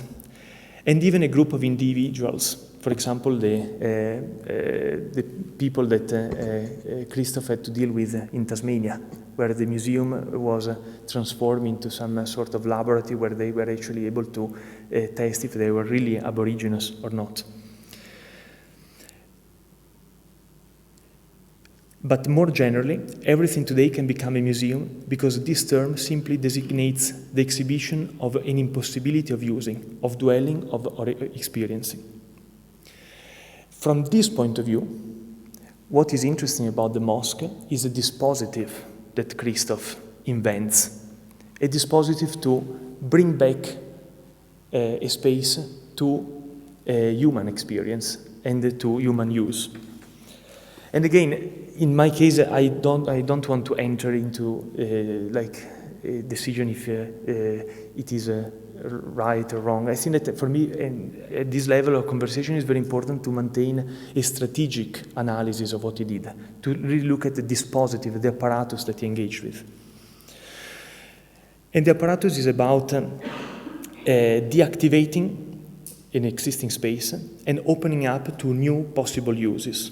and even a group of individuals. For example, the people that Christoph had to deal with in Tasmania, where the museum was transformed into some sort of laboratory where they were actually able to test if they were really Aborigines or not. But more generally, everything today can become a museum because this term simply designates the exhibition of an impossibility of using, of dwelling, or experiencing. From this point of view, what is interesting about the mosque is a dispositif that Christoph invents, a dispositif to bring back a space to a human experience and to human use. And again, in my case, I don't want to enter into like a decision if it is right or wrong. I think that for me, at this level of conversation, it's very important to maintain a strategic analysis of what he did, to really look at the dispositif, the apparatus that he engaged with. And the apparatus is about deactivating an existing space and opening up to new possible uses.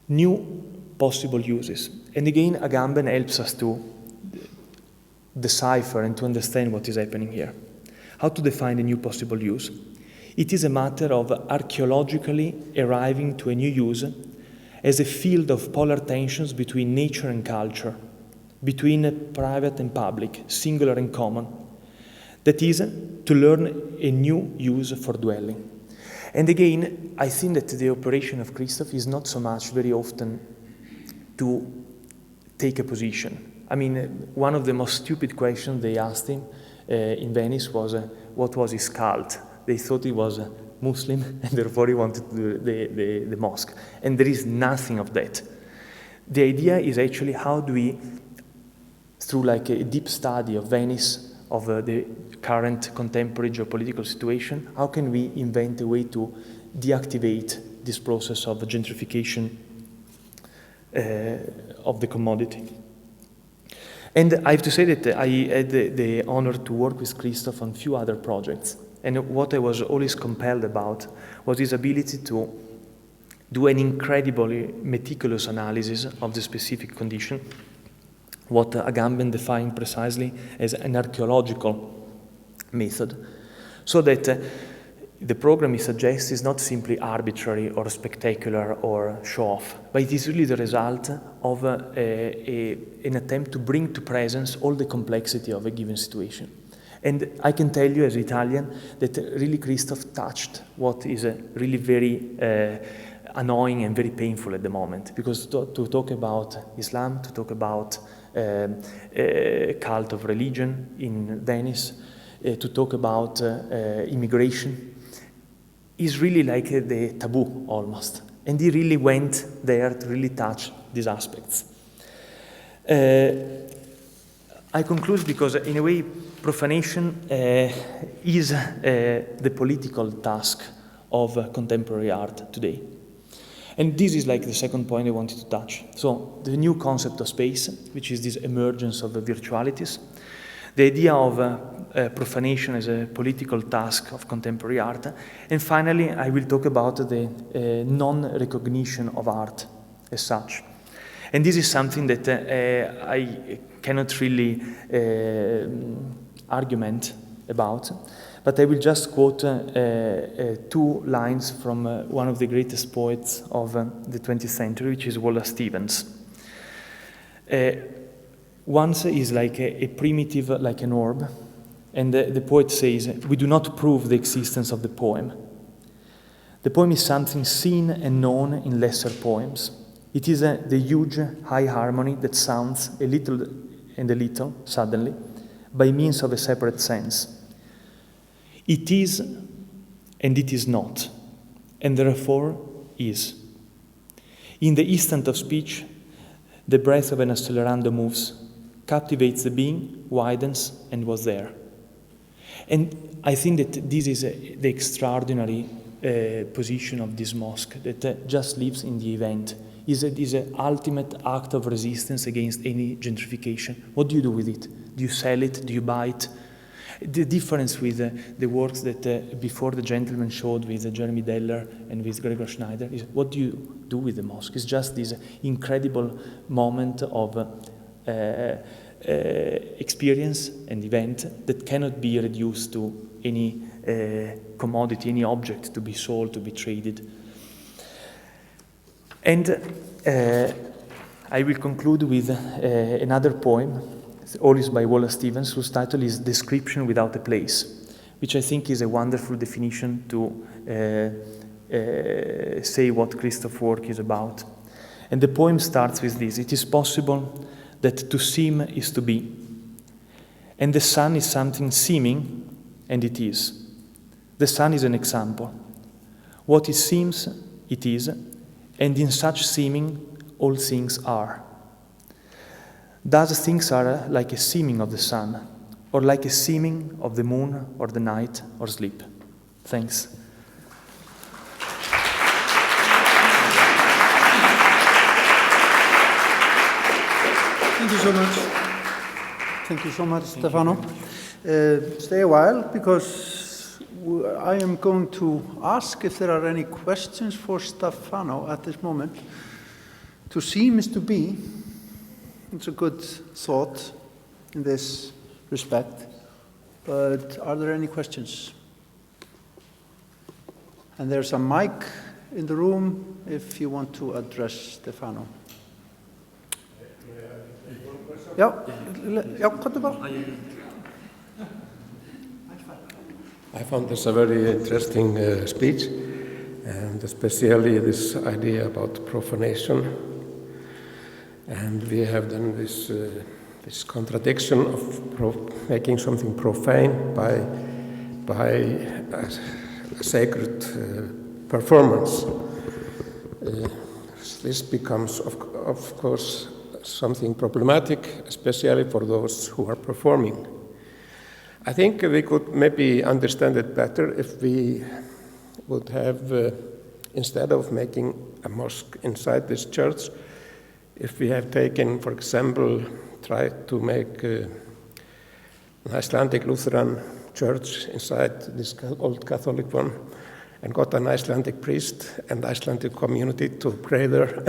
New possible uses. And again, Agamben helps us to decipher and to understand what is happening here. How to define a new possible use? It is a matter of archaeologically arriving to a new use as a field of polar tensions between nature and culture, between private and public, singular and common. That is, to learn a new use for dwelling. And again, I think that the operation of Christoph is not so much very often to take a position. I mean, one of the most stupid questions they asked him in Venice was, what was his cult? They thought he was a Muslim, and therefore he wanted to do the mosque. And there is nothing of that. The idea is actually how do we, through like a deep study of Venice, of the current contemporary geopolitical situation, how can we invent a way to deactivate this process of gentrification of the commodity? And I have to say that I had the honor to work with Christoph on a few other projects. And what I was always compelled about was his ability to do an incredibly meticulous analysis of the specific condition, what Agamben defined precisely as an archaeological method, so that the program he suggests is not simply arbitrary or spectacular or show-off, but it is really the result of an attempt to bring to presence all the complexity of a given situation. And I can tell you as Italian that really Christoph touched what is really very annoying and very painful at the moment, because to talk about Islam, to talk about cult of religion in Venice, to talk about immigration, is really like the taboo almost. And he really went there to really touch these aspects. I conclude because in a way profanation is the political task of contemporary art today. And this is like the second point I wanted to touch. So the new concept of space, which is this emergence of the virtualities, the idea of profanation as a political task of contemporary art, and finally I will talk about the non-recognition of art as such. And this is something that I cannot really argument about, but I will just quote 2 lines from one of the greatest poets of the 20th century, which is Wallace Stevens. Once is like a primitive, like an orb, and the poet says, we do not prove the existence of the poem. The poem is something seen and known in lesser poems. It is the huge high harmony that sounds a little and a little, suddenly, by means of a separate sense. It is and it is not, and therefore is. In the instant of speech, the breath of an accelerando moves, captivates the being, widens, and was there. And I think that this is the extraordinary position of this mosque, that just lives in the event. Is an ultimate act of resistance against any gentrification. What do you do with it? Do you sell it? Do you buy it? The difference with the works that before the gentleman showed with Jeremy Deller and with Gregor Schneider is what do you do with the mosque? It's just this incredible moment of experience and event that cannot be reduced to any commodity, any object to be sold, to be traded. And I will conclude with another poem, always by Wallace Stevens, whose title is Description Without a Place, which I think is a wonderful definition to say what Christoph's work is about. And the poem starts with this: it is possible that to seem is to be, and the sun is something seeming, and it is. The sun is an example. What it seems, it is, and in such seeming, all things are. Thus things are like a seeming of the sun, or like a seeming of the moon, or the night, or sleep. Thanks. Thank you so much. Thank you so much, Stefano. Stay a while, because I am going to ask if there are any questions for Stefano at this moment. To seem is to be. It's a good thought in this respect. But are there any questions? And there's a mic in the room if you want to address Stefano. Ja, kan du bara? I found this a very interesting speech, and especially this idea about profanation. And we have done this contradiction of making something profane by a sacred performance. This becomes, of course, something problematic, especially for those who are performing. I think we could maybe understand it better if we would have, instead of making a mosque inside this church, if we have taken, for example, tried to make an Icelandic Lutheran church inside this old Catholic one, and got an Icelandic priest and Icelandic community to pray there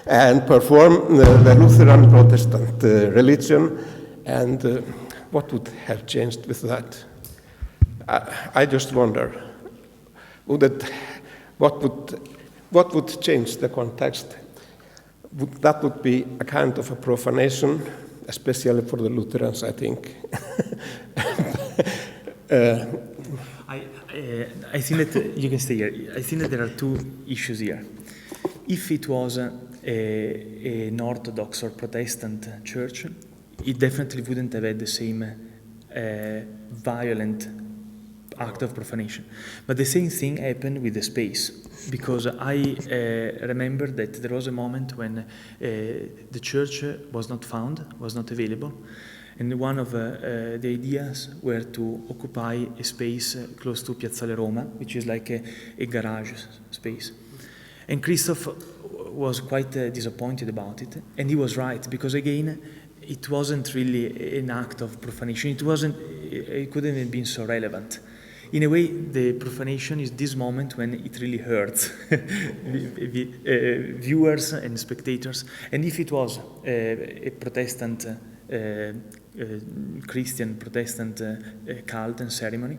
and perform the Lutheran Protestant religion, and what would have changed with that? I just wonder, what would change the context? That would be a kind of a profanation, especially for the Lutherans, I think. I think that you can stay here. I think that there are two issues here. If it was an Orthodox or Protestant church, it definitely wouldn't have had the same violent act of profanation. But the same thing happened with the space, because I remember that there was a moment when the church was not found, was not available, and one of the ideas were to occupy a space close to Piazzale Roma, which is like a garage space. And Christoph was quite disappointed about it, and he was right, because again, it wasn't really an act of profanation. It couldn't have been so relevant. In a way, the profanation is this moment when it really hurts viewers and spectators. And if it was a Protestant, Christian Protestant cult and ceremony,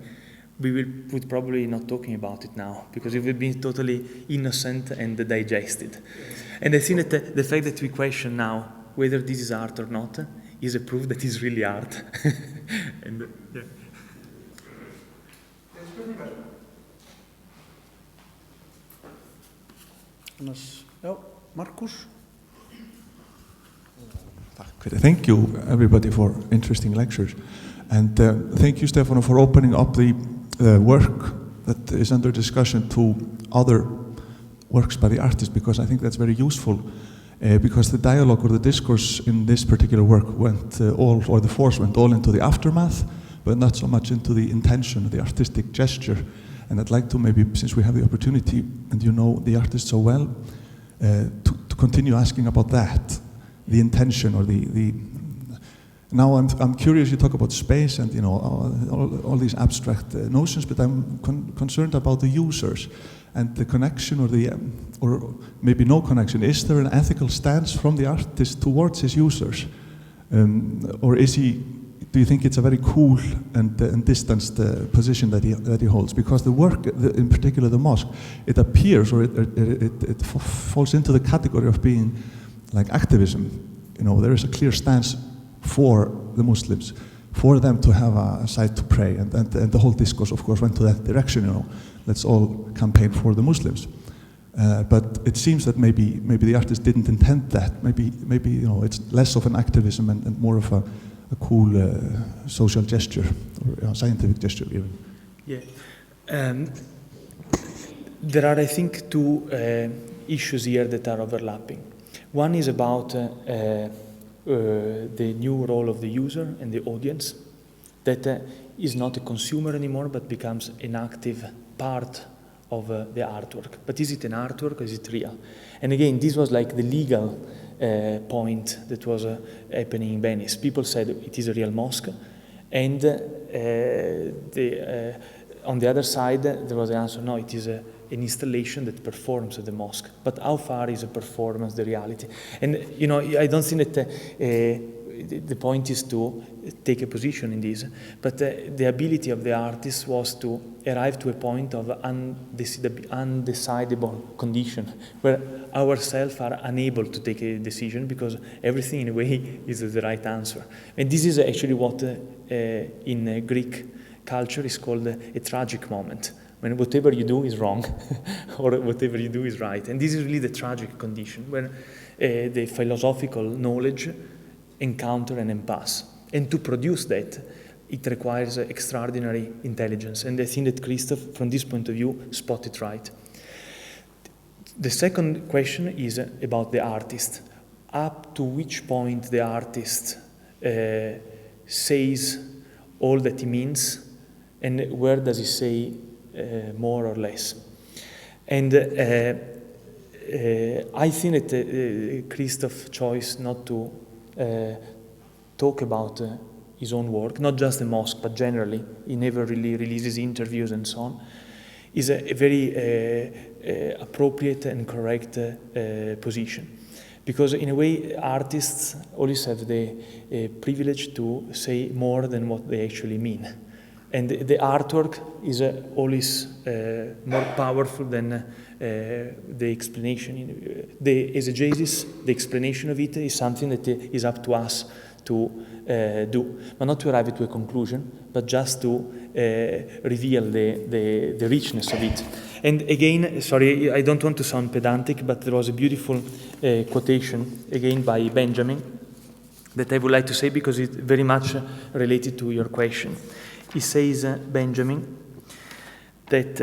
we would probably not talking about it now, because it would be totally innocent and digested. And I think that the fact that we question now whether this is art or not is a proof that it's really art. And, yeah. Markus? Thank you, everybody, for interesting lectures. And thank you, Stefano, for opening up the work that is under discussion to other works by the artist, because I think that's very useful, because the dialogue or the discourse in this particular work went the force went all into the aftermath, but not so much into the intention, the artistic gesture. And I'd like to maybe, since we have the opportunity, and you know the artist so well, to continue asking about that, the intention or the now I'm curious, you talk about space and all these abstract notions, but I'm concerned about the users and the connection or maybe no connection. Is there an ethical stance from the artist towards his users? Or do you think it's a very cool and distanced position that he holds? Because the work, in particular the mosque, it appears, or it falls into the category of being like activism. There is a clear stance for the Muslims, for them to have a site to pray, and the whole discourse, of course, went to that direction. Let's all campaign for the Muslims. But it seems that maybe the artist didn't intend that. Maybe it's less of an activism and more of a cool social gesture or scientific gesture even. Yeah. There are, I think, two issues here that are overlapping. One is about the new role of the user and the audience, that is not a consumer anymore, but becomes an active part of the artwork. But is it an artwork or is it real? And again, this was like the legal point that was happening in Venice. People said it is a real mosque, and on the other side there was the answer, no, it is an installation that performs at the mosque. But how far is a performance the reality? And I don't think that the point is to take a position in this, but the ability of the artist was to arrive to a point of undecidable condition, where ourselves are unable to take a decision because everything in a way is the right answer. And this is actually what in Greek culture is called a tragic moment, when whatever you do is wrong or whatever you do is right. And this is really the tragic condition, when the philosophical knowledge encounter an impasse. And to produce that, it requires extraordinary intelligence. And I think that Christoph, from this point of view, spotted it right. The second question is about the artist. Up to which point the artist says all that he means, and where does he say more or less? And I think that Christoph's choice not to talk about his own work, not just the mosque, but generally, he never really releases interviews and so on, is a very appropriate and correct position. Because in a way, artists always have the privilege to say more than what they actually mean. And the artwork is always more powerful than the explanation. The exegesis, the explanation of it is something that is up to us to do, but not to arrive to a conclusion, but just to reveal the richness of it. And again, sorry, I don't want to sound pedantic, but there was a beautiful quotation, again by Benjamin, that I would like to say because it's very much related to your question. He says, Benjamin, that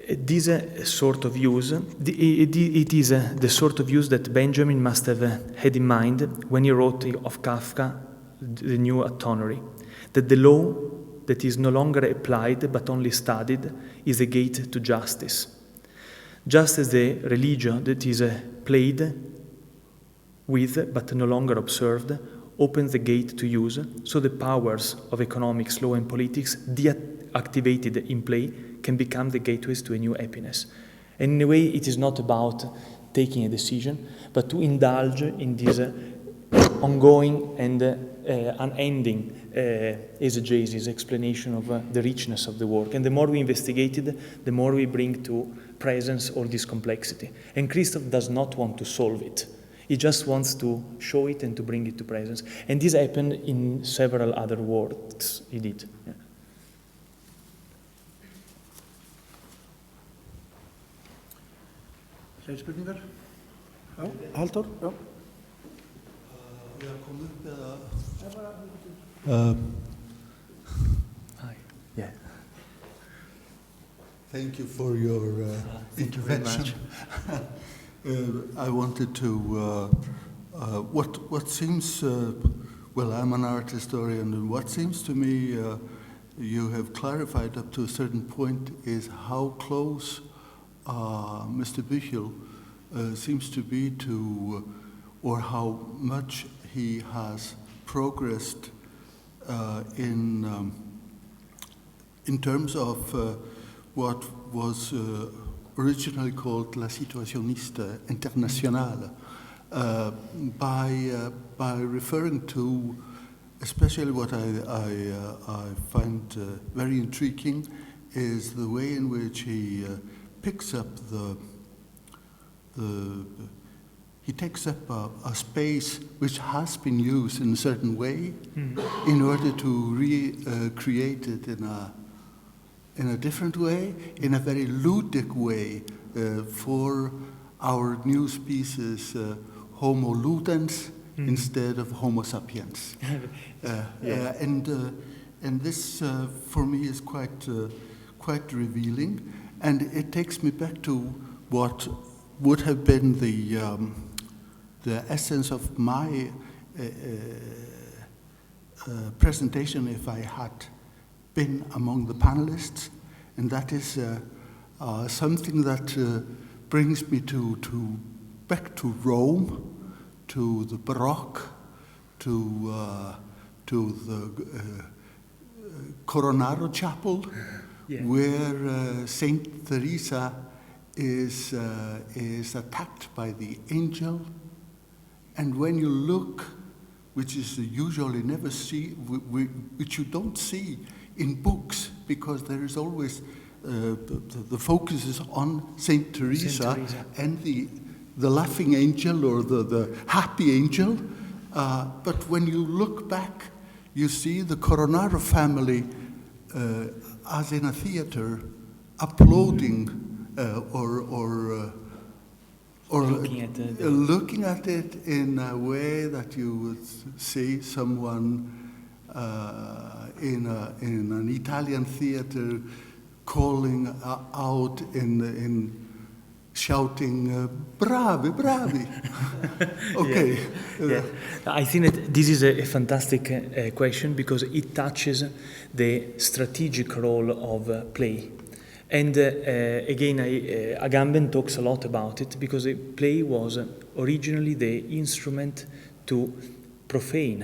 this sort of use, it is the sort of use that Benjamin must have had in mind when he wrote of Kafka, The New Autonomy, that the law that is no longer applied but only studied is a gate to justice. Just as the religio that is played with but no longer observed opens the gate to use, so the powers of economics, law and politics deactivated in play can become the gateways to a new happiness. And in a way it is not about taking a decision, but to indulge in this ongoing and unending exegesis, explanation of the richness of the work. And the more we investigate it, the more we bring to presence all this complexity. And Christoph does not want to solve it. He just wants to show it and to bring it to presence. And this happened in several other works he did. Yeah. Fleiri spurningar? Já, Halldór? Já. Við að koma upp eða... Hi. Yeah. Thank you for your intervention. I wanted to, what seems, well, I'm an art historian, and what seems to me you have clarified up to a certain point is how close Mr. Büchel seems to be to, or how much he has progressed in terms of what was originally called la situacionista internacional, by referring to, especially what I find very intriguing, is the way in which he picks up he takes up a space which has been used in a certain way in order to recreate it in a different way, in a very ludic way, for our new species, Homo ludens instead of Homo sapiens. And this, for me, is quite revealing, and it takes me back to what would have been the essence of my presentation if I had been among the panelists, and that is something that brings me back to Rome, to the Baroque, to the Coronado Chapel, where Saint Teresa is attacked by the angel, and when you look, which is usually never see, which you don't see in books, because there is always the focus is on Saint Teresa and the laughing angel or the happy angel. But when you look back, you see the Coronado family as in a theater, applauding or looking at it in a way that you would see someone in an Italian theater calling out in shouting, bravi, bravi. Okay. I think that this is a fantastic question because it touches the strategic role of play. And again, Agamben talks a lot about it because play was originally the instrument to profane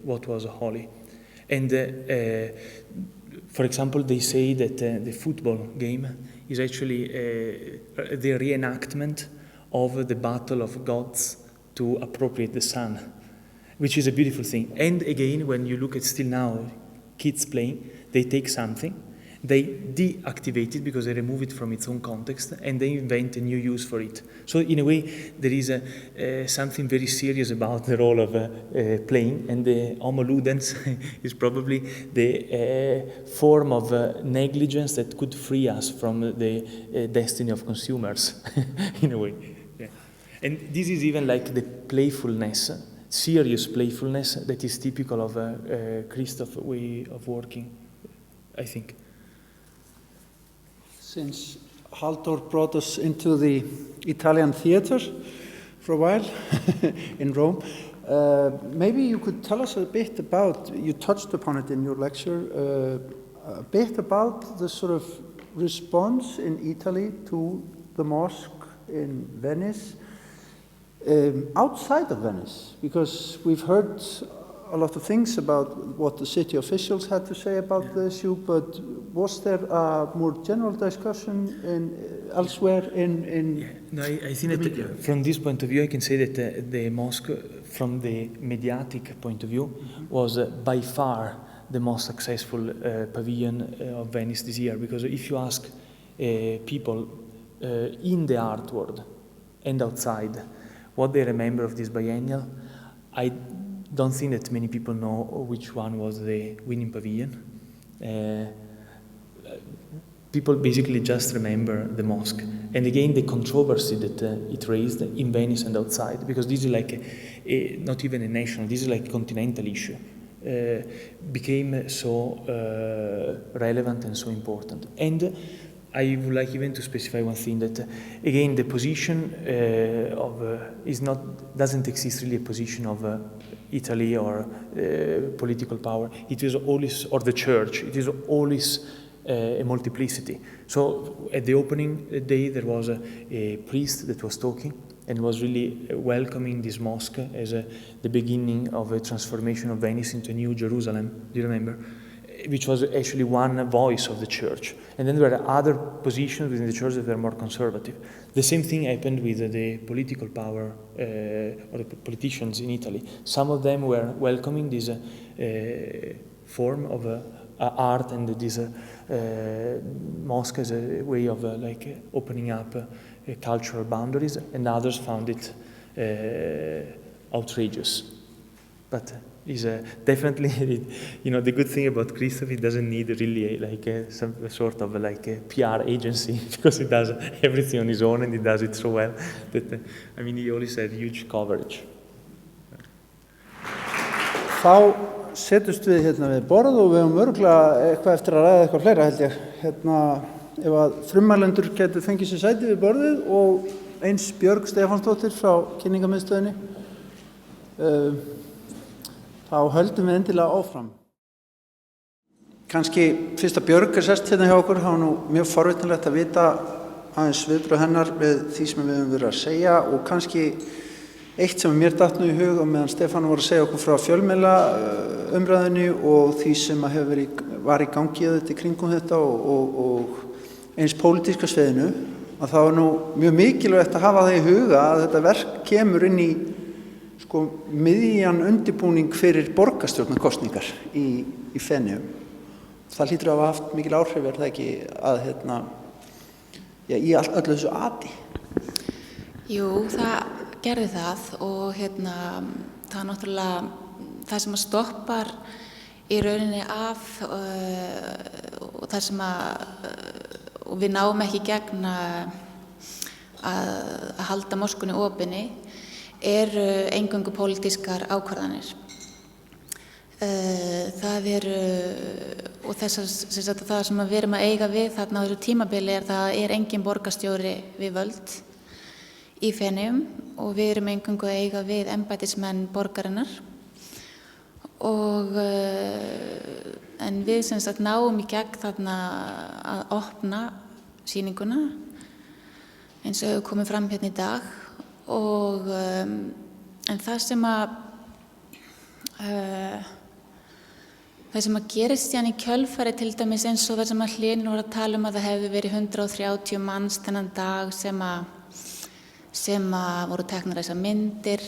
what was holy. And for example, they say that the football game is actually the reenactment of the battle of gods to appropriate the sun, which is a beautiful thing. And again, when you look at still now, kids playing, they take something, they deactivate it because they remove it from its own context, and they invent a new use for it. So in a way, there is something very serious about the role of playing, and the Homo ludens is probably the form of negligence that could free us from the destiny of consumers, in a way. Yeah. And this is even like the playfulness, serious playfulness that is typical of Christoph's way of working, I think. Since Halldór brought us into the Italian theater for a while in Rome, Maybe you could tell us a bit about, you touched upon it in your lecture, a bit about the sort of response in Italy to the mosque in Venice, outside of Venice, because we've heard a lot of things about what the city officials had to say about the issue, but was there a more general discussion elsewhere in No, I think that from this point of view, I can say that the mosque, from the mediatic point of view, was by far the most successful pavilion of Venice this year, because if you ask people in the art world and outside what they remember of this biennial, I don't think that many people know which one was the winning pavilion. People basically just remember the mosque. And again, the controversy that it raised in Venice and outside, because this is like not even a national, this is like a continental issue, became so relevant and so important. And I would like even to specify one thing, that again, the position doesn't exist really a position of Italy or political power. It is always, or the church, it is always a multiplicity. So at the opening day there was a priest that was talking and was really welcoming this mosque as the beginning of a transformation of Venice into a new Jerusalem. Do you remember? Which was actually one voice of the church. And then there were other positions within the church that were more conservative. The same thing happened with the political power or the politicians in Italy. Some of them were welcoming this form of art and this mosque as a way of opening up cultural boundaries, and others found it outrageous. But is definitely, the good thing about Christoph, he doesn't need really some sort of a PR agency, because he does everything on his own and he does it so well that, he always had huge coverage. Þá setjumst við hérna við borð og við höfum örugglega eitthvað eftir að ræða eitthvað fleira, held ég. Ef að frummælendur getur fengið sér sæti við borðið, og eins Björg Stefánsdóttir frá Kynningarmiðstöðinni, þá höldum við endilega áfram. Kannski fyrst að Björg sest hérna hjá okkur, þá nú mjög forvitanlegt að vita aðeins viðbrögð hennar við því sem við höfum verið að segja, og kannski eitt sem mér datt nú í hug, og meðan Stefán var að segja okkur frá fjölmiðla umræðunni og því sem var í gangi þetta í kringum þetta og eins pólitíska sviðinu, að það var nú mjög mikilvægt að hafa það í huga að þetta verk kemur inn í miðjan undirbúning fyrir borgarstjórnarkosningar í Feneyjum. Það hlýtur að hafa haft mikil áhrif, er það ekki, að í öllu þessu ati? Jú, það gerði það, og það er náttúrulega það sem að stoppar í rauninni af og það sem og við náum ekki gegn að halda moskunni opinni eru eingöngu pólitískar ákvarðanir. Það eru, og það sem við erum að eiga við þarna á þessu tímabili það er engin borgarstjóri við völd í Feneyjum, og við erum eingöngu að eiga við embættismenn borgarinnar, og en við náum í gegn þarna að opna sýninguna eins og hefur komið fram hérna í dag, og en það sem að gerist hérna í kjölfari, til dæmis eins og það sem að Hlynur var að tala um, að það hefði verið 130 manns þennan dag sem voru teknar þessar myndir.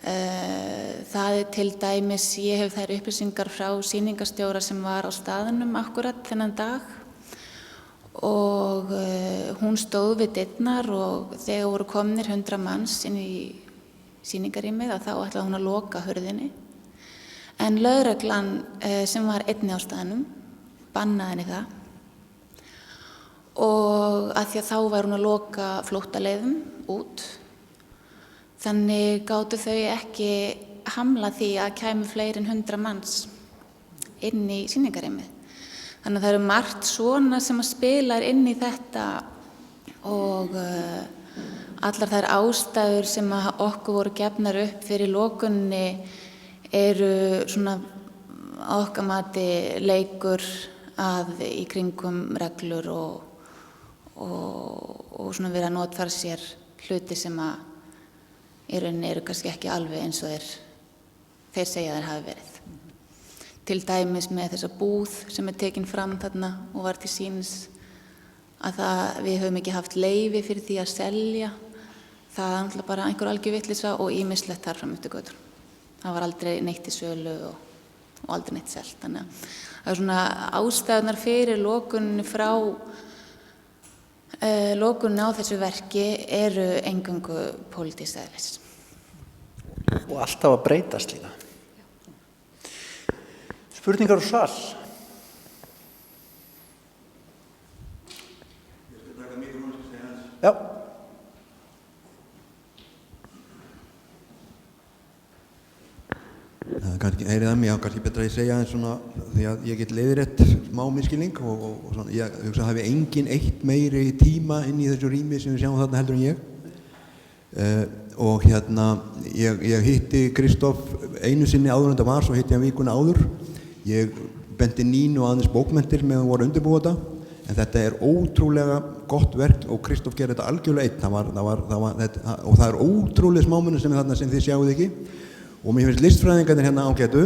Það er til dæmis, ég hef þær upplýsingar frá sýningarstjóra sem var á staðnum akkurat þennan dag, og hún stóð við dyrnar, og þegar voru komnir 100 manns inn í sýningarrýmið, þá ætlaði hún að loka hurðinni. En lögreglan sem var einnig á staðnum bannaði henni það, og að því að þá var hún að loka flóttaleiðum út. Þannig gátu þau ekki hamla því að kæmu fleiri en 100 manns inn í sýningarrýmið. Þannig að það eru margt svona sem að spilar inn í þetta, og allar þær ástæður sem okkur voru gefnar upp fyrir lokunni eru svona okkar mati leikur að í kringum reglur og svona verið að notfæra sér hluti sem í rauninni eru kannski ekki alveg eins og þeir segja þeir hafi verið. Til dæmis með þessa búð sem tekin fram þarna og var til sýnis að við höfum ekki haft leyfi fyrir því að selja. Það náttúrulega bara einhver algjör vitleysa og ýmislegt þar fram eftir götur. Það var aldrei neitt í sölu og aldrei neitt selt. Þannig að það er svona ástæðunar fyrir lokunni frá lokunni á þessu verki eru eingöngu pólitísks eðlis. Og alltaf að breytast líka. Spurningar úr sal? Já. Kannski heyrið að mig, kannski betra að ég segja eins svona því að ég get leiðrétt smá misskilning og svona, ég hugsa að hafi engin eitt meiri tíma inn í þessu rými sem við sjáum þarna heldur en ég. Og ég hitti Kristóf einu sinni áður en þetta var, svo hitti hann vikuna áður. Ég benti Nínu aðeins bókmenntir meðan voru undirbúið þetta, en þetta er ótrúlega gott verk og Kristóf gerir þetta algjörlega einn. Og það er ótrúlega smámunir sem er þarna sem þið sjáuð ekki. Og mér finnst listfræðingarnir hérna ágætu,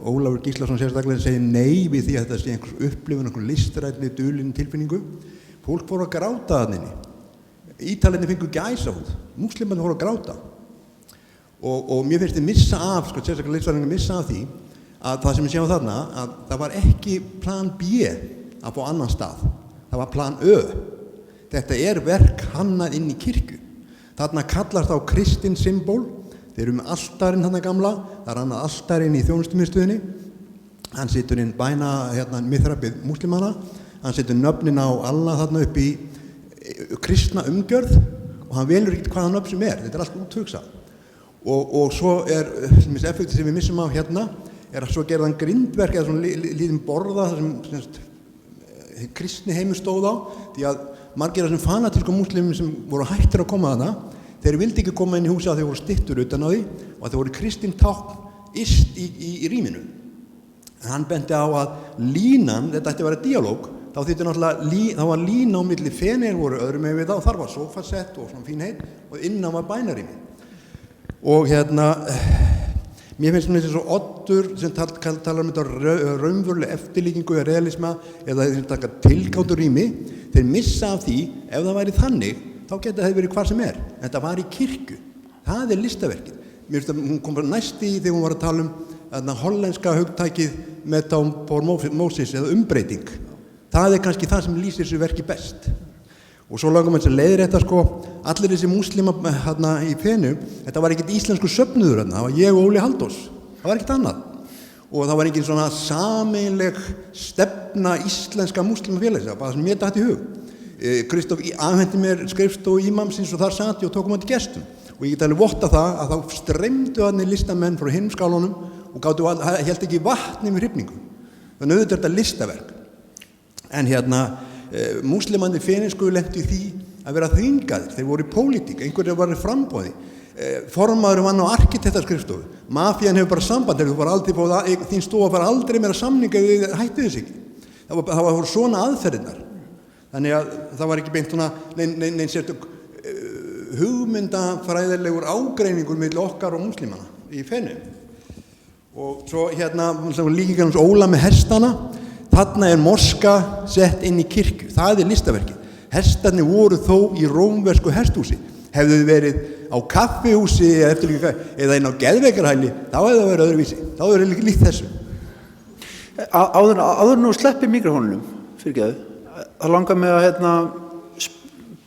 Ólafur Gíslason sérstaklega segir nei við því að þetta sé einhvers upplifun, einhver listrænni, dulin tilfinningu. Fólk fór að gráta þarna inni. Ítalinni fengu gæsahúð, múslimarnir fóru að gráta. Og mér finnst þið missa af, sérstaklega listfræðingar missa af því að það sem við sjáum þarna, að það var ekki plan B að fá annan stað. Það var plan Ö. Þetta er verk hannað inn í kirkju. Þarna kallast á kristin symbol. Þeir eru með altarinn þarna gamla, það er annað altarinn í þjónustumiðstöðinni. Hann setur inn miðhrapið múslimana, hann setur nöfnin á Allah þarna upp í kristna umgjörð og hann velur ekkert hvaða nöfn sem þetta er allt úthugsað. Og svo er, effektið sem við missum á hérna, er að svo gerða hann grindverk eða svona lítinn borða þar sem kristni heimur stóð á, því að margir af þessum fanatísku múslimum sem voru hættir að koma þarna, þeir vildi ekki koma inn í húsið að þeir voru styttur utan á því og að þeir voru kristin tákn yst í rýminu. En hann benti á að línan, þetta ætti að vera dialóg, þá þýtti náttúrulega, þá var lína á milli fenir voru öðrum með við það og þar var sófasett og svona fín heit og innan var bænarými. Og mér finnst svona þessi svo Oddur sem talar um þetta raunverulega eftirlíkingu eða realisma eða þeir taka tilgáttur rými, þeir missa af því ef það væri þannig þá geta það verið hvar sem er. En þetta var í kirkju. Það er listaverkið. Mér finnst að hún kom bara næst í þegar hún var að tala um hollenska hugtækið metamorphosis eða umbreyting. Það er kannski það sem lýsir þessu verki best. Og svo langar maður að leiðrétta allir þessi múslima í Fenu, þetta var ekkert íslensku söfnuður þarna, það var ég og Óli Halldórs. Það var ekkert annað. Og það var engin svona sameiginleg stefna íslenska múslimafélags, það var bara það sem mér datt í hug. Kristóf afhenti mér skrifstofu ímamsins og þar sat ég og tók til gestum og ég get alveg votta það að þá streymdu þarna listamenn frá hinum skálunum og hélt ekki vatni með hrifningu. Þannig auðvitað er þetta listaverk. En múslimarnir fenísku lentu í því að vera þvingaðir, þeir voru í pólitík, einhverjir var í framboði. Formaðurinn vann á arkitektaskrifstofu, mafían hefur bara samband, þín stofa fara aldrei meira samninga við hættu þess ekki. Það var svona aðferðirnar. Þannig að það var ekki beint svona neinn sérstök hugmyndafræðilegur ágreiningur milli okkar og múslimana í Fenu. Og svo líkingar hans Óla með hestana, þarna er moska sett inn í kirkju, það er listaverkið. Hestarnir voru þó í rómversku hesthúsi. Hefðu þið verið á kaffihúsi eða inn á geðveikarhæli, þá hefðu það verið öðruvísi. Þá hefðu það líkt þessu. Áður nú sleppi mikrofónunum, fyrirgeðu. Það langar mig að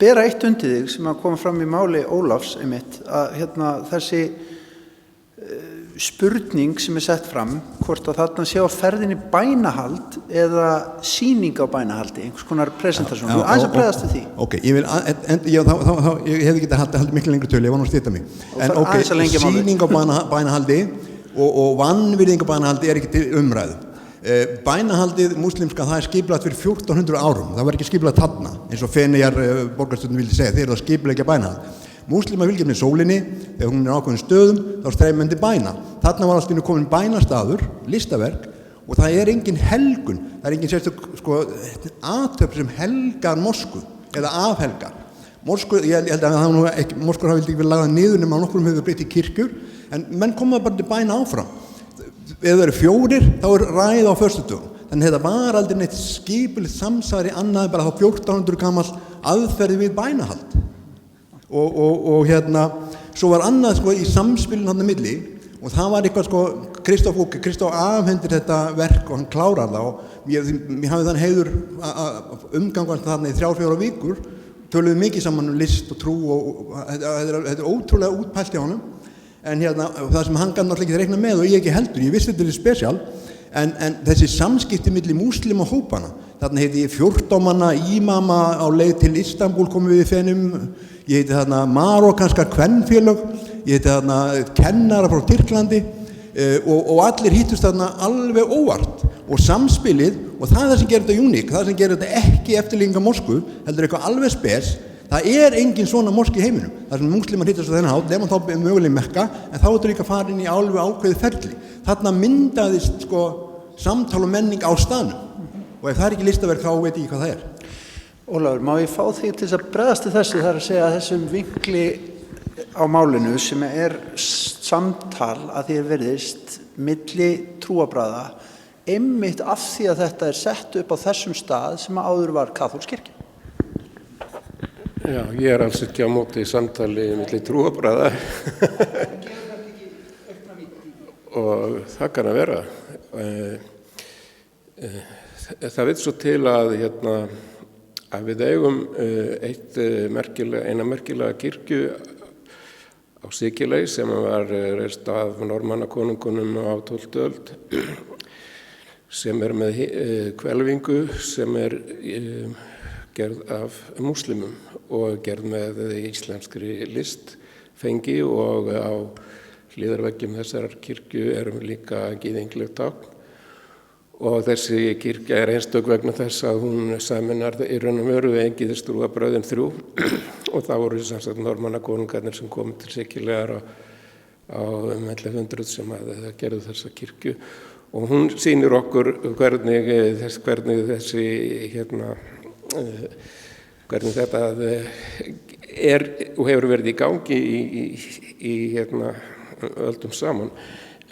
bera eitt undir þig sem að koma fram í máli Ólafs einmitt, að þessi spurning sem er sett fram, hvort að þarna sé á ferðinni bænahald eða sýning á bænahaldi, einhvers konar presentasjón. Þú aðeins að bregðast við því. Ok, ég hefði getað haldið miklu lengri tölu, ég var nú að stytta mig. En ok, sýning á bænahaldi og vanvirðing á bænahaldi er ekki til umræðu. Bænahaldið múslimska, það er skipulagt fyrir 1400 árum, það var ekki skipulagt þarna, eins og Feneyjar borgarstjórnin vildi segja, þeir eru að skipuleggja bænahald. Múslima fylgir með sólinni, þegar hún ákveðin stöðum, þá streymir menn til bæna. Þarna var allt inni komin bænastaður, listaverk, og það engin helgun, það engin sérstök athöfn sem helgar mosku, eða afhelgar. Moskur, ég held að moskur hafi ekki verið lagðað niður nema nokkrum hefur breytt í kirkjur, en menn koma bara til bæna áfram. Ef það eru 4, þá ræð á föstudögum. Þannig þetta var aldrei neitt skipulegt samsæri annað bara þá 1400 gamall aðferði við bænahald. Og svo var annað í samspilin hann milli, og það var eitthvað Kristóf afhendir þetta verk og hann klárar það, og ég hafði þann heiður að umgangast þarna í 3-4 vikur, töluðum mikið saman list og trú og þetta ótrúlega útpælt hjá honum, en það sem hann kann náttúrulega ekki reikna með og ég ekki heldur, ég vissi þetta spesial, en þessi samskipti milli múslima hópana, þarna heiti ég 14 manna ímama á leið til Istanbul komum við í fenum, ég heiti þarna marokkanskar kvennfélög, ég heiti þarna kennara frá Tyrklandi, og allir hittust þarna alveg óvart, og samspilið, og það sem gerir þetta uník, það sem gerir þetta ekki eftirlíkinga mosku, heldur eitthvað alveg spes, það engin svona mosk í heiminum, það sem múslimar hittast á þennan hátt, nema þá möguleg Mekka, en þá er líka farin í alveg ákveðið ferli. Þarna myndaðist samtal og menning á staðnum, og ef það ekki listaverk þá veit ég hvað það Ólafur, má ég fá þig til að bregðast til þessu, það að segja þessum vinkli á málinu sem samtal að því virðist milli trúarbragða einmitt af því að þetta sett upp á þessum stað sem áður var kaþólsk kirkja. Já, ég alls ekki á móti samtali milli trúarbragða og það kann að vera. Það vill svo til að við eigum eina merkilega kirkju á Sikiley sem var reist af Normannakonungunum á 12. öld sem með hvelfingu sem gerð af múslimum og gerð með íslenskri listfengi og á hliðarveggjum þessarar kirkju líka gyðingleg tákn. Og þessi kirkja einstök vegna þess að hún sameinar í raun og veru gyðistrúarbrögðin 3 og það voru sem sagt Normannakonungarnir sem komu til Sikileyjar á 1100 sem að gerðu þessa kirkju og hún sýnir okkur hvernig þetta og hefur verið í gangi í öldum saman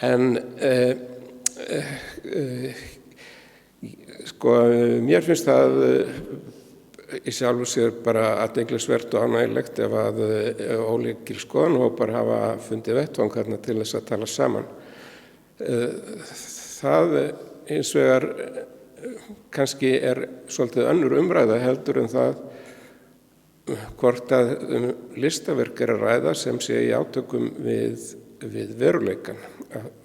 en mér finnst það í sjálfu sér bara athyglisvert og ánægjulegt ef að ólíkir skoðanahópar hafa fundið vettvang þarna til þess að tala saman. Það hins vegar kannski svolítið önnur umræða heldur en það hvort að listaverk að ræða sem sé í átökum við veruleikan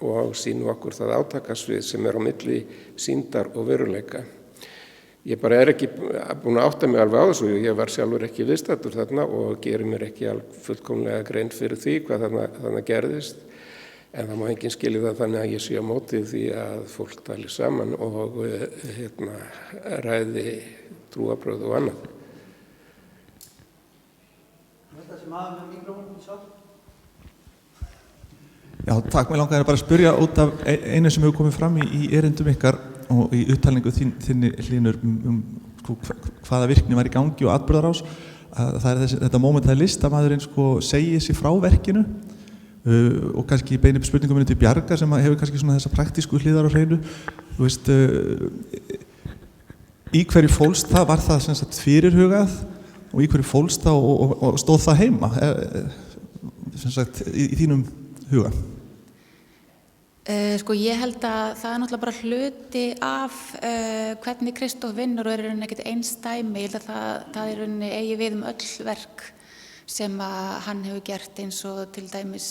og sýnu okkur það átakasvið sem á milli sýndar og veruleika. Ég bara ekki búin að átta mig alveg á þessu, ég var sjálfur ekki viðstaddur þarna og gerir mér ekki fullkomlega grein fyrir því hvað þarna gerðist, en það má enginn skilja það þannig að ég sé á móti því að fólk tali saman og ræði trúarbrögð og annað. Þetta sem aðeins með mikrofónum sjálf? Já, takk. Mér langaði bara að spyrja út af einu sem hefur komið fram í erindum ykkar og í upptalningu þinni Hlynur hvaða virkni var í gangi og atburðarás. Það þetta moment að listamaðurinn segi sig frá verkinu og kannski beini upp spurningum til Bjargar sem hefur kannski svona þessa praktísku hliðar á hreinu. Þú veist, í hverju fólst það? Var það sem sagt fyrirhugað og í hverju fólst það og stóð það heima? Sem sagt, í þínum huga? Ég held að það náttúrulega bara hluti af hvernig Kristóf vinnur og rauninni ekkert einsdæmi. Ég held að það rauninni eigi við öll verk sem hann hefur gert eins og til dæmis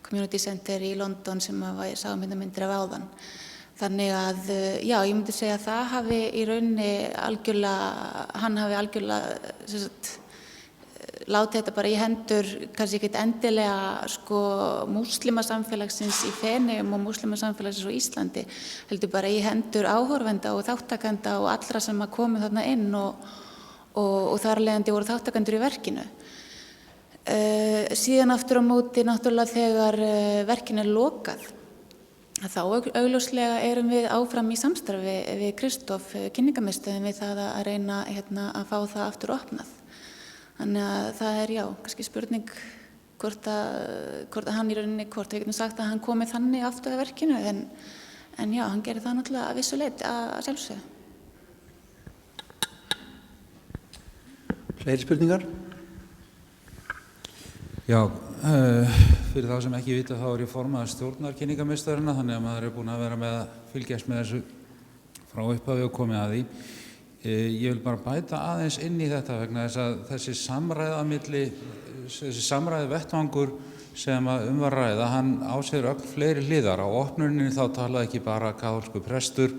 Community Center í London sem við sáum myndir af áðan. Þannig að, já, ég myndi segja að það hafi í rauninni hann hafi algjörlega látið þetta bara í hendur, kannski ekkert endilega múslimasamfélagsins í Feneyjum og múslimasamfélagsins á Íslandi, heldur bara í hendur áhorfenda og þáttakenda og allra sem komu þarna inn og þar af leiðandi voru þáttakendur í verkinu. Síðan aftur á móti náttúrulega þegar verkinu er lokað, þá augljóslega erum við áfram í samstarfi við Kristóf kynningarmiðstöðin við það að reyna að fá það aftur opnað. Þannig að það er kannski spurning hvort að hann í rauninni, hvort við getum sagt að hann komi þannig aftur að verkinu, en hann gerir það náttúrulega að vissu leyti að sjálfsögðu. Fleiri spurningar? Já, fyrir þá sem ekki vita þá er ég formaður stjórnar kynningarmiðstöðvarinnar, þannig að maður er búinn að vera með að fylgjast með þessu frá upphafi og komið að því. Ég vil bara bæta aðeins inn í þetta vegna þess að þessi samræði vettvangur sem var ræða, hann á sér öll fleiri hliðar. Á opnuninni þá talaði ekki bara kaþólskur prestur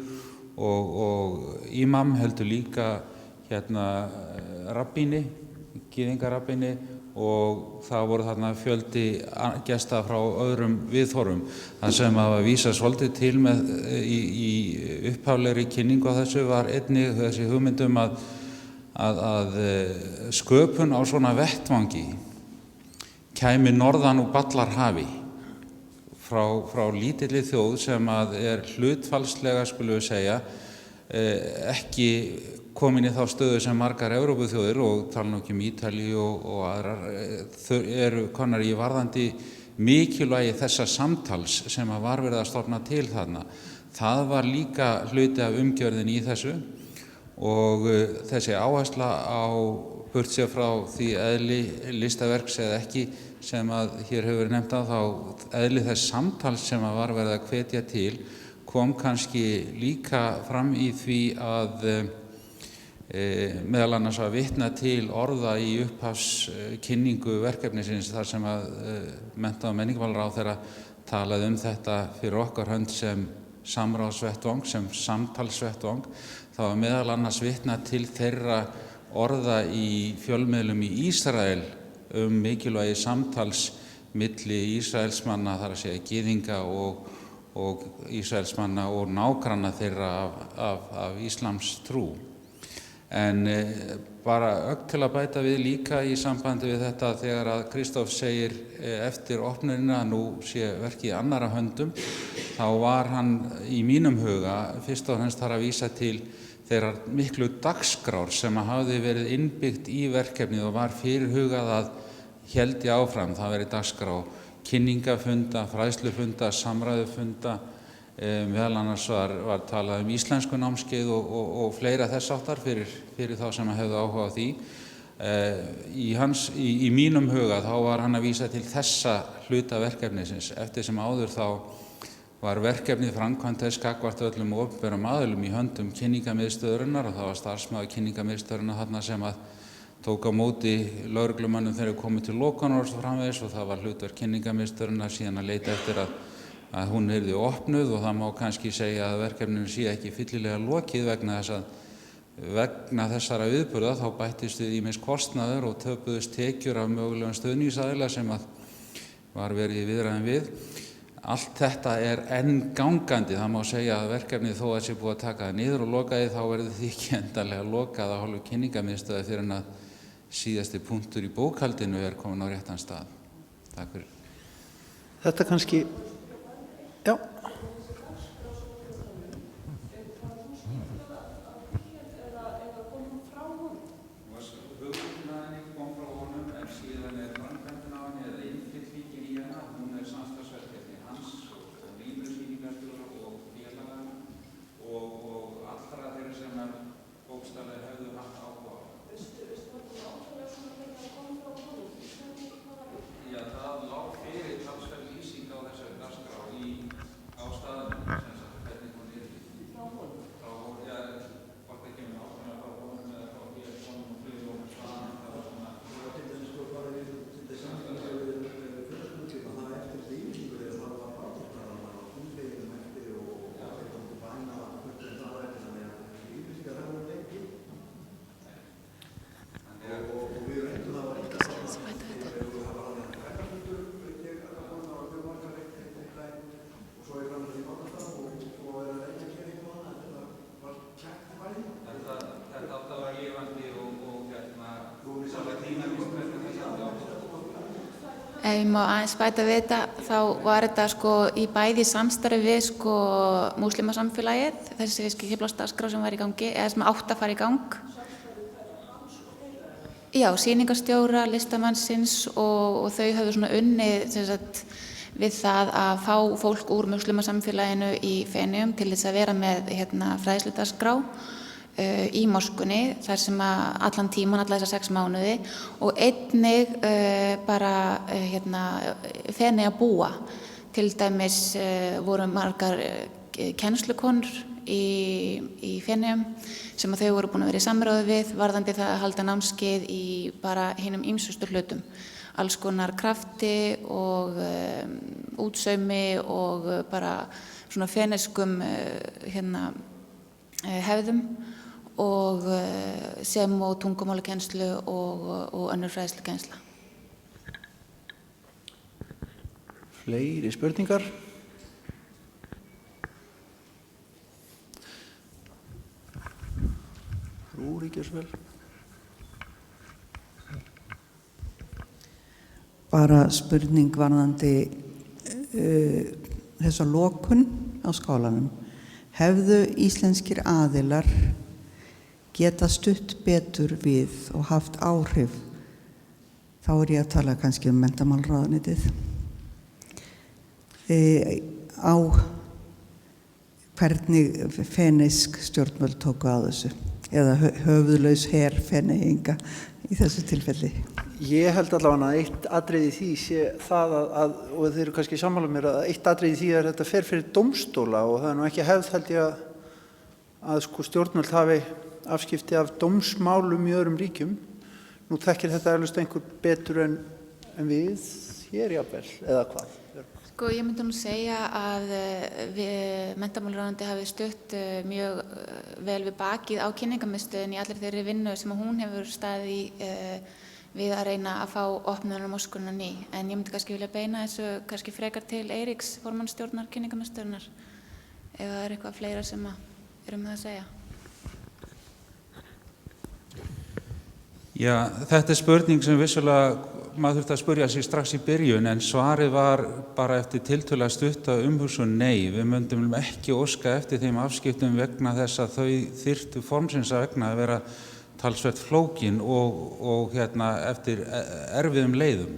og ímam, heldur líka rabbíni, gyðingarabbíni, og það voru þarna fjöldi gesta frá öðrum viðhorfum. Það sem að vísa svolítið til með í upphaflegri kynningu á þessu var einnig þessi hugmyndum að sköpun á svona vettvangi kæmi norðan úr Ballarhafi frá lítilli þjóð sem að er hlutfallslega, skulum við segja, ekki komin í þá stöðu sem margar Evrópuþjóðir, og tala nú ekki Ítalíu og aðrar, eru komnar í varðandi mikilvægi þessa samtals sem að var verið að stofna til þarna. Það var líka hluti af umgjörðin í þessu, og þessi áhersla á burtséð frá því eðli listaverks eða ekki sem að hér hefur verið nefnt þá eðli þess samtals sem að var verið að hvetja til kom kannski líka fram í því að meðal annars að vitna til orða í upphafskynningu verkefnisins þar sem að mennta- og menningarmálaráðherra talaði þetta fyrir okkar hönd sem samráðsvettvang, sem samtalsvettvang. Það var meðal annars vitna til þeirra orða í fjölmiðlum í Ísrael mikilvægi samtals milli Ísraelsmanna, þar að segja gyðinga og Ísraelsmanna og nágranna þeirra af íslams trú. En bara til að bæta við líka í sambandi við þetta þegar að Kristóf segir eftir opnunina að nú sé verkið í annarra höndum, þá var hann í mínum huga fyrst og fremst þar að vísa til þeirra miklu dagskrár sem hafði verið innbyggt í verkefnið og var fyrirhugað að héldi áfram. Það verið dagskrá kynningafunda, fræðslufunda, samræðufunda, meðal annars var talað íslensku námskeið og fleira þess áttar fyrir þá sem hefðu áhuga á því. Í mínum huga þá var hann að vísa til þessa hluta verkefnisins. Eftir sem áður þá var verkefnið framkvæmt þess gagnvart öllum opinberum aðilum í höndum kynningarmiðstöðvarinnar, og það var starfsmaður kynningarmiðstöðvarinnar þarna sem að tók á móti lögreglumönnum þegar komið til lokunar og svo framvegis, og það var hlutverk kynningarmiðstöðvarinnar síðan að leita eftir að hún yrði opnuð, og það má kannski segja að verkefninu sé ekki fyllilega lokið vegna þessara viðburða. Þá bættist við ýmis kostnaður og töpuðust tekjur af mögulegum stuðningsaðila sem að var verið í viðræðum við. Allt þetta er enn gangandi. Það má segja að verkefnið þó að sé búið að taka það niður og lokaði, þá verður því ekki endanlega lokað af hálfu kynningarmiðstöðvar fyrir en að síðasti punktur í bókhaldinu er komin á réttan stað. Takk fyrir. Þetta kannski, já. Ef ég má aðeins bæta við þetta, þá var þetta sko í bæði samstarfi við sko múslimasamfélagið, þessi skipulagsdagskrá sem var í gangi, eða sem átt að fara í gang. Já, sýningarstjóra, listamannsins og þau höfðu svona unnið við það að fá fólk úr muslimasamfélaginu í Feneyjum til þess að vera með fræðsludagskrá í moskunni, þar sem að allan tíman, alla þessa 6 mánuði og einnig bara Feneyjabúa. Til dæmis voru margar kennslukonur í Feneyjum sem að þau voru búin að vera í samráði við varðandi það að halda námskeið í bara hinum ýmsustu hlutum. Alls konar krafti og útsaumi og bara svona feneyjskum hefðum og sem og tungumálakennslu og önnur fræðslukennsla. Fleiri spurningar? Frú Ríkisvel. Bara spurning varðandi þessa lokun á skálanum. Hefðu íslenskir aðilar geta stutt betur við og haft áhrif, þá ég að tala kannski menntamálaráðuneytið, á hvernig feneysk stjórnvöld tóku á þessu, eða höfuðlaus her feneyinga í þessu tilfelli. Ég held allavega að eitt atriði í því sé það og þeir eru kannski sammála mér, að eitt atriði í því að þetta fer fyrir dómstóla og það nú ekki hefð held ég að stjórnvöld hafi afskipti af dómsmálum í öðrum ríkjum. Nú þekkir þetta eflaust einhver betur en við hér jafnvel, eða hvað? Ég myndi nú segja að menntamálaráðuneytið hafi stutt mjög vel við bakið á kynningarmiðstöðinni í allir þeirri vinnu sem hún hefur staðið í við að reyna að fá opnunar moskunnar ný. En ég myndi kannski vilja beina þessu kannski frekar til Eiríks, formannsstjórnar kynningarmiðstöðinnar, ef það er eitthvað fleira sem er það að segja. Já, þetta er spurning sem vissulega maður þurfti að spyrja sig strax í byrjun, en svarið var bara eftir tiltölulega stutta umhugsun nei. Við myndum ekki óska eftir þeim afskiptum vegna þess að þau þyrftu formsins að vegna að vera talsvert flókin og eftir erfiðum leiðum.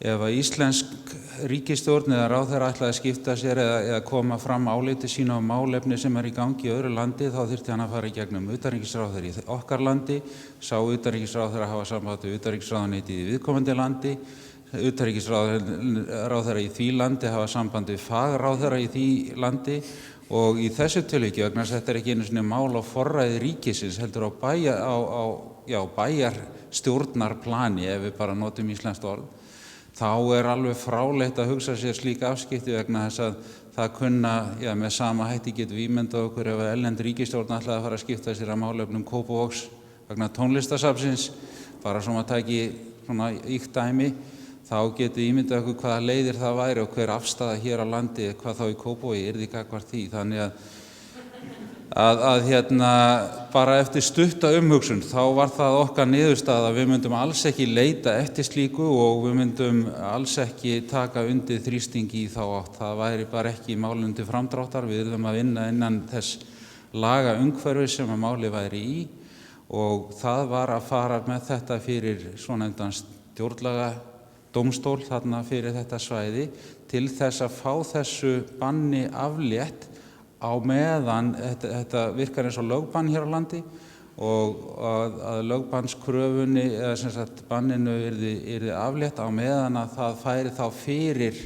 Ef að íslensk ríkisstjórn eða ráðherra ætlaði að skipta sér eða koma fram áliti sína á málefni sem er í gangi í öðru landi, þá þyrfti hann að fara í gegnum utanríkisráðherra í okkar landi, sá utanríkisráðherra hafa samband við utanríkisráðuneytið í viðkomandi landi, utanríkisráðherra í því landi hafa samband við fagráðherra í því landi og í þessu tilviki vegna þess að þetta er ekki einu sinni mál á forræði ríkisins heldur á bæjarstjórnarplani, ef við bara notum íslenskt orð. Þá er alveg fráleitt að hugsa sér slík afskipti vegna þess að það kunna, með sama hætti getum við ímyndað okkur ef erlend ríkisstjórn ætlaði að fara að skipta sér að málefnum Kópavogs vegna tónlistasafnsins, bara svona tæki svona ýkt dæmi, þá getum við ímyndað okkur hvaða leiðir það væri og hver afstaða hér á landi, hvað þá í Kópavogi yrði gagnvart því. Þannig að bara eftir stutta umhugsun þá var það okkar niðurstaða að við myndum alls ekki leita eftir slíku og við myndum alls ekki taka undir þrýstingi í þá átt. Það væri bara ekki málum til framdráttar, við yrðum að vinna innan þess laga umhverfi sem að máli væri í og það var að fara með þetta fyrir svonefndan stjórnlaga dómstól þarna fyrir þetta svæði til þess að fá þessu banni aflétt á meðan þetta virkar eins og lögbann hér á landi og að lögbannskröfunni eða sem sagt banninu yrði aflétt á meðan að það færi þá fyrir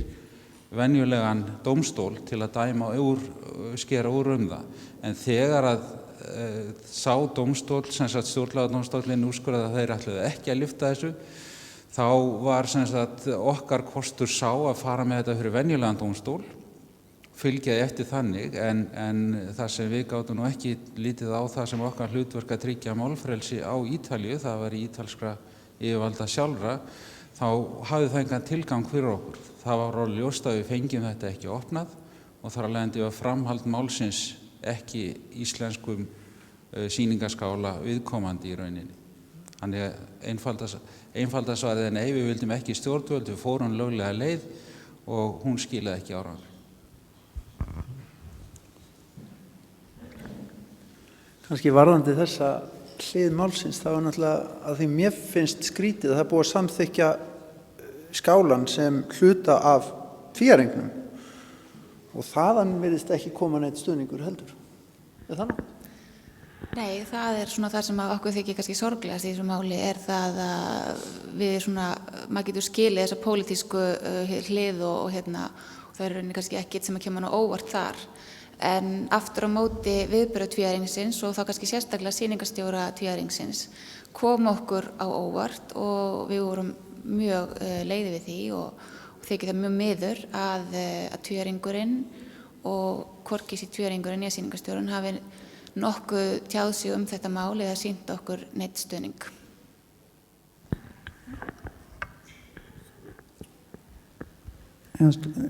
venjulegan dómstól til að dæma skera úr það. En þegar að sá dómstól, sem sagt stjórnlagadómstólinn úrskurðaði að þeir ætluðu ekki að lyfta þessu, þá var sem sagt okkar kostur sá að fara með þetta fyrir venjulegan dómstól, fylgjaði eftir þannig, en það sem við gátum nú ekki lítið á það sem okkar hlutverk að tryggja málfrelsi á Ítalíu, það var í ítalskra yfirvalda sjálfra, þá hafði það engan tilgang fyrir okkur. Það var alveg ljóst að við fengjum þetta ekki opnað og þar af leiðandi var framhald málsins ekki íslenskum sýningaskála viðkomandi í rauninni. Þannig einfalda svarið er nei, við vildum ekki stjórnvöld, við fórum löglega leið og hún skilaði ekki árangri. Kannski varðandi þessa hlið málsins, þá náttúrulega að því mér finnst skrítið að það búið að samþykkja skálan sem hluta af tvíæringnum og þaðan virðist ekki koma neitt stuðningur heldur. Er það nú? Nei, það er svona það sem okkur þykir kannski sorglegast í þessu máli er það að við svona, maður getur skilið þessa pólitísku hlið og það er rauninni kannski ekkert sem að kemur á óvart þar. En aftur á móti viðbrögð tvíæringsins og þá kannski sérstaklega sýningarstjóra tvíæringsins kom okkur á óvart og við vorum mjög leiði við því og þykir það mjög miður að tvíæringurinn og hvorki sér tvíæringurinn eða sýningarstjórinn hafi nokkuð tjáð sig þetta mál eða sýnt okkur neitt stuðning.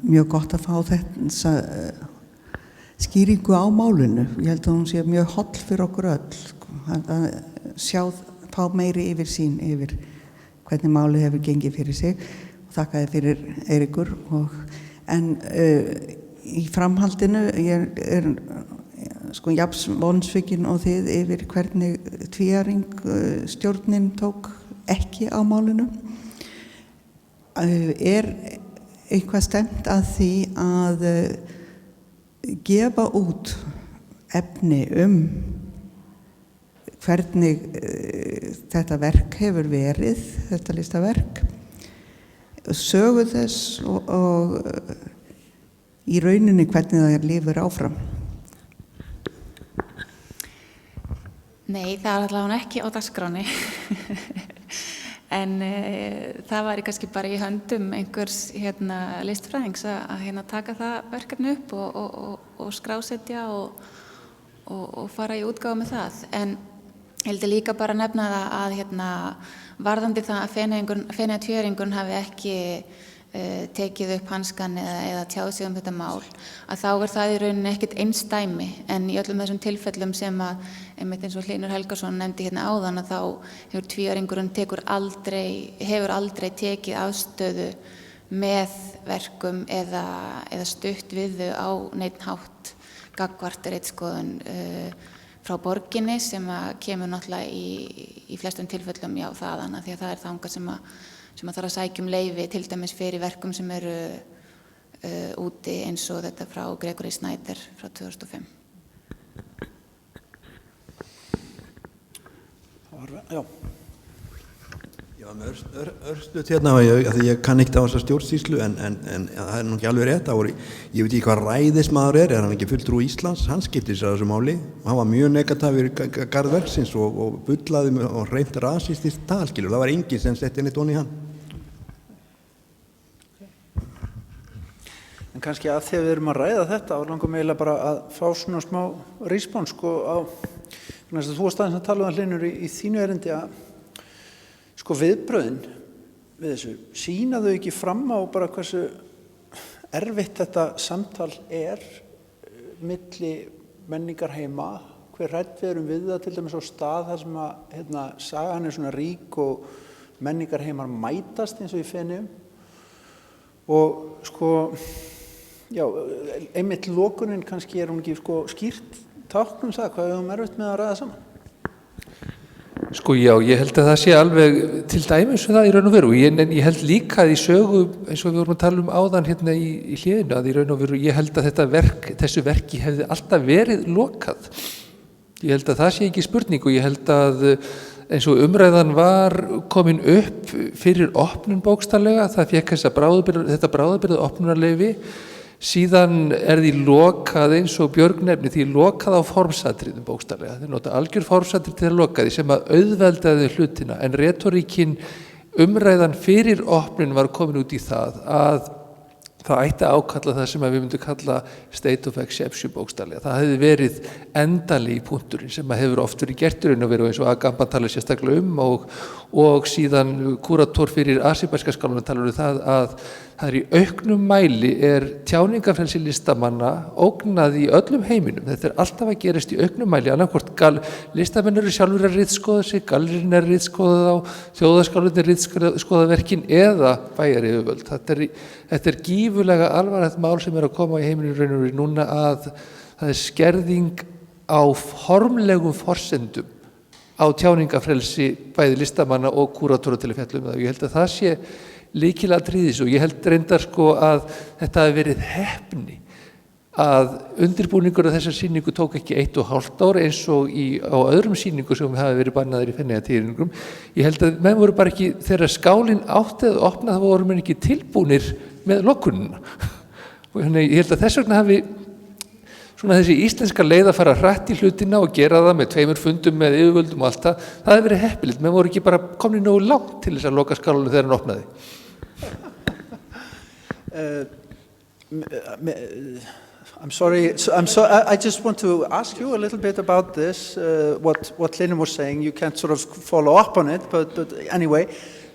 Mjög gott að fá þessa skýringu á málinu. Ég held að hún sé mjög holl fyrir okkur öll að fá meiri yfirsýn yfir hvernig málið hefur gengið fyrir sig og þakkaði fyrir Eiríkur en í framhaldinu ég er jafn vonsvikinn og þið yfir hvernig tvíæring stjórnin tók ekki á málinu. Er eitthvað stefnt að því að gefa út efni hvernig þetta verk hefur verið, þetta listaverk, sögu þess og í rauninni hvernig það lifir áfram? Nei, það er allavega ekki á dagskráni. En það væri kannski bara í höndum einhvers listfræðings að taka það verkefni upp og skrásetja og fara í útgáfu með það. En ég heldur líka bara að nefna það að varðandi það að Feneyja tvíæringurinn hafi ekki tekið upp hanskan eða tjáð sig þetta mál, að þá er það í rauninni ekkert einsdæmi en í öllum þessum tilfellum sem að einmitt eins og Hlynur Helgason nefndi áðan að þá hefur tvíæringurinn hefur aldrei tekið afstöðu með verkum eða stutt við þau á neinn hátt gagnvart ritskoðun frá borginni sem að kemur náttúrulega í flestum tilfellum þaðan því að það er þangað sem þarf að sækja leyfi til dæmis fyrir verkum sem eru úti eins og þetta frá Gregory Snyder frá 2005. Já. Já, með örstuð því ég kann ekkert á þessa stjórnsýslu en það er nú ekki alveg rétt. Ég veit ekki hvað ræðismaður er hann ekki fulltrúi Íslands, hann skipti sér á þessu máli og hann var mjög negatífur garð verksins og bullaði og hreint rasistist tal, það var enginn sem setti neitt ofan í hann. En kannski að þegar við erum að ræða þetta og langum eiginlega bara að fá svona smá respons á þú varst aðeins að tala um Hlynur í þínu erindi að viðbrögðin við þessu sýna þau ekki fram á bara hversu erfitt þetta samtal er milli menningarheima, hver hrædd við erum við það til dæmis á stað þar sem að sagan er svona rík og menningarheimar mætast eins og í Feneyjum og einmitt lokunin kannski er hún ekki skýrt tákn það hvað við höfum erfitt með að ræða saman. Já, ég held að það sé alveg til dæmis það í raun og veru. En ég held líka að í sögu, eins og við vorum að tala um áðan í hliðinu, að í raun og veru, ég held að þessu verki hefði alltaf verið lokað. Ég held að það sé ekki spurning og ég held að eins og umræðan var komin upp fyrir opnun bókstaflega, það fékk þetta bráðabirgða opnunarleyfi. Síðan er því lokað eins og Björg nefni því lokað á formsatriðum bókstaflega. Þeir nota algjör formsatrið til að loka því sem að auðveldaði hlutina en retóríkin umræðan fyrir opnun var komin út í það að það ætti að ákalla það sem við myndum kalla state of exception bókstaflega. Það hefði verið endalegi punkturinn sem að hefur oft verið gert í raun og veru eins og Agamben talar sérstaklega og og síðan kúrator fyrir asíbæska skálanum talar það að það í auknum mæli tjáningafrelsi listamanna ógnað í öllum heiminum. Þetta alltaf að gerast í auknum mæli, annarkvort listamenn eru sjálfur að ritskoða sig, gallerín ritskoða þá, þjóðaskálarnir ritskoða verkin eða bæjaryfirvöld. Þetta gífurlega alvarlegt mál sem að koma í heiminum raun og veru núna að það skerðing á formlegum forsendum á tjáningafrelsi bæði listamanna og kúratora til að fjalla það. Ég held að það sé lykilatriðis og ég held reyndar að þetta hafi verið heppni að undirbúningur af þessar sýningu tók ekki 1,5 ár eins og á öðrum sýningu sem hafi verið bannaðir í Feneyjatýringum. Ég held að menn voru bara ekki, þegar skálinn átti að opna það voru menn ekki tilbúnir með lokunina. Og ég held að þess vegna hafi þessi íslenska leið að fara hratt í hlutina og gera það með 2 fundum með yfirvöldum og allt það hefði verið heppilegt, menn voru ekki bara komni nógu langt til þess að loka skálanum þegar hann opnaði. I'm sorry, I just want to ask you a little bit about this, what Hlynur was saying. You can't sort of follow up on it, but anyway,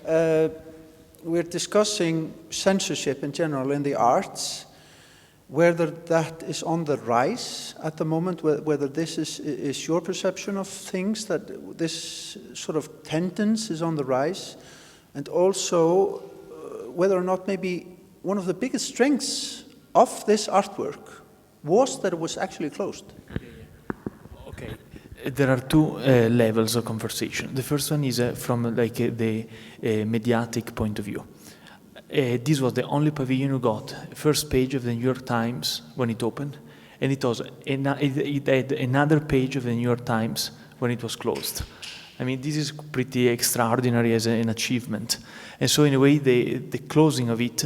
we're discussing censorship in general in the arts, whether that is on the rise at the moment, whether this is your perception of things, that this sort of tendency is on the rise, and also whether or not maybe one of the biggest strengths of this artwork was that it was actually closed. Okay, there are 2 levels of conversation. The first one is from the mediatic point of view. This was the only pavilion who got first page of the New York Times when it opened, and it had another page of the New York Times when it was closed. I mean, this is pretty extraordinary as an achievement. And so in a way, the closing of it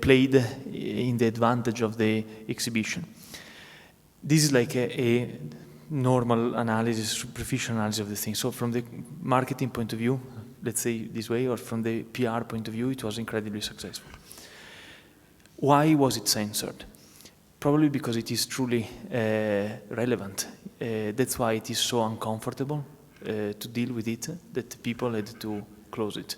played in the advantage of the exhibition. This is like a normal analysis, superficial analysis of the thing. So from the marketing point of view, let's say this way, or from the PR point of view, it was incredibly successful. Why was it censored? Probably because it is truly relevant. That's why it is so uncomfortable to deal with it, that people had to close it.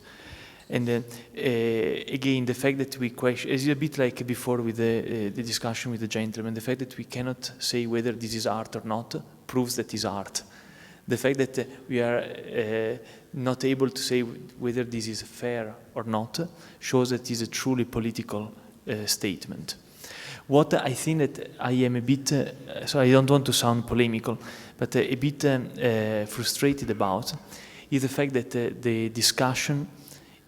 And again, the fact that we question, it's a bit like before with the discussion with the gentleman, the fact that we cannot say whether this is art or not proves that it is art. The fact that we are not able to say whether this is fair or not shows that it is a truly political statement. What I think that I am a bit, so I don't want to sound polemical, but a bit frustrated about is the fact that the discussion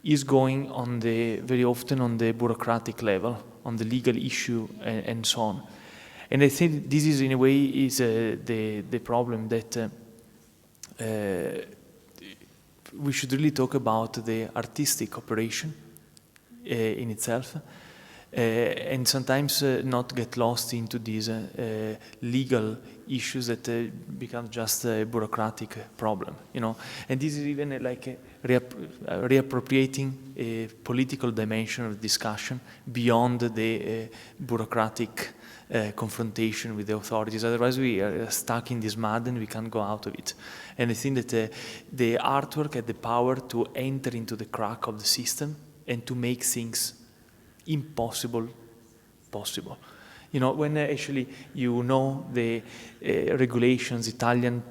is going on very often on the bureaucratic level, on the legal issue and so on. And I think this is in a way is the problem that we should really talk about the artistic operation in itself, and sometimes not get lost into these legal issues that become just a bureaucratic problem, you know. And this is even like reappropriating a political dimension of discussion beyond the bureaucratic confrontation with the authorities. Otherwise we are stuck in this mud and we can't go out of it. And I think that the artwork had the power to enter into the crack of the system and to make things impossible possible. You know, when actually you know the regulations, Italian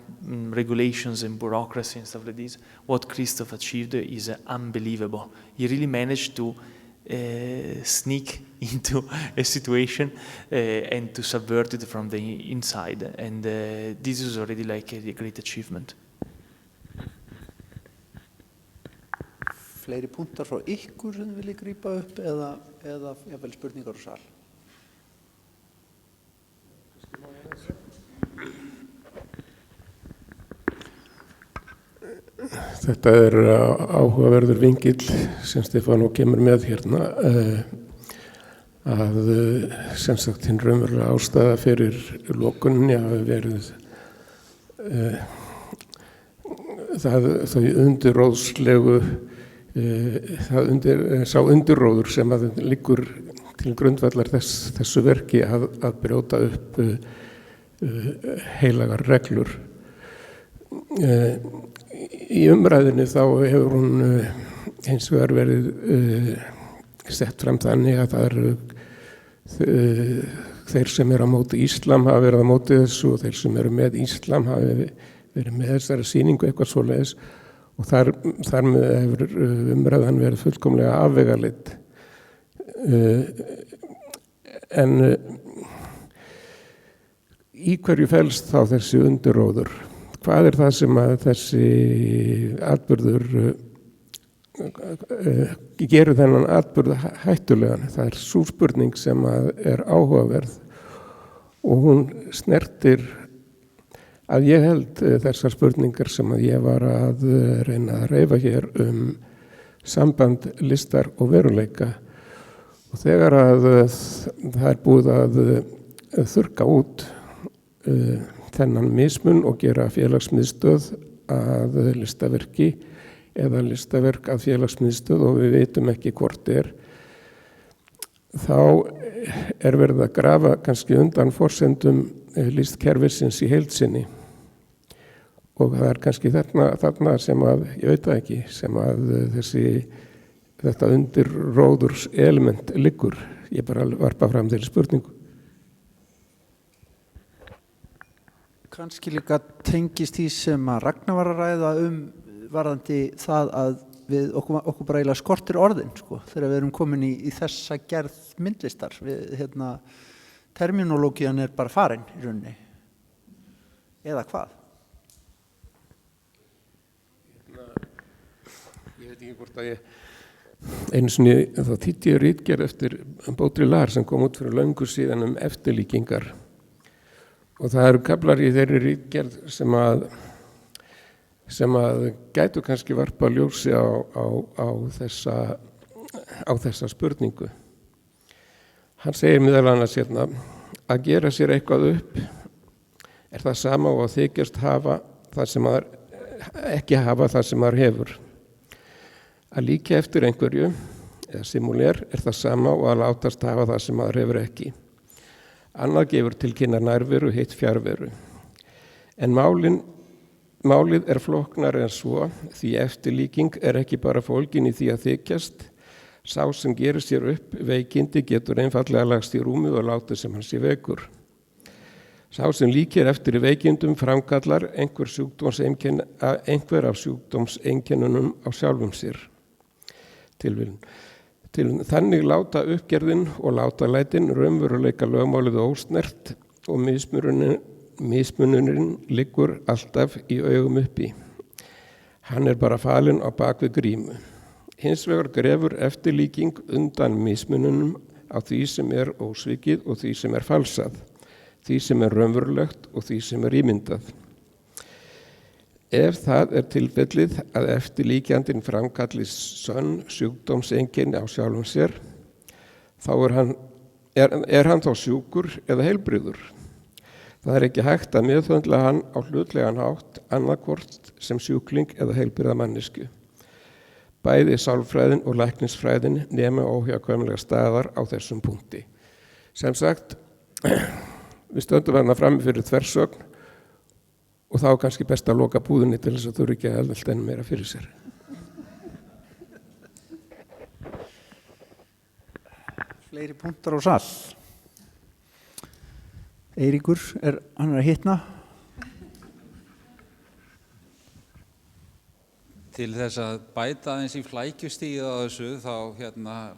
regulations and bureaucracy and stuff like this, what Christoph achieved is unbelievable. He really managed to sneak into a situation and to subvert it from the inside. And this is already like a great achievement. Fleiri punktar frá ykkur sem vilja grípa upp eða jafnvel spurningar úr sal. Þetta áhugaverður vingill sem Stefano kemur með hérna, að sem sagt hinn raunverulega ástæða fyrir lokuninni hafi verið þau undirróðslegu sá undirróður sem að liggur til grundvallar þessu verki að brjóta upp heilagar reglur. í umræðinni þá hefur hún hins vegar verið sett fram þannig að það eru þeir sem eru á móti íslam hafa verið á móti þessu og þeir sem eru með íslam hafa verið með þessari sýningu eitthvað svoleiðis og þar með hefur umræðan verið fullkomlega afvegaleidd. En í hverju felst þá þessi undirróður? Hvað er það sem að þessi atburður gerur þennan atburð hættulegan? Það er sú spurning sem að er áhugaverð og hún snertir að ég held þessar spurningar sem að ég var að reyna að reifa hér samband listar og veruleika. Og þegar að það er búið að þurrka út þennan mismun og gera félagsmiðstöð að listaverki eða listaverk að félagsmiðstöð og við veitum ekki hvort þá er verið að grafa kannski undan forsendum listkerfisins í heild sinni. Og það er kannski þarna sem að, ég veit það ekki, sem að þetta undirróðurs element liggur. Ég bara varpa fram þeirri spurningu. Kannski líka tengist því sem að Ragnar var að ræða varðandi það að við okkur bara eiginlega skortir orðin, sko, þegar við erum komin í þessa gerð myndlistar. Terminológían er bara farin í rauninni. Eða hvað? Ég veit ekki hvort að einu sinni þá þýddi ég ritgerð eftir Baudrillard sem kom út fyrir löngu síðan eftirlíkingar. Og það eru kaflar í þeirri ritgerð sem að gætu kannski varpa ljósi á þessa spurningu. Hann segir meðal annars hérna að gera sér eitthvað upp er það sama og að þykjast hafa það sem maður ekki hafa það sem maður hefur. Að líka eftir einhverju eða simulér er það sama og að látast hafa það sem maður hefur ekki. Annað gefur til kynna nærveru, hitt fjarveru. En málið er flóknara en svo, því eftirlíking er ekki bara fólgin í því að þykjast. Sá sem gerir sér upp veikindi getur einfallega lagst í rúmið og látið sem hann sé veikur. Sá sem líkir eftir í veikindum framkallar einhver af sjúkdómseinkennunum á sjálfum sér. Þannig láta uppgerðin og látalætin raunveruleika lögmálið ósnert og mismunurinn liggur alltaf í augum uppi. Hann er bara falinn á bak við grímu. Hins vegar grefur eftirlíking undan mismununum á því sem er ósvikið og því sem er falsað, því sem er raunverulegt og því sem er ímyndað. Ef það er tilfellið að eftirlíkjandinn framkalli sönn sjúkdómseinkenni á sjálfum sér, þá er hann þá sjúkur eða heilbrigður. Það er ekki hægt að meðhöndla hann á hlutlegan hátt annarkvort sem sjúkling eða heilbrigða mannesku. Bæði sálfræðin og læknisfræðin nema óhjákvæmilega staðar á þessum punkti. Sem sagt, við stöndum hérna frammi fyrir þversögn og þá er kannski best að loka búðinni til þess að þú eru ekki að velta enn meira fyrir sér. Fleiri punktar á sal. Eiríkur, hann er að hitna. Til þess að bæta aðeins í flækjustíð á þessu þá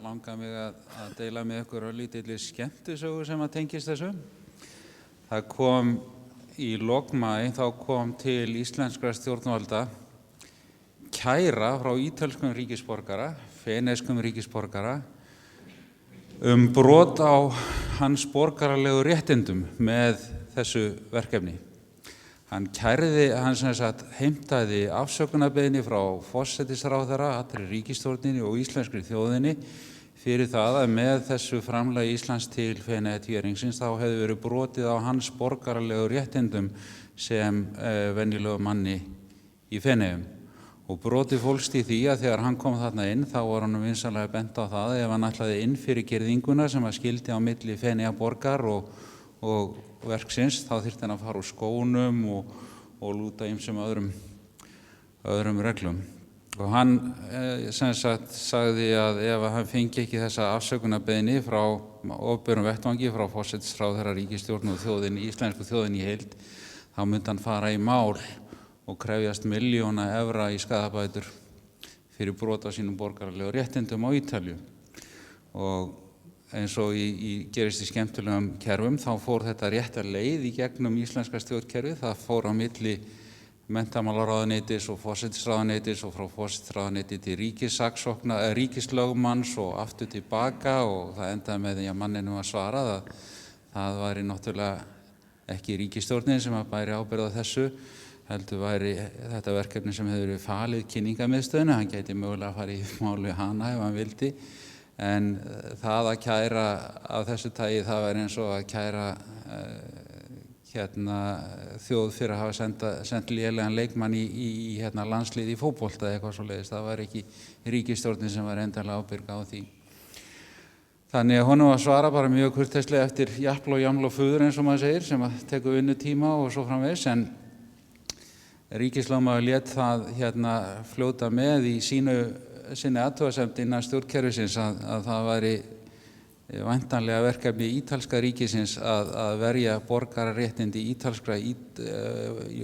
langar mig að deila með ykkur lítilli skemmtisögu sem að tengist þessu. Það kom í lok maí, þá kom til íslenskra stjórnvalda kæra frá ítölskum ríkisborgara, feneyjskum ríkisborgara brot á hans borgaralegu réttindum með þessu verkefni. Hann heimtaði afsökunarbeiðni frá forsætisráðherra, allri ríkisstjórninni og íslenskri þjóðinni fyrir það að með þessu framlagi Íslands til Feneyjatvíæringsins þá hefði verið brotið á hans borgaralegu réttindum sem venjulegu manni í Feneyjum. Og brotið fólst í því að þegar hann kom þarna inn þá var hann vinsamlega bent á það að ef hann ætlaði inn fyrir girðinguna sem að skildi á milli Feneyjaborgar og verksins þá þyrfti hann að fara úr skónum og lúta ýmsum öðrum reglum. Og hann sem sagt sagði að ef hann fengi ekki þessa afsökunarbeiðni frá opinberum vettvangi, frá forsætisráðherra, ríkisstjórn og þjóðinni, íslensku þjóðinni í heild, þá myndi hann fara í mál og krefjast milljóna evra í skaðabætur fyrir brot á sínum borgaralegu réttindum á Ítalíu. Og eins og gerist í skemmtilegum kerfum, þá fór þetta rétta leið í gegnum íslenska stjórnkerfið. Það fór á milli menntamálaráðuneytis og forsætisráðuneytis og frá forsætisráðuneyti til ríkislögmanns og aftur tilbaka, og það endaði með því að manninum var svarað að það væri náttúrulega ekki ríkisstjórnin sem að bæri ábyrgð á þessu, heldur væri þetta verkefni sem hefur verið falið kynningamiðstöðinni. Hann gæti mögulega að fara í mál við hana ef hann vildi, en það að kæra af þessu tagi, það væri eins og að kæra þjóð fyrir að hafa sendt lélegan leikmann í landslið í fótbolta eða eitthvað svoleiðis. Það var ekki ríkisstjórnin sem var endanlega ábyrg á því. Þannig að honum var svara bara mjög kurteislega eftir japl og jaml og fuður, eins og maður segir, sem að tekur vinnutíma og svo framvegis, en ríkislögmaður lét það fljóta með í sinni athugasemd innan stjórnkerfisins að það væri væntanlega verkefni ítalska ríkisins að verja borgararéttindi ítalskra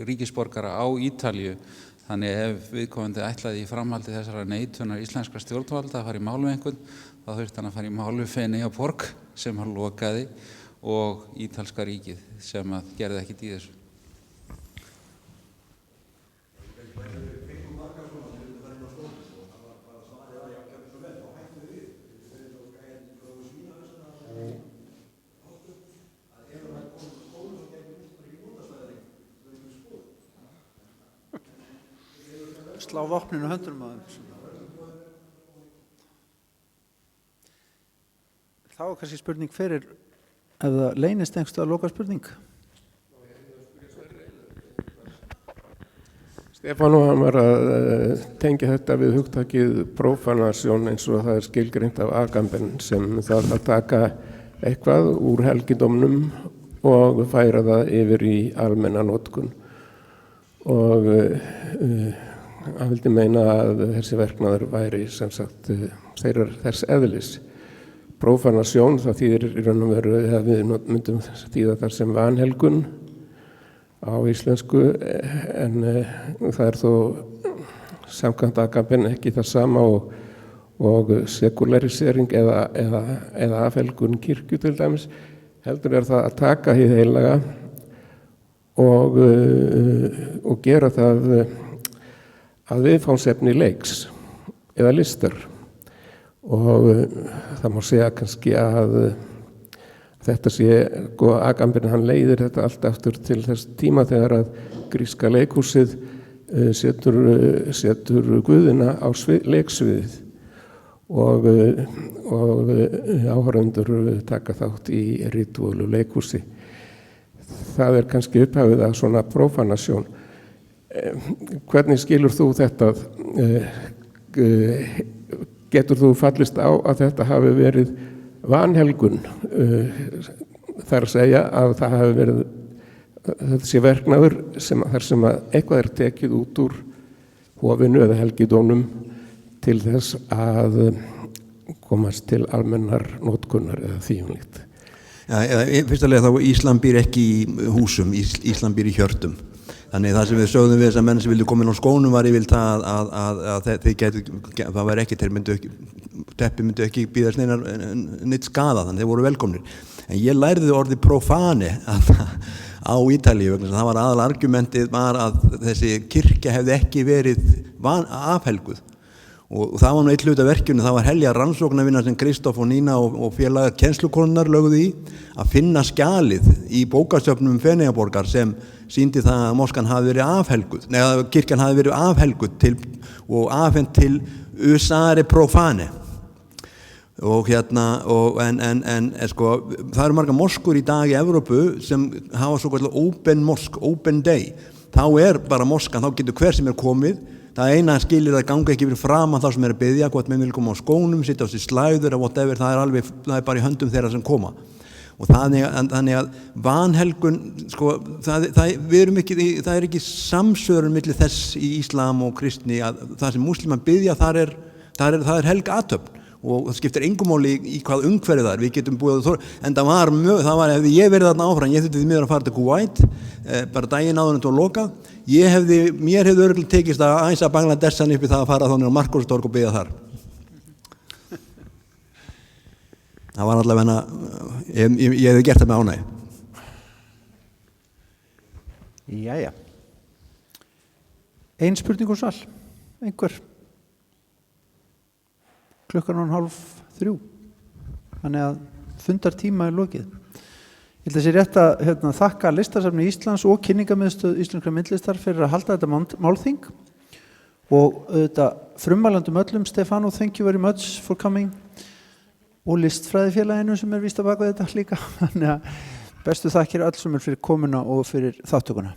ríkisborgara á Ítalíu. Þannig ef viðkomandi ætlaði í framhaldi þessara neitunar íslenskra stjórnvalda að fara í mál við einhvern, þá þurfti hann að fara í mál við Feneyjaborg sem hann lokaði og ítalska ríkið sem að gerði ekkert í þessu. Slá vopninu höndunum að þeim. Þá er kannski spurning fyrir, ef það leynist einhverstu að loka spurning. Stefán, hann var að tengja þetta við hugtakið profanasjón eins og það er skilgreint af Agamben, sem það að taka eitthvað úr helgidómnum og færa það yfir í almenna notkun. Og hann vildi meina að þessi verknaður væri sem sagt þess eðlis. Profanasjón, það þýðir í raun og veru að við myndum þýða þar sem vanhelgun á íslensku, en það er þó samkvæmt Agamben ekki það sama og sekularisering eða afhelgun kirkju til dæmis. Heldur er það að taka hið heilaga og gera það að viðfangsefni leiks eða listar. Og það má segja kannski að þetta sé, Agamben hann leiðir þetta allt aftur til þess tíma þegar að gríska leikhúsið setur guðina á leiksviðið og áhorfendur taka þátt í ritúölu leikhúsi. Það er kannski upphafið að svona profanasjón. Hvernig skilur þú þetta? Getur þú fallist á að þetta hafi verið vanhelgun? Það að segja að það hafi verið þessi verknaður þar sem að eitthvað er tekið út úr hofinu eða helgidónum til þess að komast til almennar notkunnar eða þýjumlíkt. Fyrstulega þá Ísland býr ekki í húsum, Ísland býr í hjörtum. Þannig það sem við sögðum við þessar menn sem vildu koma inn á skónum var yfirleitt að þeir gætu, það var ekki, teppi myndu ekki býðast neitt skada, þannig þeir voru velkomnir. En ég lærði orðið profane á Ítalíu, vegna það var aðalargumentið var að þessi kirkja hefði ekki verið afhelguð. Og það var nú eitt hluta verkjunni, það var helja rannsóknarvinna sem Kristóf og Nína og félagar kennslukonunnar lögðu í að finna skjalið í bókasöfnum Feneyjaborgar sem sýndi það að moskan hafi verið afhelguð, neða kirkjan hafi verið afhelguð og afhent til usare profane. Og sko, það eru margar moskur í dag í Evrópu sem hafa svo kallar open mosque, open day. Þá er bara moskan, þá getur hver sem er komið. Það eina skilir að ganga ekki fyrir framan þá sem er að biðja, hvort menn vil koma á skónum, sitja á sér slæður eða whatever, það er bara í höndum þeirra sem koma. og þannig að vanhelgun sko, það er ekki samsvörun milli þess í íslam og kristni að það sem múslimar biðja það er helg athöfn og það skiptir engum máli í hvað umhverfið það er, við getum búið en það var hefði ég verið þarna áfram, ég þurfti því miður að fara til Kuwait bara daginn áður en þetta var lokað, mér hefði örugglega tekist að æsa Bangladeshan upp í það að fara þannig á Markústorg og biðja þar. Það var allavega ég hefði gert það með ánægju. Jæja. Ein spurning úr sal, einhver. Klukkan 2:30, þannig að fundartíma er lokið. Ég held að sé rétt að þakka Listasafni Íslands og Kynningarmiðstöð íslenskrar myndlistar fyrir að halda þetta málþing og auðvitað frummælandum öllum, Stefano, thank you very much for coming og Listfræðifélaginu sem víst að baka þetta líka. Þannig að bestu þakkir öll sem fyrir komuna og fyrir þáttökuna.